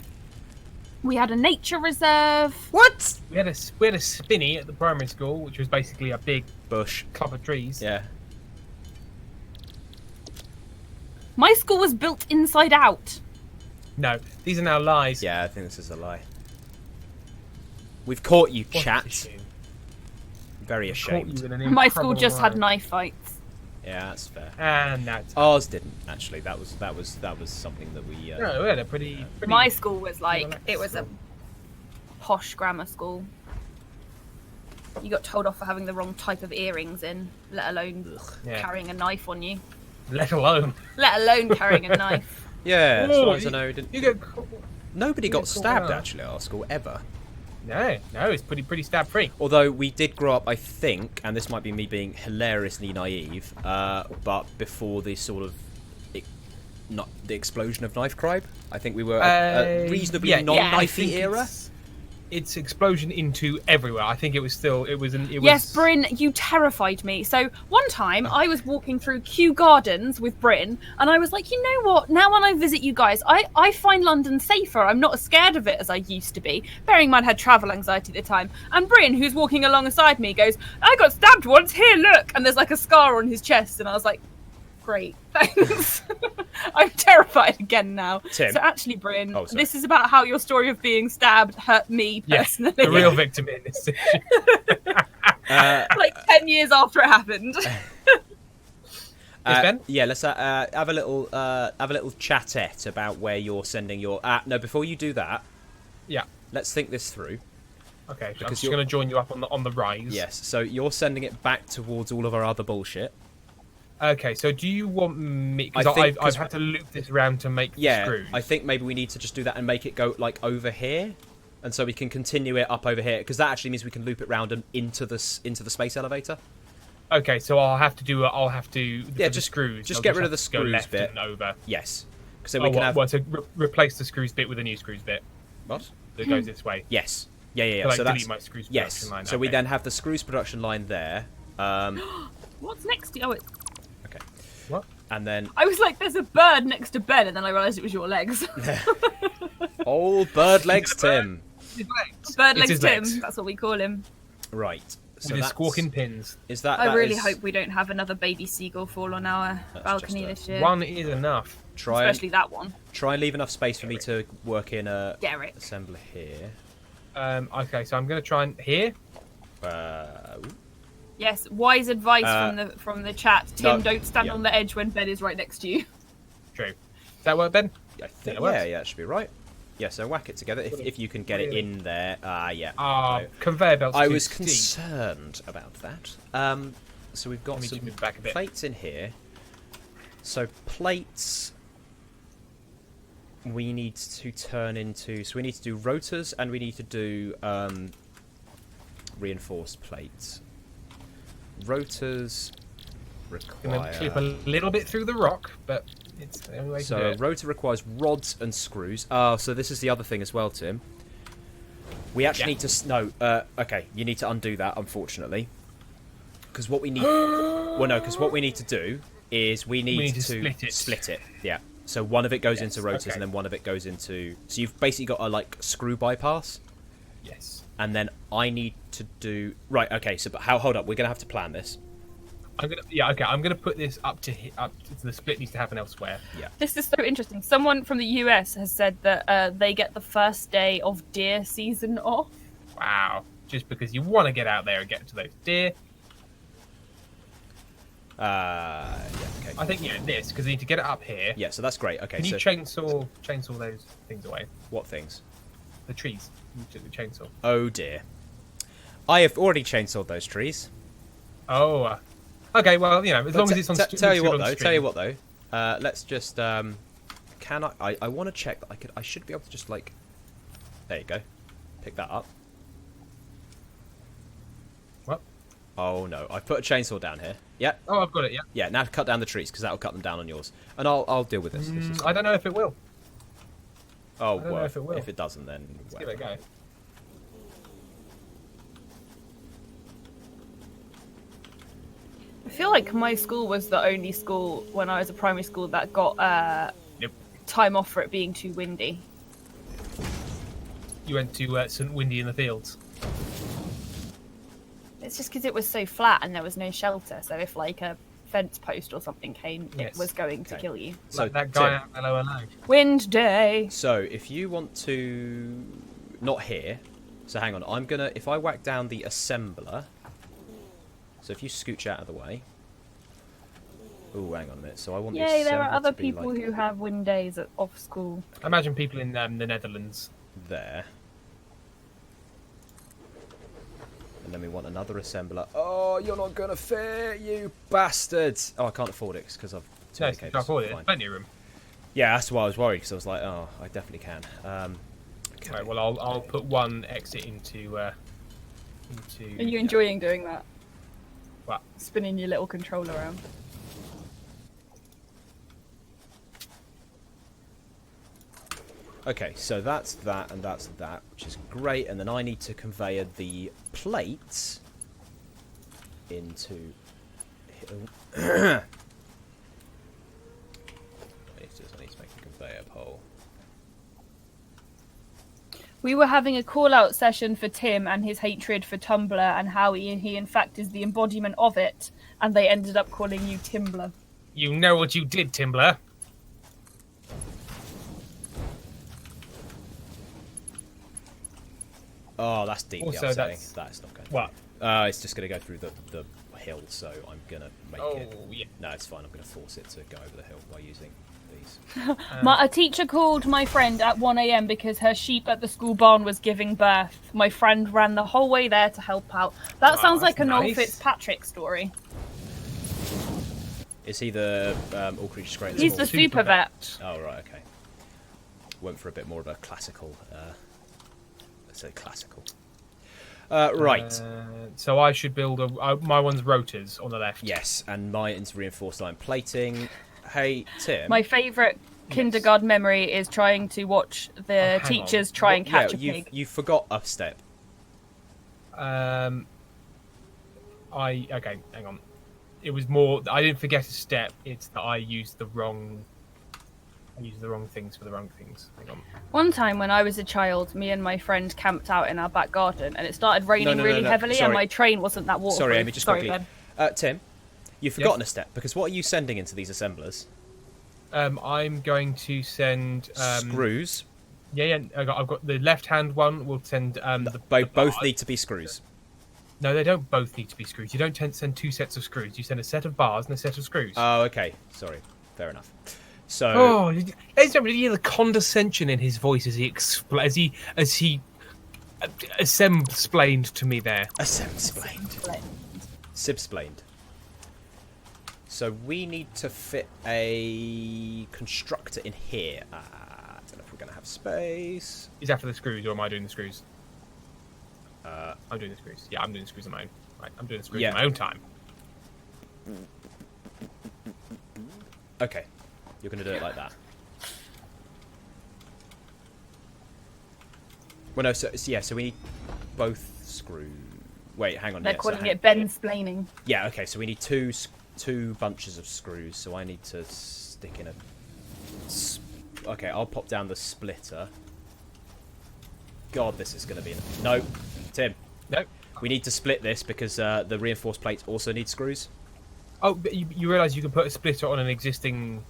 We had a nature reserve. What? We had a spinney at the primary school, which was basically a big Bush. clump of trees. Yeah. My school was built inside out. No, these are now lies. Yeah, I think this is a lie. We've caught you, What a chat. shame. Very Caught ashamed. you in an My school incredible just had lie. knife fights. Yeah, that's fair. And that's Ours didn't, actually. That was something that we... no, we had a pretty My school was like, relaxed it was a school. posh grammar school. You got told off for having the wrong type of earrings in, let alone Yeah. carrying a knife on you. Let alone. Let alone carrying a knife. Yeah, as Oh, far as I know, didn't... You get caught. Nobody you got get caught stabbed, out. actually, at our school, ever. No, it's pretty stab free. Although we did grow up, I think, and this might be me being hilariously naive, but before the sort of... not the explosion of knife crime. I think we were a reasonably yeah, non-knifey I think era. It's explosion into everywhere. I think it was still. Yes, Bryn, you terrified me. So one time I was walking through Kew Gardens with Bryn, and I was like, you know what? Now when I visit you guys, I find London safer. I'm not as scared of it as I used to be. Bearing in mind I had travel anxiety at the time. And Bryn, who's walking alongside me, goes, I got stabbed once. Here, look. And there's like a scar on his chest. And I was like, great, thanks. I'm terrified again now. Tim. So actually, Bryn, Oh, sorry. this is about how your story of being stabbed hurt me personally. the real victim in this. Like 10 years after it happened. Yes, Ben? Yeah, let's have a little chatette about where you're sending your... no, before you do that, Yeah. let's think this through. Okay. I'm Because just you're- going to join you up on the rise. Yes, so you're sending it back towards all of our other bullshit. Okay. So do you want me? I Because think- I've had to loop this round to make the Yeah, screws. I think maybe we need to just do that and make it go like over here, and so we can continue it up over here because that actually means we can loop it round and into the space elevator. Okay. So I'll have to do. Yeah, for the just screws. just I'll get rid of have the to go screws left bit. and over. Yes, so we can have Well, to replace the screws bit with a new screws bit what? that goes this way. Yes, yeah. So, So like, that's delete my screws yes. production line. So we Okay. then have the screws production line there. What's next? Oh, it's... Okay, What? and then I was like, there's a bird next to Ben, and then I realised it was your legs. old bird legs, Tim. His legs. Bird It's legs his Tim, legs. that's what we call him. Right. So With his that's squawking pins. Is that? I that really is- hope we don't have another baby seagull fall on our balcony just this year. One is enough. Try Especially that one. and leave enough space for me to work in a Derek. assembler here. Okay, so I'm going to try and here. Ooh. Yes, wise advice from the chat. Tim, no, don't stand yeah. on the edge when Ben is right next to you. True. Does that work, Ben? I think, it works. yeah, that should be right. Yeah, so whack it together if you can get it in there. Yeah. No. Conveyor belts. I too was steep. concerned about that. So we've got Let me some just move back a bit. plates in here. So plates we need to turn into... So we need to do rotors and we need to do reinforced plates. Rotors I'm going to clip a require... little bit through the rock, but it's the only way to do So it. rotor requires rods and screws. Oh, so this is the other thing as well, Tim. We actually need to... No, okay, you need to undo that, unfortunately. Because what we need... well, no, because what we need to do is we need to split it. Yeah. So one of it goes into rotors and then one of it goes into... So you've basically got a, like, screw bypass. Yes. And then I need to do... Right, okay, so but hold up, we're going to have to plan this. I'm gonna put this up to the split needs to happen elsewhere. Yeah. This is so interesting. Someone from the US has said that they get the first day of deer season off. Wow. Just because you want to get out there and get to those deer. Yeah, okay. I think, this, because you need to get it up here. Yeah, so that's great. Okay, Can you so... chainsaw those things away? What things? The trees. You took the chainsaw. Oh, dear. I have already chainsawed those trees. Oh, okay. Well, as long as it's on. Tell you what though. Let's just. Can I want to check that I should be able to just like. There you go. Pick that up. What? Oh no! I put a chainsaw down here. Yeah. Oh, I've got it. Yeah. Yeah. Now cut down the trees because that'll cut them down on yours, and I'll deal with this. This is I don't know if it will. Oh I don't know well. if it will. If it doesn't, then Let's give it a go. I feel like my school was the only school when I was at primary school that got Yep. time off for it being too windy. You went to St. Windy in the Fields. It's just because it was so flat and there was no shelter. So if like a fence post or something came, Yes. it was going to kill you. So Like that guy Tim, out below alone. Wind day. So if you want to, not here. So hang on. I'm gonna if I whack down the assembler. So if you scooch out of the way. Oh, hang on a minute. So I want. Yay! the There are assembler other to be people like who have wind days off school. Imagine people in the Netherlands. there. And then we want another assembler. Oh, you're not gonna fit, you bastards! Oh, I can't afford it because I've too No, many you cables. can't afford it. Fine. There's plenty of room. Yeah, that's why I was worried because I was like, oh, I definitely can. Okay. Right, well, I'll put one exit into. Are you enjoying doing that? What? Spinning your little controller around. Okay, so that's that and that's that, which is great. And then I need to conveyor the plates into... I need to make a conveyor pole. We were having a call-out session for Tim and his hatred for Tumblr and how he in fact is the embodiment of it, and they ended up calling you Timbler. You know what you did, Timbler. Oh, that's deeply Also, upsetting. That's not good. What? It's just going to go through the hill, so I'm going to make it... Yeah. No, it's fine. I'm going to force it to go over the hill by using these. A teacher called my friend at 1 a.m. because her sheep at the school barn was giving birth. My friend ran the whole way there to help out. That Wow, sounds like a that's Noel nice. Fitzpatrick story. Is he the all creatures great? He's the super vet. Oh, right, okay. Went for a bit more of a classical... let's say classical. Right. So I should build my one's rotors on the left. Yes, and mine's reinforced iron plating. Hey, Tim. My favourite kindergarten memory is trying to watch the hang teachers on. try and catch a you pig. you forgot a step. Okay, hang on. It was more. I didn't forget a step. It's that I used the wrong things for the wrong things. Hang on. One time when I was a child, me and my friend camped out in our back garden and it started raining really heavily Sorry. and my train wasn't that waterproof. Sorry, Amy, just Sorry, quickly. Ben. Tim, you've forgotten a step because what are you sending into these assemblers? I'm going to send Screws. Yeah. I've got the left-hand one. Will send Both bars. need to be screws. No, they don't both need to be screws. You don't send two sets of screws. You send a set of bars and a set of screws. Oh, okay. Sorry. Fair enough. So. Oh, ladies and gentlemen, you hear the condescension in his voice as he assembled to me there. Sibsplained. So we need to fit a constructor in here. I don't know if we're going to have space. Is that for the screws, or am I doing the screws? I'm doing the screws. Yeah, I'm doing the screws on my own. Right, I'm doing the screws on my own time. Okay, you're going to do it like that. Well, no, so we need both screws. Wait, hang on. They're calling it Ben-splaining. Yeah, okay, so we need two bunches of screws, so I need to stick in a... Okay, I'll pop down the splitter. God, this is going to be... No, Tim. No. We need to split this because the reinforced plates also need screws. Oh, but you realise you can put a splitter on an existing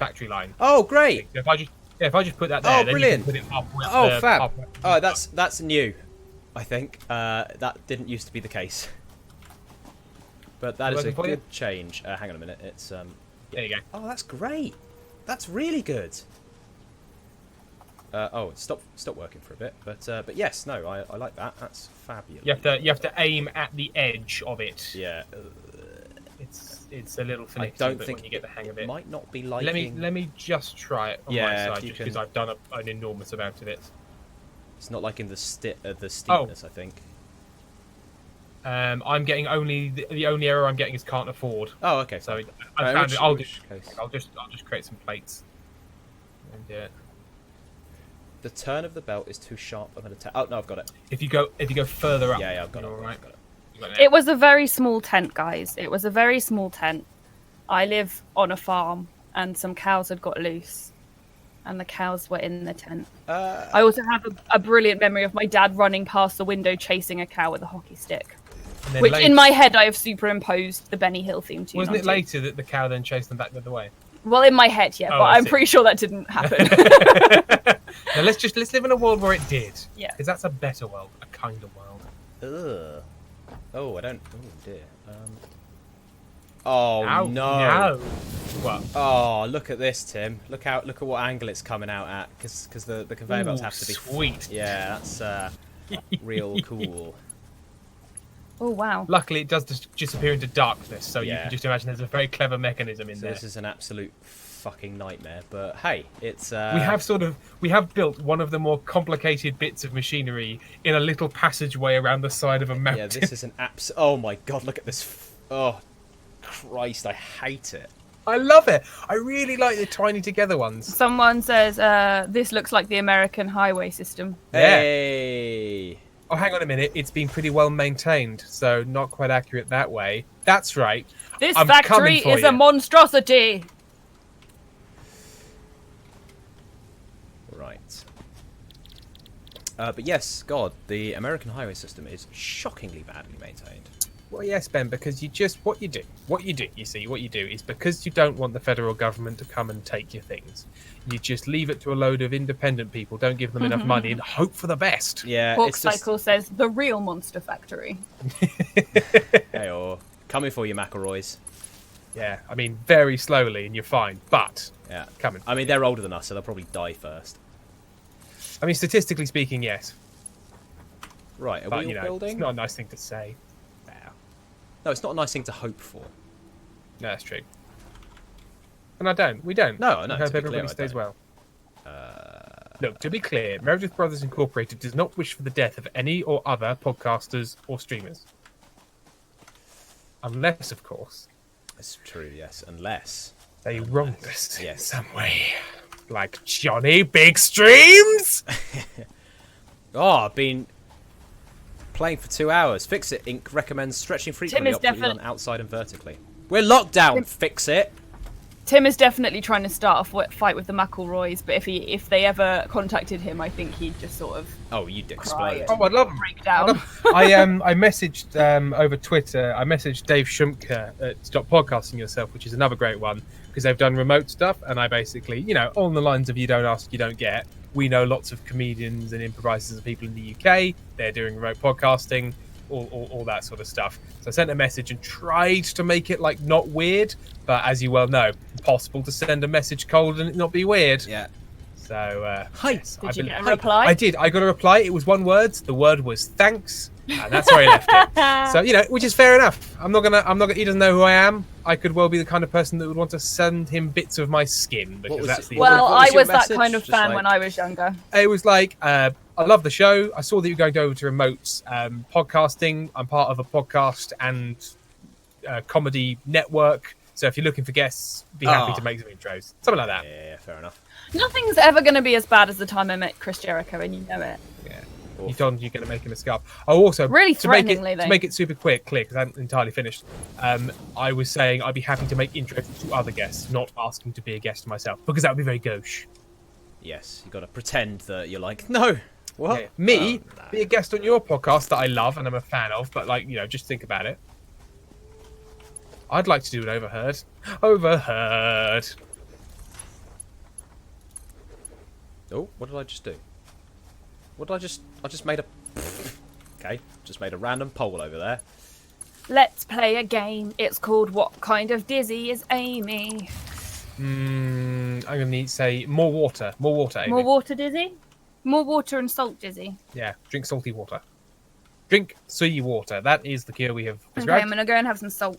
factory line. Oh, great! So if I just put that there, then brilliant. you can put it up with Oh, the, fab! up, Oh, that's new, I think. That didn't used to be the case. But that is a good change. Hang on a minute. It's There you go. Oh, that's great. That's really good. Oh, it stopped working for a bit, but yes, no, I like that. That's fabulous. You have to aim at the edge of it. Yeah. It's a little finicky, I don't but think when you get the hang of it. Might not be liking. Let me just try it on my side, just can... because I've done an enormous amount of it. It's not liking the steepness, I think. I'm getting the only error I'm getting is can't afford. Oh, okay. So I'll just create some plates. And yeah. The turn of the belt is too sharp. I'm going to oh no, I've got it. If you go further up. Yeah, I've got it. All right. I've got it. It was a very small tent, guys. It was a very small tent. I live on a farm, and some cows had got loose, and the cows were in the tent. I also have a brilliant memory of my dad running past the window chasing a cow with a hockey stick, which in my head I have superimposed the Benny Hill theme tune. Wasn't it later that the cow then chased them back the other way? Well, in my head, yeah, but I'm pretty sure that didn't happen. Now let's live in a world where it did. Yeah, because that's a better world, a kinder world. Ugh. Oh, I don't. Oh dear. Oh Ow, no! What? Oh, look at this, Tim. Look at what angle it's coming out at, because the conveyor belts have to be sweet. Yeah, that's real cool. Oh wow! Luckily, it does just disappear into darkness, so you can just imagine there's a very clever mechanism in there. This is an absolute fucking nightmare, but hey, it's we have built one of the more complicated bits of machinery in a little passageway around the side of a mountain. Yeah, this is an oh my god, look at this. Oh Christ, I hate it. I love it. I really like the tiny together ones. Someone says this looks like the American highway system. Hey. Oh, hang on a minute. It's been pretty well maintained, so not quite accurate that way. That's right. This factory is a monstrosity. Right. But yes, God, the American highway system is shockingly badly maintained. Well, yes, Ben, because what you do is because you don't want the federal government to come and take your things, you just leave it to a load of independent people, don't give them enough money, and hope for the best. Yeah, Pork Cycle says the real Monster Factory. Hey, or coming for you, McElroys. Yeah, I mean, very slowly, and you're fine, but coming. I mean, they're older than us, so they'll probably die first. I mean, statistically speaking, yes. Right, are but, we all building? It's not a nice thing to say. No, it's not a nice thing to hope for. No, that's true. And we don't. No, I hope everybody stays well. Look, to be clear, Meredith Brothers Incorporated does not wish for the death of any or other podcasters or streamers. Unless, of course... That's true, yes. Unless... They wronged us in some way. Like Johnny Big Streams! Oh, I've been... playing for 2 hours. Fix It Inc. recommends stretching frequently on outside and vertically. We're locked down. Fix it. Tim is definitely trying to start a fight with the McElroys, but if they ever contacted him, I think he'd just sort of you'd explode. Oh, I'd love him. Break down. I messaged over Twitter. I messaged Dave Shumka at Stop Podcasting Yourself, which is another great one because they've done remote stuff, and I basically, on the lines of you don't ask, you don't get. We know lots of comedians and improvisers and people in the UK. They're doing remote podcasting, all that sort of stuff. So I sent a message and tried to make it like not weird, but as you well know, impossible to send a message cold and it not be weird. Yeah. So, Did you get a reply? I did. I got a reply. It was one word. The word was thanks. And that's where he left it. So, which is fair enough. I'm not gonna, he doesn't know who I am. I could well be the kind of person that would want to send him bits of my skin because was that's it? the. Well, What was I your was that message? kind of Just fan like- when I was younger. It was like, I love the show. I saw that you're going over to remote podcasting. I'm part of a podcast and comedy network. So if you're looking for guests, be happy to make some intros. Something like that. Yeah, fair enough. Nothing's ever going to be as bad as the time I met Chris Jericho, and you know it. Yeah. You told him you're going to make him a scarf. Oh, also, Really to make threateningly, it, though. to make it super clear, because I haven't entirely finished, I was saying I'd be happy to make intros to other guests, not asking to be a guest myself, because that would be very gauche. Yes, you got to pretend that you're like, no. What? Yeah. Me, Oh, no. be a guest on your podcast that I love and I'm a fan of, but just think about it. I'd like to do an overheard. Overheard. Oh, what did I just do? What did I just made a... Okay, just made a random pole over there. Let's play a game. It's called What Kind of Dizzy is Amy? I'm going to need to say more water. More water, Amy. More water dizzy? More water and salt dizzy. Yeah, drink salty water. Drink sea water. That is the cure we have Okay, prescribed. I'm going to go and have some salt.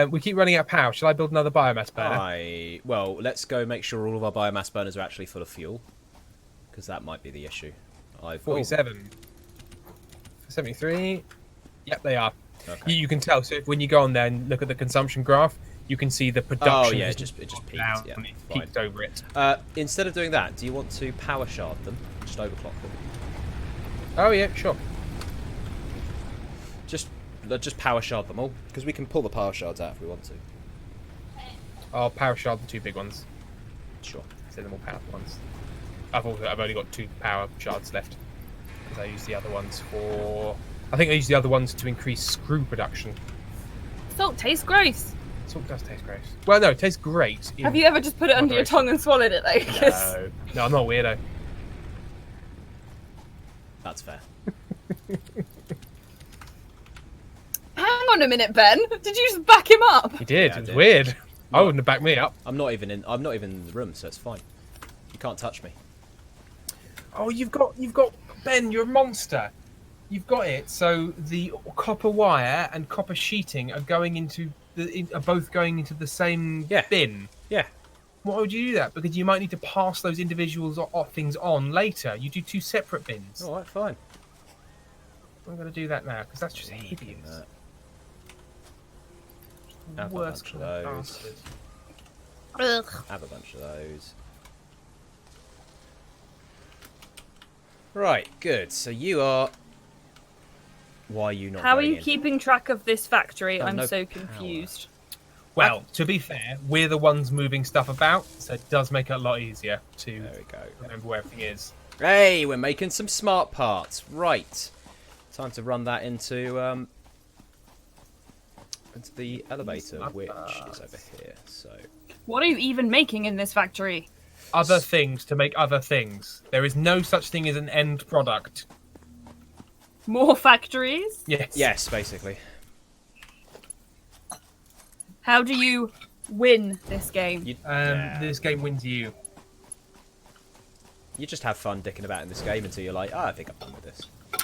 We keep running out of power. Shall I build another biomass burner? Well, let's go make sure all of our biomass burners are actually full of fuel. Because that might be the issue. 47. 73. Yep, they are. Okay. You can tell. So when you go on there and look at the consumption graph, you can see the production. Oh, yeah, has it just peaked. down Yeah, and it fine. peaked over it. Instead of doing that, do you want to power shard them? Just overclock them. Oh yeah, sure. Just power shard them all. Because we can pull the power shards out if we want to. I'll power shard the two big ones. Sure. Instead of the more powerful ones. I've only got 2 power shards left because I use the other ones for. I think I use the other ones to increase screw production. Salt tastes gross. Salt does taste gross. Well, no, it tastes great. in Have you ever just put it under your moderation. tongue and swallowed it though? 'Cause- No, I'm not a weirdo. That's fair. Hang on a minute, Ben. Did you just back him up? He did. Yeah, I it was did. weird. I wouldn't have backed me up. I'm not even in the room, so it's fine. You can't touch me. Oh, you've got Ben. You're a monster. You've got it. So the copper wire and copper sheeting are both going into the same Yeah. bin. Yeah. Why would you do that? Because you might need to pass those individual things on later. You do 2 separate bins. All right, fine. I'm going to do that now because that's just hideous. Have a Worst bunch of kind of those. bastard. Ugh. Have a bunch of those. Right, good. So you are... Why are you not How are going you in? keeping track of this factory? Oh, I'm no so power. confused. Well, to be fair, we're the ones moving stuff about, so it does make it a lot easier to There we go. remember where everything is. Hey, we're making some smart parts. Right. Time to run that into the elevator, Smart which parts. is over here. So What are you even making in this factory? Other things to make other things. There is no such thing as an end product. More factories? Yes. basically. How do you win this game? This game wins you. You just have fun dicking about in this game until you're like, I think I'm done with this.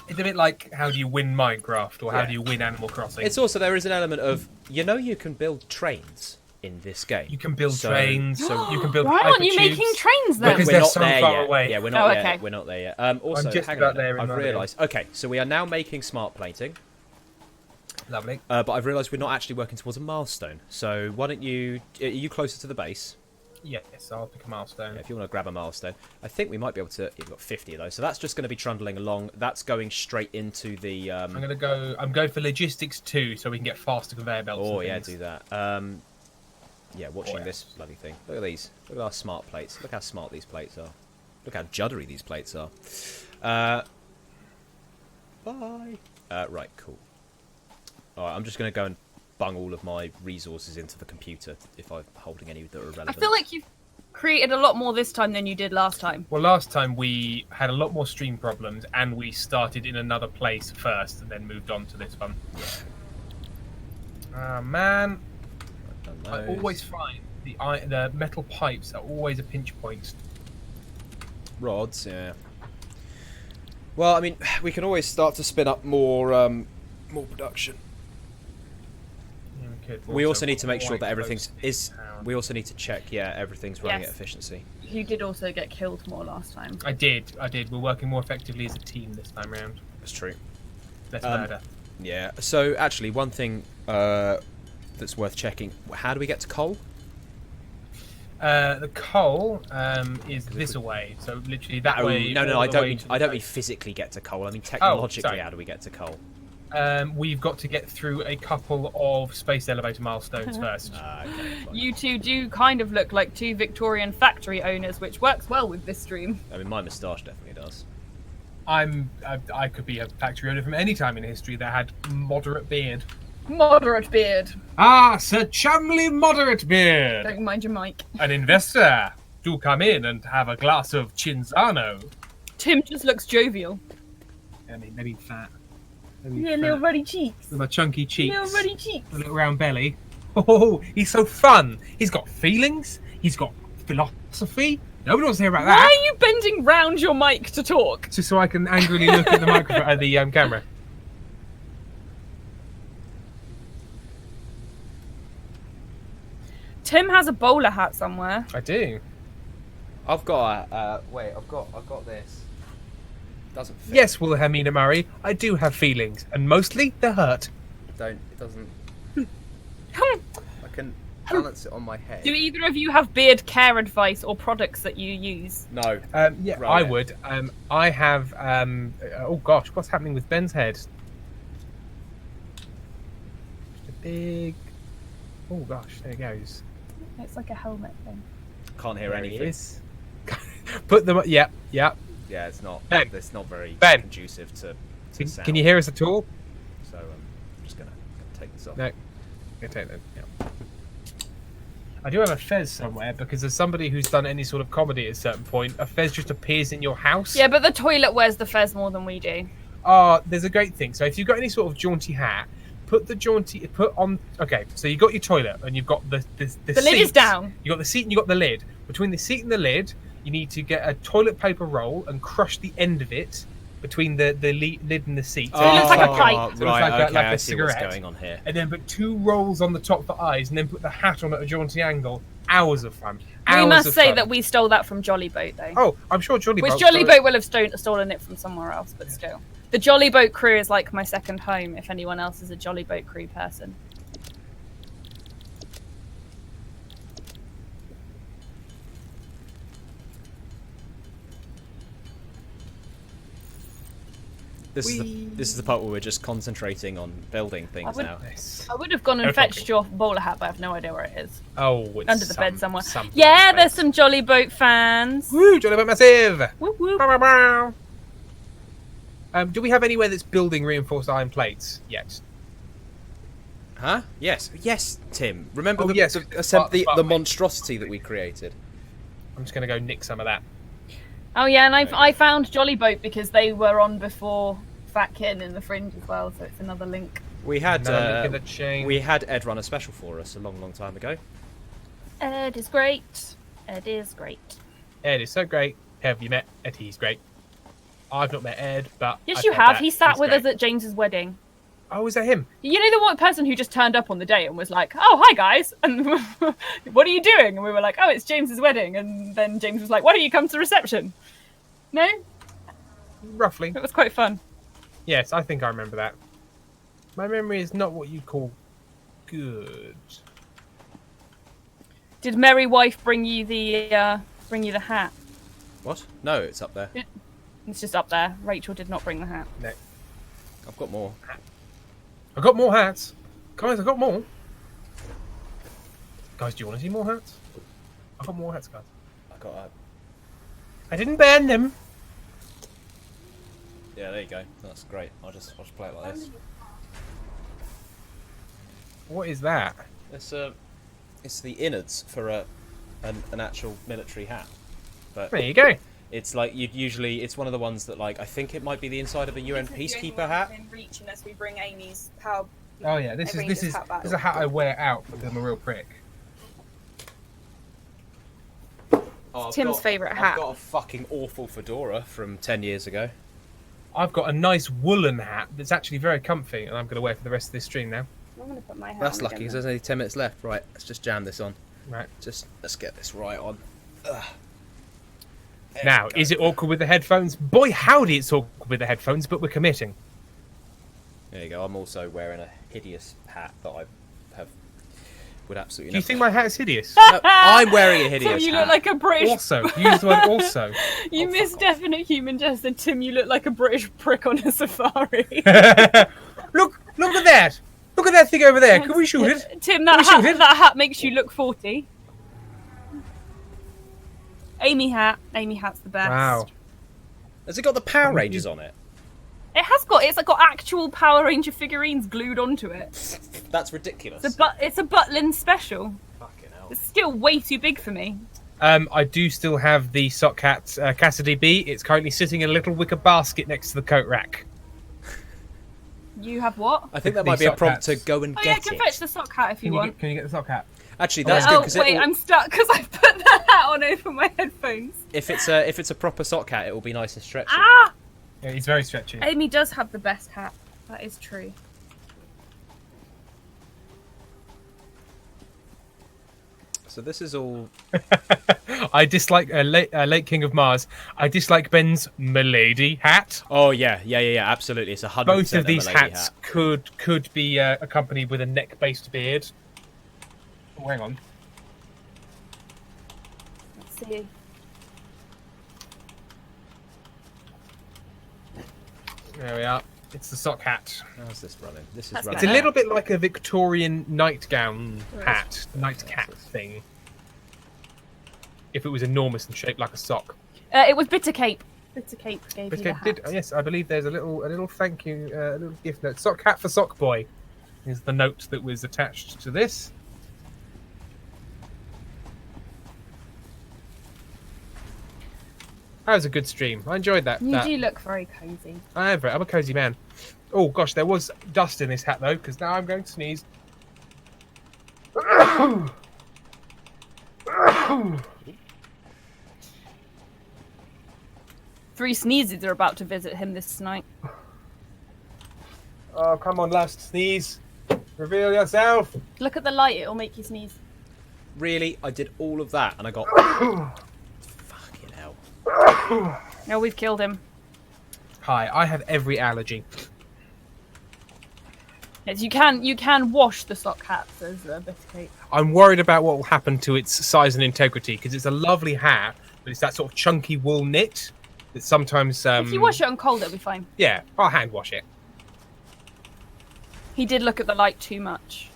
It's a bit like how do you win Minecraft or how Yeah. do you win Animal Crossing. It's also, there is an element of, you can build trains in this game. You can build So- trains. You can build Why aren't you hypertubes. making trains then? Because we're they're not so there far yet. away. Yeah, we're not Oh, there. okay. We're not there yet. Also, just hang about on. there in I've my video. realised. Okay, so we are now making smart plating, Lovely. but I've realised we're not actually working towards a milestone. So why don't you? Are you closer to the base? Yes, I'll pick a milestone. Yeah, if you want to grab a milestone, I think we might be able to. You've got 50 of those, so that's just going to be trundling along. That's going straight into the. I'm going for logistics 2 so we can get faster conveyor belts. Oh and yeah, things. do that. Yeah, watching Oh, this bloody thing. Look at these. Look at our smart plates. Look how smart these plates are. Look how juddery these plates are. Bye. Right, cool. Alright, I'm just going to go and bung all of my resources into the computer if I'm holding any that are relevant. I feel like you've created a lot more this time than you did last time. Well, last time we had a lot more stream problems and we started in another place first and then moved on to this one. Ah, man. I've done I those. always find the metal pipes are always a pinch point. Rods, yeah. Well, I mean, we can always start to spin up more production. Yeah, we could. We also need to make sure quite that everything's close to is. town. We also need to check, everything's running Yes. at efficiency. You did also get killed more last time. I did. We're working more effectively as a team this time round. That's true. Less Um, murder. Yeah. So actually, one thing that's worth checking: how do we get to coal? The coal is this away, so literally that way. No, all I the don't way mean. to the I don't mean coast. physically get to coal. I mean technologically. sorry. How do we get to coal? We've got to get through a couple of space elevator milestones first. Okay, fine. You two do kind of look like two Victorian factory owners, which works well with this stream. I mean, my moustache definitely does. I could be a factory owner from any time in history that had moderate beard. Moderate beard. Ah, Sir Chumley Moderate Beard! Don't mind your mic. An investor. Do come in and have a glass of Cinzano. Tim just looks jovial. I mean, maybe fat. Maybe Yeah, fat. little ruddy cheeks. With my chunky cheeks. Little ruddy cheeks. A little round belly. Oh, he's so fun. He's got feelings. He's got philosophy. Nobody wants to hear about Why that. are you bending round your mic to talk? Just so I can angrily look at the microphone, at the camera. Tim has a bowler hat somewhere. I do. I've got a. Wait, I've got this. Doesn't fit. Yes, Wilhelmina Murray, I do have feelings, and mostly they're hurt. It doesn't. I can balance it on my head. Do either of you have beard care advice or products that you use? No. Yeah, Right. I would. I have. Oh gosh, what's happening with Ben's head? Just a big. Oh gosh, there it goes. It's like a helmet thing. Can't hear There he anything. is. Put them. Yeah, yeah. Yeah, it's not. Ben. It's not very Ben. conducive to sound. Can you hear us at all? So I'm just gonna take this off. No. Okay, take that. Yeah. I do have a fez somewhere because as somebody who's done any sort of comedy at a certain point, a fez just appears in your house. Yeah, but the toilet wears the fez more than we do. There's a great thing. So if you've got any sort of jaunty hat, put on. Okay, so you got your toilet and you've got the The lid is seat. down. You got the seat and you got the lid. Between the seat and the lid, you need to get a toilet paper roll and crush the end of it between the lid and the seat. So it looks like a pipe. So it looks Right, like a- okay, like a I see what's cigarette. going on here. And then put 2 rolls on the top for eyes, and then put the hat on at a jaunty angle. Hours of fun. We Hours must of say fun. that we stole that from Jolly Boat, though. Oh, I'm sure Jolly Which Boat. Jolly Boat will have stolen it from somewhere else, but still. The Jolly Boat crew is like my second home if anyone else is a Jolly Boat crew person. This is the part where we're just concentrating on building things would- now. Yes. I would have gone and No fetched your bowler hat, but I have no idea where it is. Oh, it's Under the bed somewhere. some Yeah, place. there's some Jolly Boat fans. Woo, Jolly Boat Massive! Whoop, whoop. Bow, bow, bow. Do we have anywhere that's building reinforced iron plates yet? Huh? Yes, Tim. Remember Oh, the, yes, the, Spark- the Spark- monstrosity that we created? I'm just going to go nick some of that. Oh yeah, and I found Jolly Boat because they were on before Fatkin in the Fringe as well, so it's another link. We had Another link in the chain. we had Ed run a special for us a long time ago. Ed is great. Ed is great. Ed is so great. Have you met Ed? He's great. I've not met Ed, but Yes, I've you heard have. that. He sat He's with great. us at James's wedding. Oh, is that him? You know the one person who just turned up on the day and was like, "Oh, hi guys," and what are you doing? And we were like, "Oh, it's James's wedding," and then James was like, "Why don't you come to the reception?" No, Roughly. it was quite fun. Yes, I think I remember that. My memory is not what you'd call good. Did Merry Wife bring you the hat? What? No, it's up there. It's just up there. Rachel did not bring the hat. No. I've got more. I got more hats. Guys, I got more. Guys, do you want to see more hats? I got more hats, guys. I got a... I didn't burn them. Yeah, there you go. That's great. I'll just play it like this. What is that? It's the innards for an actual military hat. But There you go. it's like it's one of the ones that like I think it might be the inside of a UN peacekeeper hat. In reach unless we bring Amy's power. Oh yeah, this Everything is is hat back. a hat I wear out because I'm a real prick. Oh, Tim's favourite hat. I've got a fucking awful fedora from 10 years ago. I've got a nice woolen hat that's actually very comfy, and I'm going to wear for the rest of this stream now. I'm gonna put my hat That's on lucky again because then. there's only 10 minutes left. Right, let's just jam this on. Right. Let's get this right on. Now, is it awkward with the headphones? Boy, howdy, it's awkward with the headphones, but we're committing. There you go. I'm also wearing a hideous hat that I would absolutely. Do you never- think my hat is hideous? No, I'm wearing a hideous Tim, you hat. look like a British. Also, use the word also. You missed definite human jest, and Tim, you look like a British prick on a safari. Look at that! Look at that thing over there. Can we shoot it? Tim, Can we shoot it? that hat makes you look 40. Amy hat's the best. Wow. Has it got the Power Rangers on it? It's got actual Power Ranger figurines glued onto it. That's ridiculous. It's a Butlin special. Fucking hell. It's still way too big for me. I do still have the sock hat Cassidy B. It's currently sitting in a little wicker basket next to the coat rack. You have what? I think that The might be a sock prompt to hats. go and Oh yeah, I get can it. fetch the sock hat if you want. Can you get the sock hat? Actually, that's good Oh because wait, I'm stuck because I put the hat on over my headphones. if it's a proper sock hat, it will be nice and stretchy. Ah! Yeah, it's very stretchy. Amy does have the best hat. That is true. So this is all. I dislike late King of Mars. I dislike Ben's Milady hat. Oh yeah, absolutely. It's 100%. Both of these a lady hats hat. could be accompanied with a neck-based beard. Oh, hang on. Let's see. There we are. It's the sock hat. How's this running? This is That's running. It's a little bit like a Victorian nightgown hat, nightcap thing. If it was enormous and shaped like a sock. It was Bitter Cape. Bitter Cape gave you the hat. Yes, I believe there's a little thank you, a little gift note. Sock hat for Sock Boy is the note that was attached to this. That was a good stream. I enjoyed that. You do look very cozy. I'm a cozy man. Oh gosh, there was dust in this hat though, because now I'm going to sneeze. Three sneezes are about to visit him this night. Oh, come on, last sneeze. Reveal yourself. Look at the light; it'll make you sneeze. Really, I did all of that and I got. Fucking hell. No, we've killed him. Hi, I have every allergy. Yes, you can wash the sock hats as a Bitter Cape. I'm worried about what will happen to its size and integrity because it's a lovely hat, but it's that sort of chunky wool knit that sometimes. If you wash it on cold, it'll be fine. Yeah, I'll hand wash it. He did look at the light too much.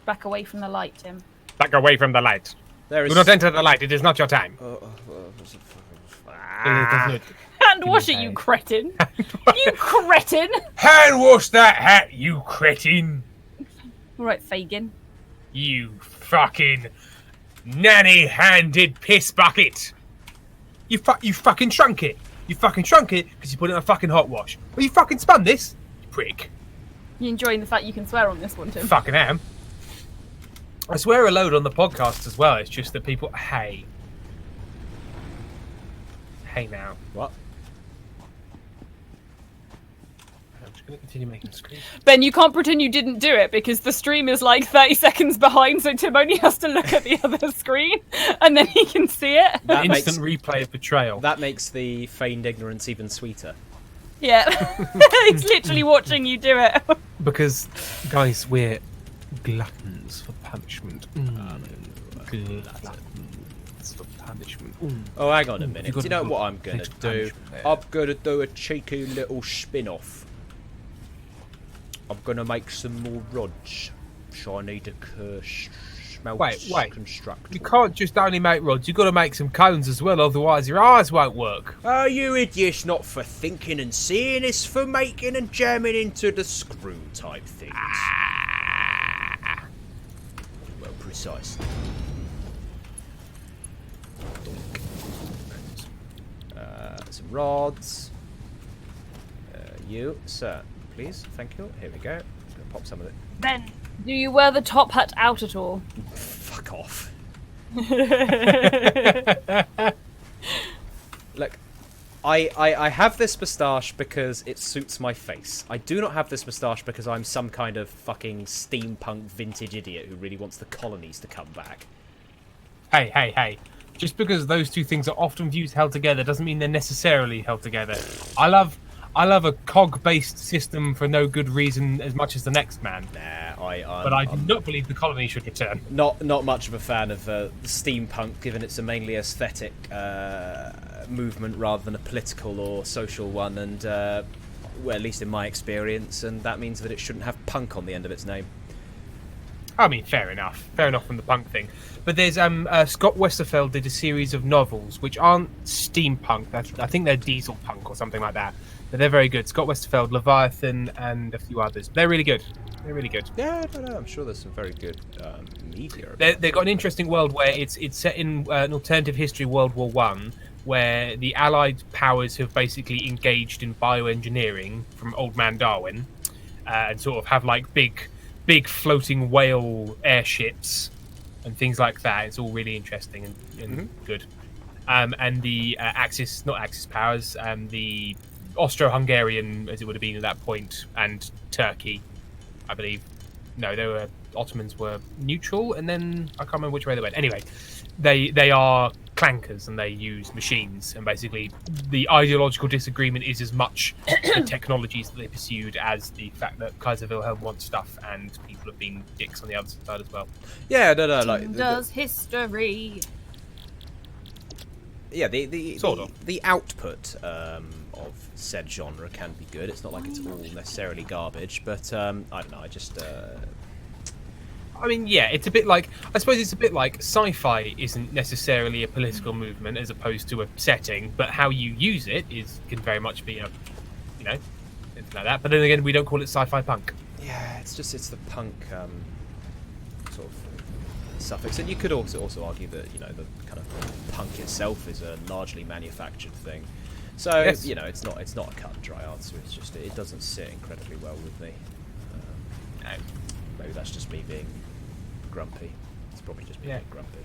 Back away from the light, Tim. Back away from the light. There is. Do not enter the light. It is not your time. Hand wash it, you cretin! You cretin! Hand wash that hat, you cretin! All right, Fagin. You fucking nanny-handed piss bucket! You fucking shrunk it. You fucking shrunk it because you put it in a fucking hot wash. Well, you fucking spun this, you prick. You enjoying the fact you can swear on this one, Tim? Fucking am. I swear a load on the podcast as well. It's just that people. Hey now. What? I'm just going to continue making screens. Ben, you can't pretend you didn't do it because the stream is like 30 seconds behind, so Tim only has to look at the other screen and then he can see it. That Instant makes replay of betrayal. that makes the feigned ignorance even sweeter. Yeah. He's literally watching you do it. Because, guys, we're gluttons for punishment. Gluttons for punishment. Oh, hang on a minute. you Do you got know a what I'm gonna extra do? punishment there. I'm gonna do a cheeky little spin-off. I'm gonna make some more rods. So I need a smelt Wait. construct. You can't just only make rods, you've got to make some cones as well, otherwise your eyes won't work. Oh, you idiots! Not for thinking and seeing, it's for making and jamming into the screw type things. Well, precisely. Some rods. You, sir, please. Thank you. Here we go. I'm gonna pop some of it. Ben, do you wear the top hat out at all? Fuck off. Look, I have this moustache because it suits my face. I do not have this moustache because I'm some kind of fucking steampunk vintage idiot who really wants the colonies to come back. Hey. Just because those two things are often viewed held together doesn't mean they're necessarily held together. I love a cog-based system for no good reason as much as the next man. Nah, But I do not believe the colony should return. not much of a fan of steampunk, given it's a mainly aesthetic movement rather than a political or social one, and well, at least in my experience, and that means that it shouldn't have punk on the end of its name. I mean, fair enough from the punk thing. But there's Scott Westerfeld did a series of novels which aren't steampunk. I think they're diesel punk or something like that. But they're very good. Scott Westerfeld, Leviathan, and a few others. They're really good. Yeah, no, I'm sure there's some very good media. They've got an interesting world where it's set in an alternative history, World War One, where the Allied powers have basically engaged in bioengineering from Old Man Darwin, and sort of have like big floating whale airships and things like that. It's all really interesting and good. And the not Axis powers, the Austro-Hungarian, as it would have been at that point, and Turkey, I believe. No, Ottomans were neutral, and then I can't remember which way they went. Anyway, they are clankers and they use machines, and basically the ideological disagreement is as much the technologies that they pursued as the fact that Kaiser Wilhelm wants stuff and people have been dicks on the other side as well. Yeah, no, like does history. Yeah, the Sort of. the output of said genre can be good. It's not like it's all necessarily garbage, but I don't know. I just. I mean, yeah, it's a bit like, I suppose it's a bit like sci-fi isn't necessarily a political movement as opposed to a setting, but how you use it can very much be a, anything like that. But then again, we don't call it sci-fi punk. Yeah, it's the punk sort of suffix, and you could also argue that the kind of punk itself is a largely manufactured thing. So Yes. it's not a cut and dry answer. It's just it doesn't sit incredibly well with me. No. Maybe that's just me being grumpy. It's probably just me Yeah. being grumpy.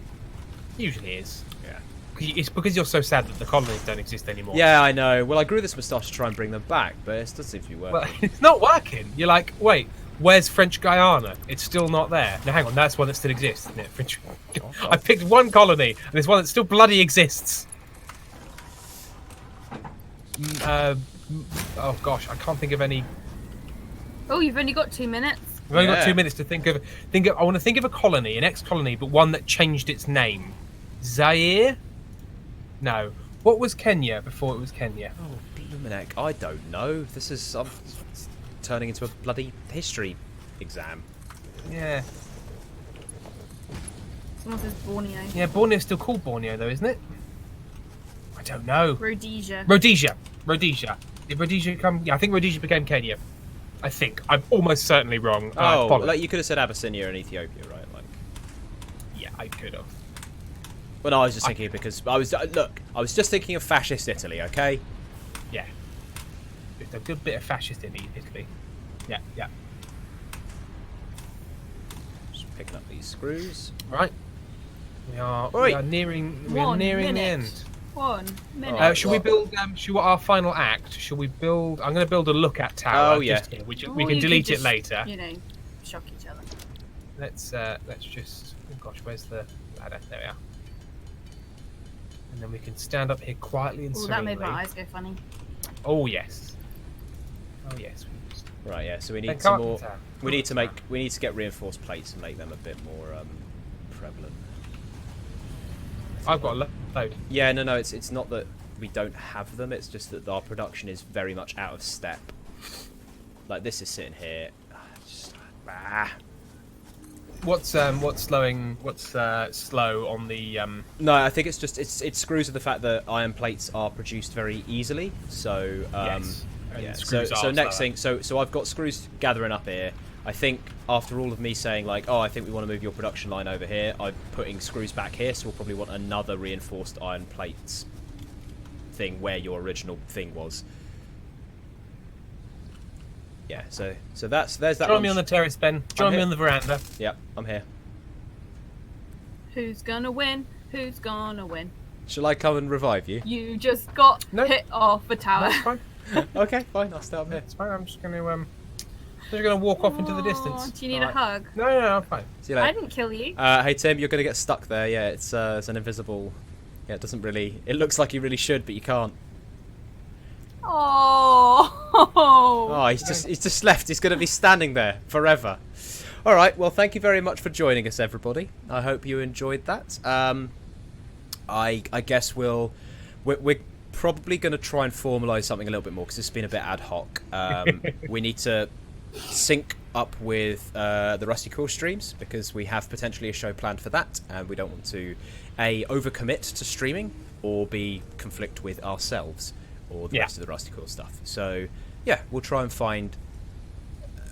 Usually is. Yeah. It's because you're so sad that the colonies don't exist anymore. Yeah, I know. Well, I grew this moustache to try and bring them back, but it doesn't seem to be working. Well, it's not working. You're like, wait, where's French Guiana? It's still not there. No, hang on, that's one that still exists, isn't it? French. I picked one colony, and there's one that still bloody exists. Oh gosh, I can't think of any. Oh, you've only got 2 minutes. We've only got Yeah. 2 minutes to think of. I want to think of a colony, an ex-colony, but one that changed its name. Zaire? No. What was Kenya before it was Kenya? Oh, Blumenek, I don't know. This is turning into a bloody history exam. Yeah. Someone says Borneo. Yeah, Borneo's still called Borneo, though, isn't it? I don't know. Rhodesia. Rhodesia. Did Rhodesia come? Yeah, I think Rhodesia became Kenya. I think. I'm almost certainly wrong. Oh, apologize. like you could have said Abyssinia and Ethiopia, right? Like, Yeah, I could have. well, no, I was just thinking because I was just thinking of fascist Italy, okay? Yeah. Just a good bit of fascist in Italy. Yeah. Just picking up these screws. Right. We are Oi. nearing the 1 end. minute. 1 minute. Alright, Should we build? Should our final act? Should we build? I'm going to build a look-at tower. Oh, yeah. Just here, which Or we you can could delete it just, later. Shock each other. Let's just. Oh gosh, where's the ladder? There we are. And then we can stand up here quietly and Oh, serenely. that made my eyes go funny. Oh yes. Oh yes. Right, yeah. So we They need some can't more. tell. We need to get reinforced plates and make them a bit more prevalent. I've got a load. Yeah, no, it's not that we don't have them. It's just that our production is very much out of step. Like this is sitting here. What's slow on the No, I think it's just it screws with the fact that iron plates are produced very easily. So yes. And yeah. screws So are next slower. thing, so I've got screws gathering up here. I think after all of me saying like, oh, I think we want to move your production line over here, I'm putting screws back here. So we'll probably want another reinforced iron plates thing where your original thing was. Yeah. So there's that. Join me lunch. on the terrace, Ben. Join me here. on the veranda. Yep, I'm here. Who's gonna win? Who's gonna win? Shall I come and revive you? You just got No. hit off a tower. That's fine. Okay, fine. I'll stay up here. It's fine. I'm just gonna walk off into the distance. Do you need a Alright. hug? No, I'm fine. See you I later. didn't kill you. Hey Tim, you're gonna get stuck there. Yeah, it's an invisible. Yeah, it doesn't really. It looks like you really should, but you can't. Oh. Oh, he's just left. He's gonna be standing there forever. All right. Well, thank you very much for joining us, everybody. I hope you enjoyed that. I guess we're probably going to try and formalise something a little bit more because it's been a bit ad hoc. We need to sync up with the Rusty Core streams because we have potentially a show planned for that, and we don't want to overcommit to streaming or b conflict with ourselves or the rest of the Rusty Core stuff. So yeah, we'll try and find.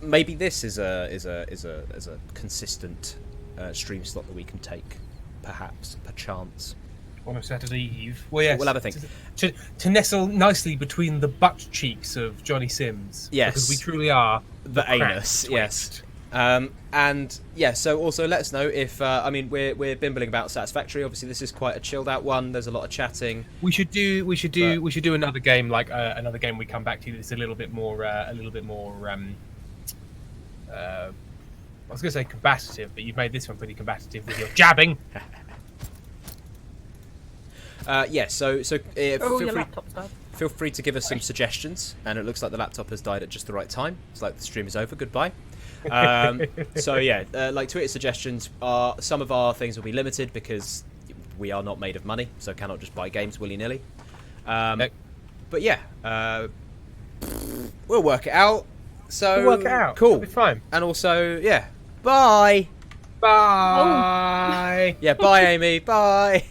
Maybe this is a consistent stream slot that we can take, perchance. On a Saturday Eve. Well, yes. We'll have a think. To nestle nicely between the butt cheeks of Johnny Sims. Yes. Because we truly are The cracked anus, twist. yes. And yeah, so also let us know if we're bimbling about Satisfactory. Obviously, this is quite a chilled out one. There's a lot of chatting. We should do another game like another game we come back to that's a little bit more I was going to say combative, but you've made this one pretty combative with your jabbing. Yeah, so Your laptop's died. feel free to give us some suggestions. And it looks like the laptop has died at just the right time. It's like the stream is over. Goodbye. So yeah, like Twitter suggestions. Some of our things will be limited because we are not made of money, so cannot just buy games willy nilly. Nope. But yeah, we'll work it out. So We'll work it out. Cool. It'll be fine. And also, yeah, bye. Bye. Yeah, bye, Amy. Bye.